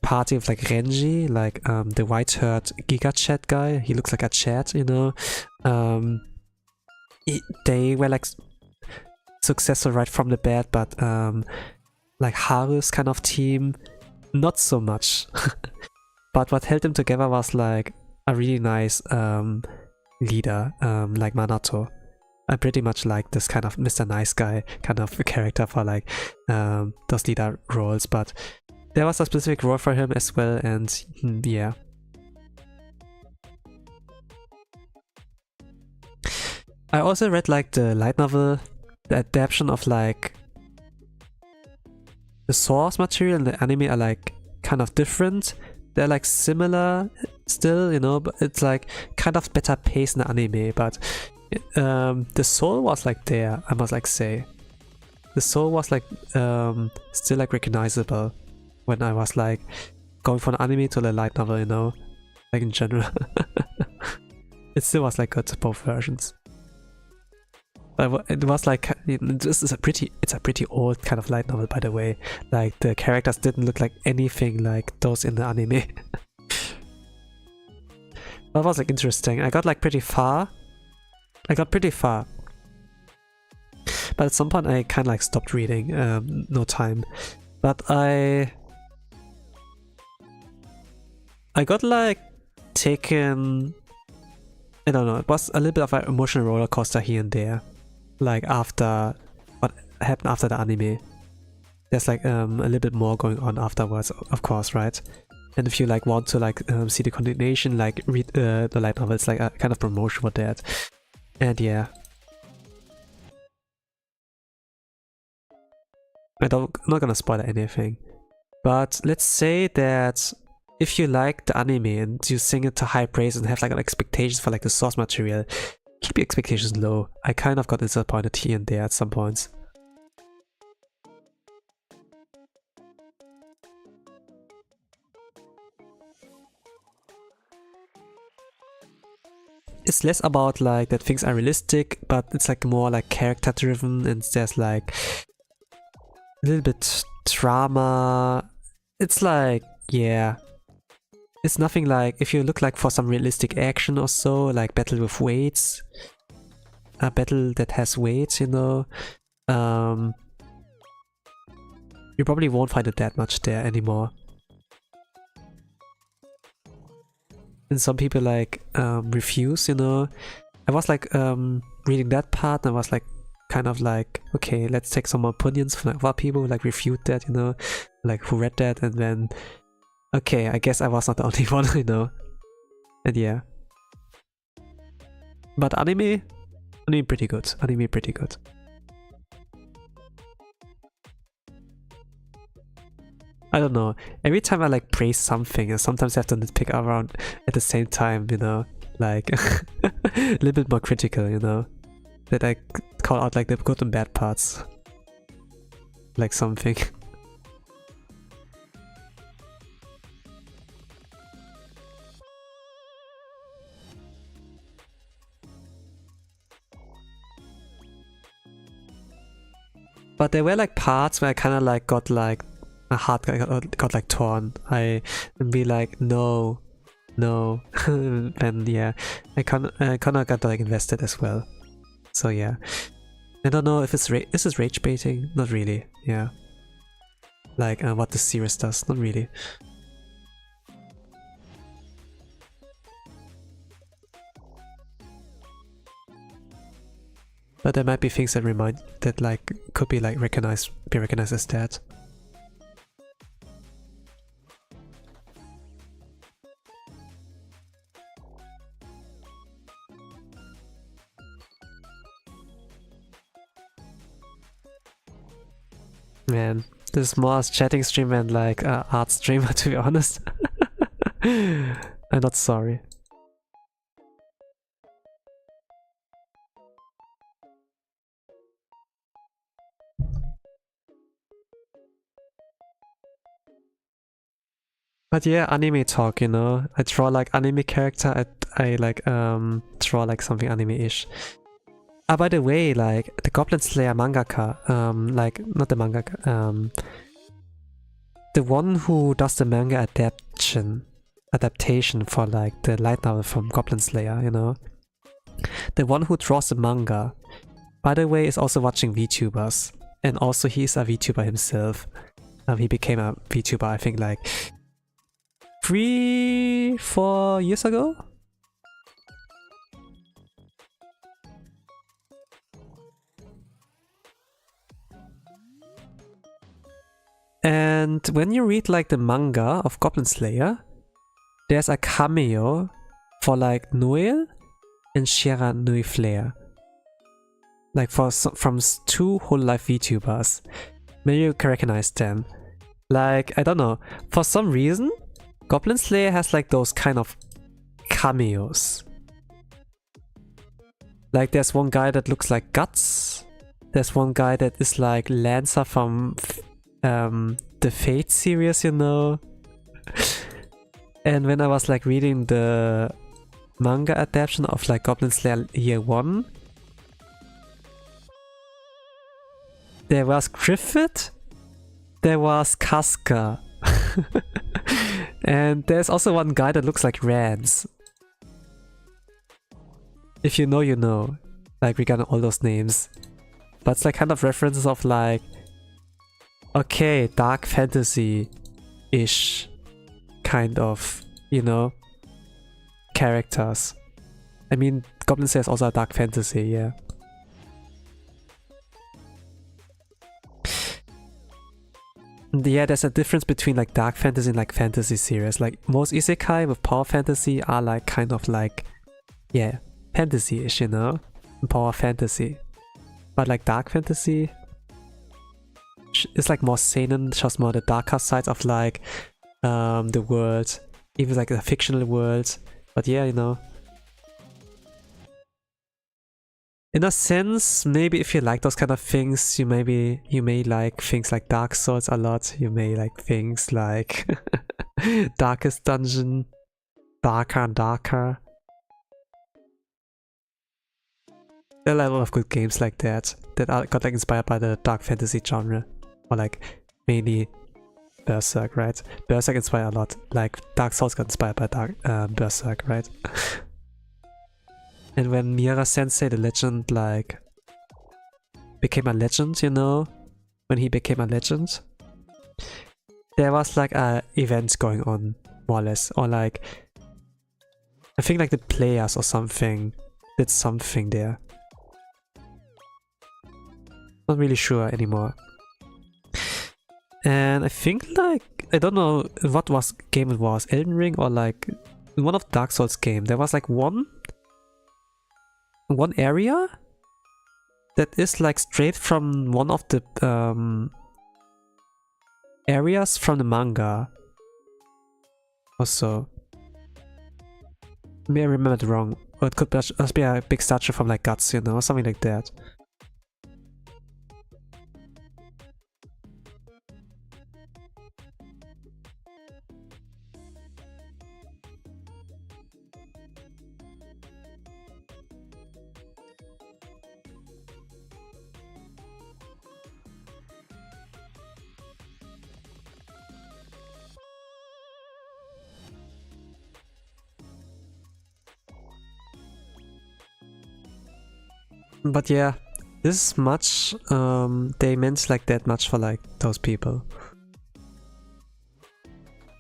party of like Renji, like the white-haired Giga Chat guy, he looks like a chat, you know. They were like successful right from the bat, but like Haru's kind of team, not so much. But what held them together was like a really nice leader, like Manato. I pretty much like this kind of Mr. Nice Guy kind of character for like those leader roles, but there was a specific role for him as well, and yeah. I also read like the light novel, the adaptation of like the source material and the anime are like kind of different. They're like similar still, you know, but it's like kind of better paced in the anime, but the soul was like there, I must like say. The soul was like still like recognizable when I was like going from the anime to the light novel, you know, like in general. It still was like good to both versions. But it was like, this is a pretty old kind of light novel, by the way. Like the characters didn't look like anything like those in the anime. That was like interesting. I got pretty far. But at some point I kind of like stopped reading. No time. But I got like taken. I don't know. It was a little bit of an emotional roller coaster here and there. Like after what happened after the anime, there's like a little bit more going on afterwards, of course, right? And if you like want to like see the continuation, like read the light novel, it's like a kind of promotion for that. And yeah, I'm not gonna spoil anything. But let's say that if you like the anime and you sing it to high praise and have like expectations for like the source material, keep your expectations low. I kind of got disappointed here and there at some points. It's less about like that things are realistic, but it's like more like character driven, and there's like a little bit drama. It's like, yeah, it's nothing like, if you look like for some realistic action or so, like battle with weights, a battle that has weights, you know, you probably won't find it that much there anymore. And some people like refuse, you know. I was like reading that part, and I was like kind of like, okay, let's take some more opinions from like, other people who like refute that, you know, like who read that, and then okay, I guess I was not the only one, you know. And yeah. But anime pretty good. Anime pretty good. I don't know. Every time I like praise something, and sometimes I have to nitpick around at the same time, you know, like a little bit more critical, you know, that I call out like the good and bad parts, like something. But there were like parts where I kind of like got like my heart got like torn. I be like, no, and yeah, I kind of got like invested as well. So yeah, I don't know if it's this is rage baiting. Not really. Yeah, like what the series does. Not really. But there might be things that like could be like recognized as that. Man, this is more a chatting stream than like art streamer, to be honest. I'm not sorry. But yeah, anime talk, you know. I draw like anime character, I like draw like something anime-ish. Ah, by the way, like the Goblin Slayer mangaka, like not the mangaka, the one who does the manga adaptation for like the light novel from Goblin Slayer, you know, the one who draws the manga, by the way, is also watching VTubers, and also he's a VTuber himself. He became a VTuber, I think, like 3-4 years ago. And when you read like the manga of Goblin Slayer, there's a cameo for like Noel and Shira Nui Flare. Like from 2 Hololive VTubers. Maybe you can recognize them. Like, I don't know, for some reason, Goblin Slayer has like those kind of cameos. Like there's one guy that looks like Guts. There's one guy that is like Lancer from the Fate series, you know. And when I was like reading the manga adaptation of like Goblin Slayer Year 1, there was Griffith, there was Casca, and there's also one guy that looks like Rance. If you know, you know. Like we got all those names. But it's like kind of references of like, okay, dark fantasy-ish kind of, you know, characters. I mean, Goblin Slayer is also a dark fantasy, yeah. Yeah, there's a difference between like dark fantasy and like fantasy series. Like most isekai with power fantasy are like kind of like, yeah, fantasy-ish, you know? Power fantasy. But like dark fantasy, it's like more seinen, shows more the darker sides of like the world, even like the fictional world. But yeah, you know, in a sense, maybe if you like those kind of things, you may like things like Dark Souls a lot. You may like things like Darkest Dungeon, darker and darker. There are a lot of good games like that got like inspired by the dark fantasy genre, or like mainly Berserk, right? Berserk inspired a lot. Like Dark Souls got inspired by Berserk, right? And when Miura Sensei, the legend, like became a legend, you know, when he became a legend, there was like events going on, more or less, or like I think like the players or something did something there. Not really sure anymore. And I think like, I don't know what game it was, Elden Ring or like one of Dark Souls game, there was like one area that is like straight from one of the areas from the manga. Also, maybe I remembered wrong, or it could just be a big statue from like Guts, you know, something like that. But yeah, this much, they meant like that much for like those people.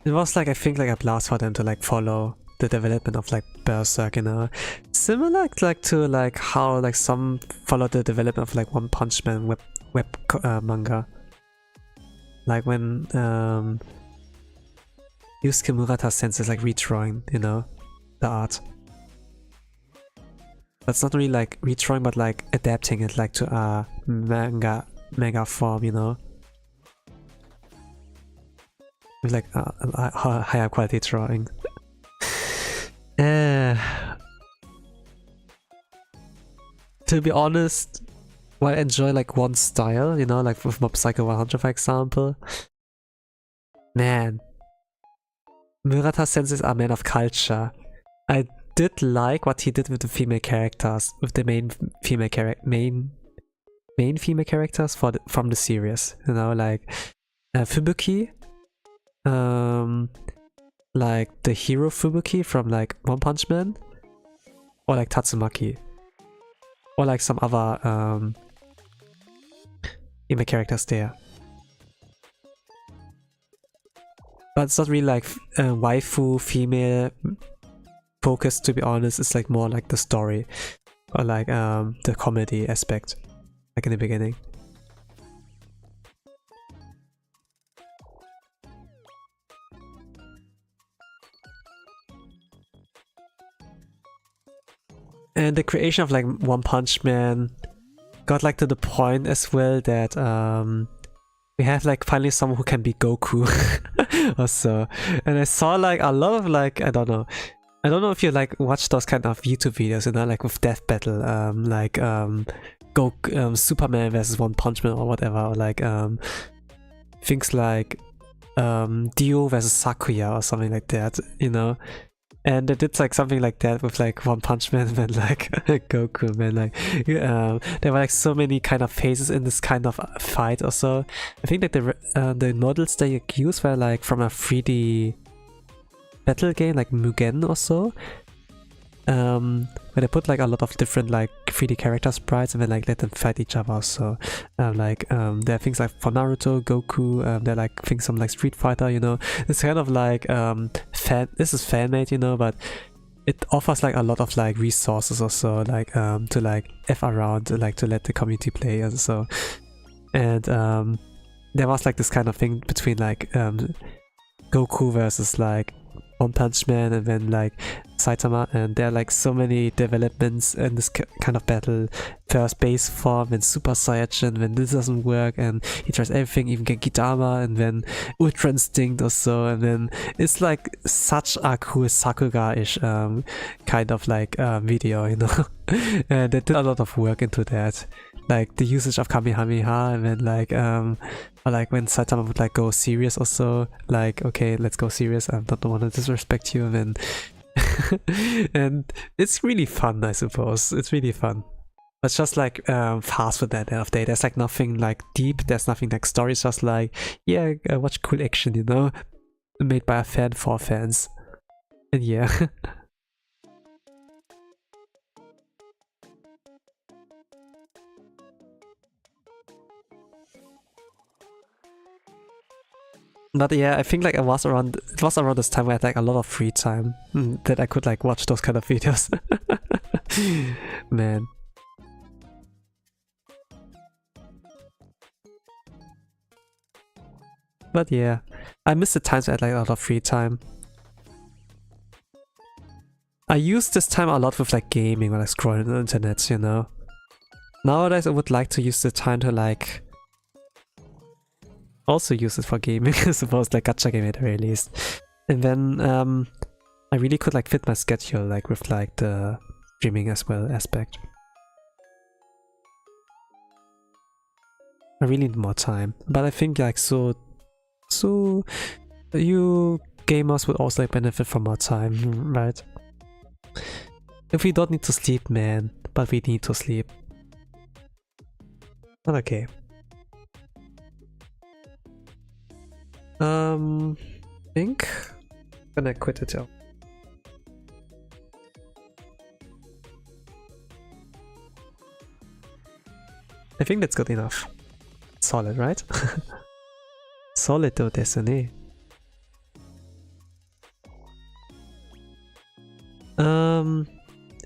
It was like, I think like a blast for them to like follow the development of like Berserk, you know. Similar like to like how like some follow the development of like One Punch Man web manga. Like when Yusuke Murata Sensei is like redrawing, you know, the art. That's not really like redrawing, but like adapting it like to a manga form, you know, with like a higher quality drawing. To be honest, while I enjoy like one style, you know, like with Mob Psycho 100 for example, man, Murata Sensei is a man of culture. I did like what he did with the female characters, with the main female characters from the series, you know, like Fubuki, like the hero Fubuki from like One Punch Man, or like Tatsumaki, or like some other female characters there. But it's not really like waifu female focus, to be honest. It's like more like the story, or like the comedy aspect, like in the beginning. And the creation of like One Punch Man got like to the point as well that we have like finally someone who can be Goku also. And I saw like a lot of like, I don't know if you like watch those kind of YouTube videos, you know, like with Death Battle, like Superman versus One Punch Man or whatever, or like things like Dio versus Sakuya or something like that, you know. And they did like something like that with like One Punch Man and like Goku, man. Like there were like so many kind of phases in this kind of fight. Also, I think that the models they used were like from a 3D battle game like Mugen or so, where they put like a lot of different like 3D character sprites and then like let them fight each other. So like there are things like for Naruto, Goku, there are like things from like Street Fighter, you know. It's kind of like this is fan-made, you know, but it offers like a lot of like resources also, like to like F around, like to let the community play and so. And there was like this kind of thing between like Goku versus like One Punch Man and then like Saitama, and there are like so many developments in this kind of battle first base form, then Super Saiyajin, when this doesn't work, and he tries everything, even Genki Dama, and then Ultra Instinct or so, and then it's like such a cool Sakuga-ish kind of like video, you know. And they did a lot of work into that, like the usage of Kamehameha, and then like or like when Saitama would like go serious or so, like okay, let's go serious, I don't want to disrespect you, and then and it's really fun, I suppose. It's really fun. But it's just like fast food at the end of the day. There's like nothing like deep, there's nothing like story, it's just like, yeah, watch cool action, you know? Made by a fan for fans. And yeah. But yeah, I think like it was around this time where I had like a lot of free time that I could like watch those kind of videos. Man. But yeah, I miss the times where I had like a lot of free time. I use this time a lot with like gaming or like scrolling on the internet, you know. Nowadays I would like to use the time to like also use it for gaming, I suppose, like gacha game at the very least. And then I really could like fit my schedule like with like the streaming as well aspect. I really need more time, but I think like so you gamers would also like benefit from more time, right? If we don't need to sleep, man, but we need to sleep. But okay. I think I'm gonna quit it out. I think that's good enough. Solid, right? Solid though, Destiny.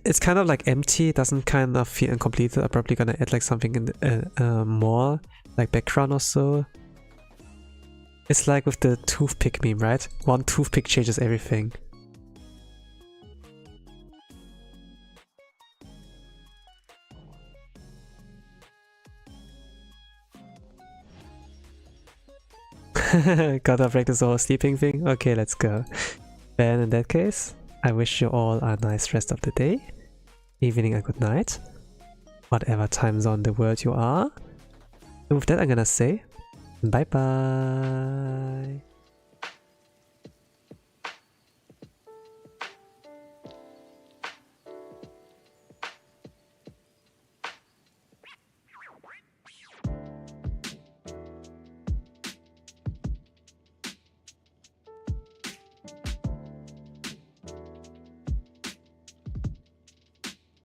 It's kind of like empty, it doesn't kind of feel incomplete. I'm probably gonna add like something in the, more, like background or so. It's like with the toothpick meme, right? One toothpick changes everything. Gotta practice the whole sleeping thing? Okay, let's go. Then in that case, I wish you all a nice rest of the day, evening and good night, whatever time zone in the world you are. And with that I'm gonna say bye bye.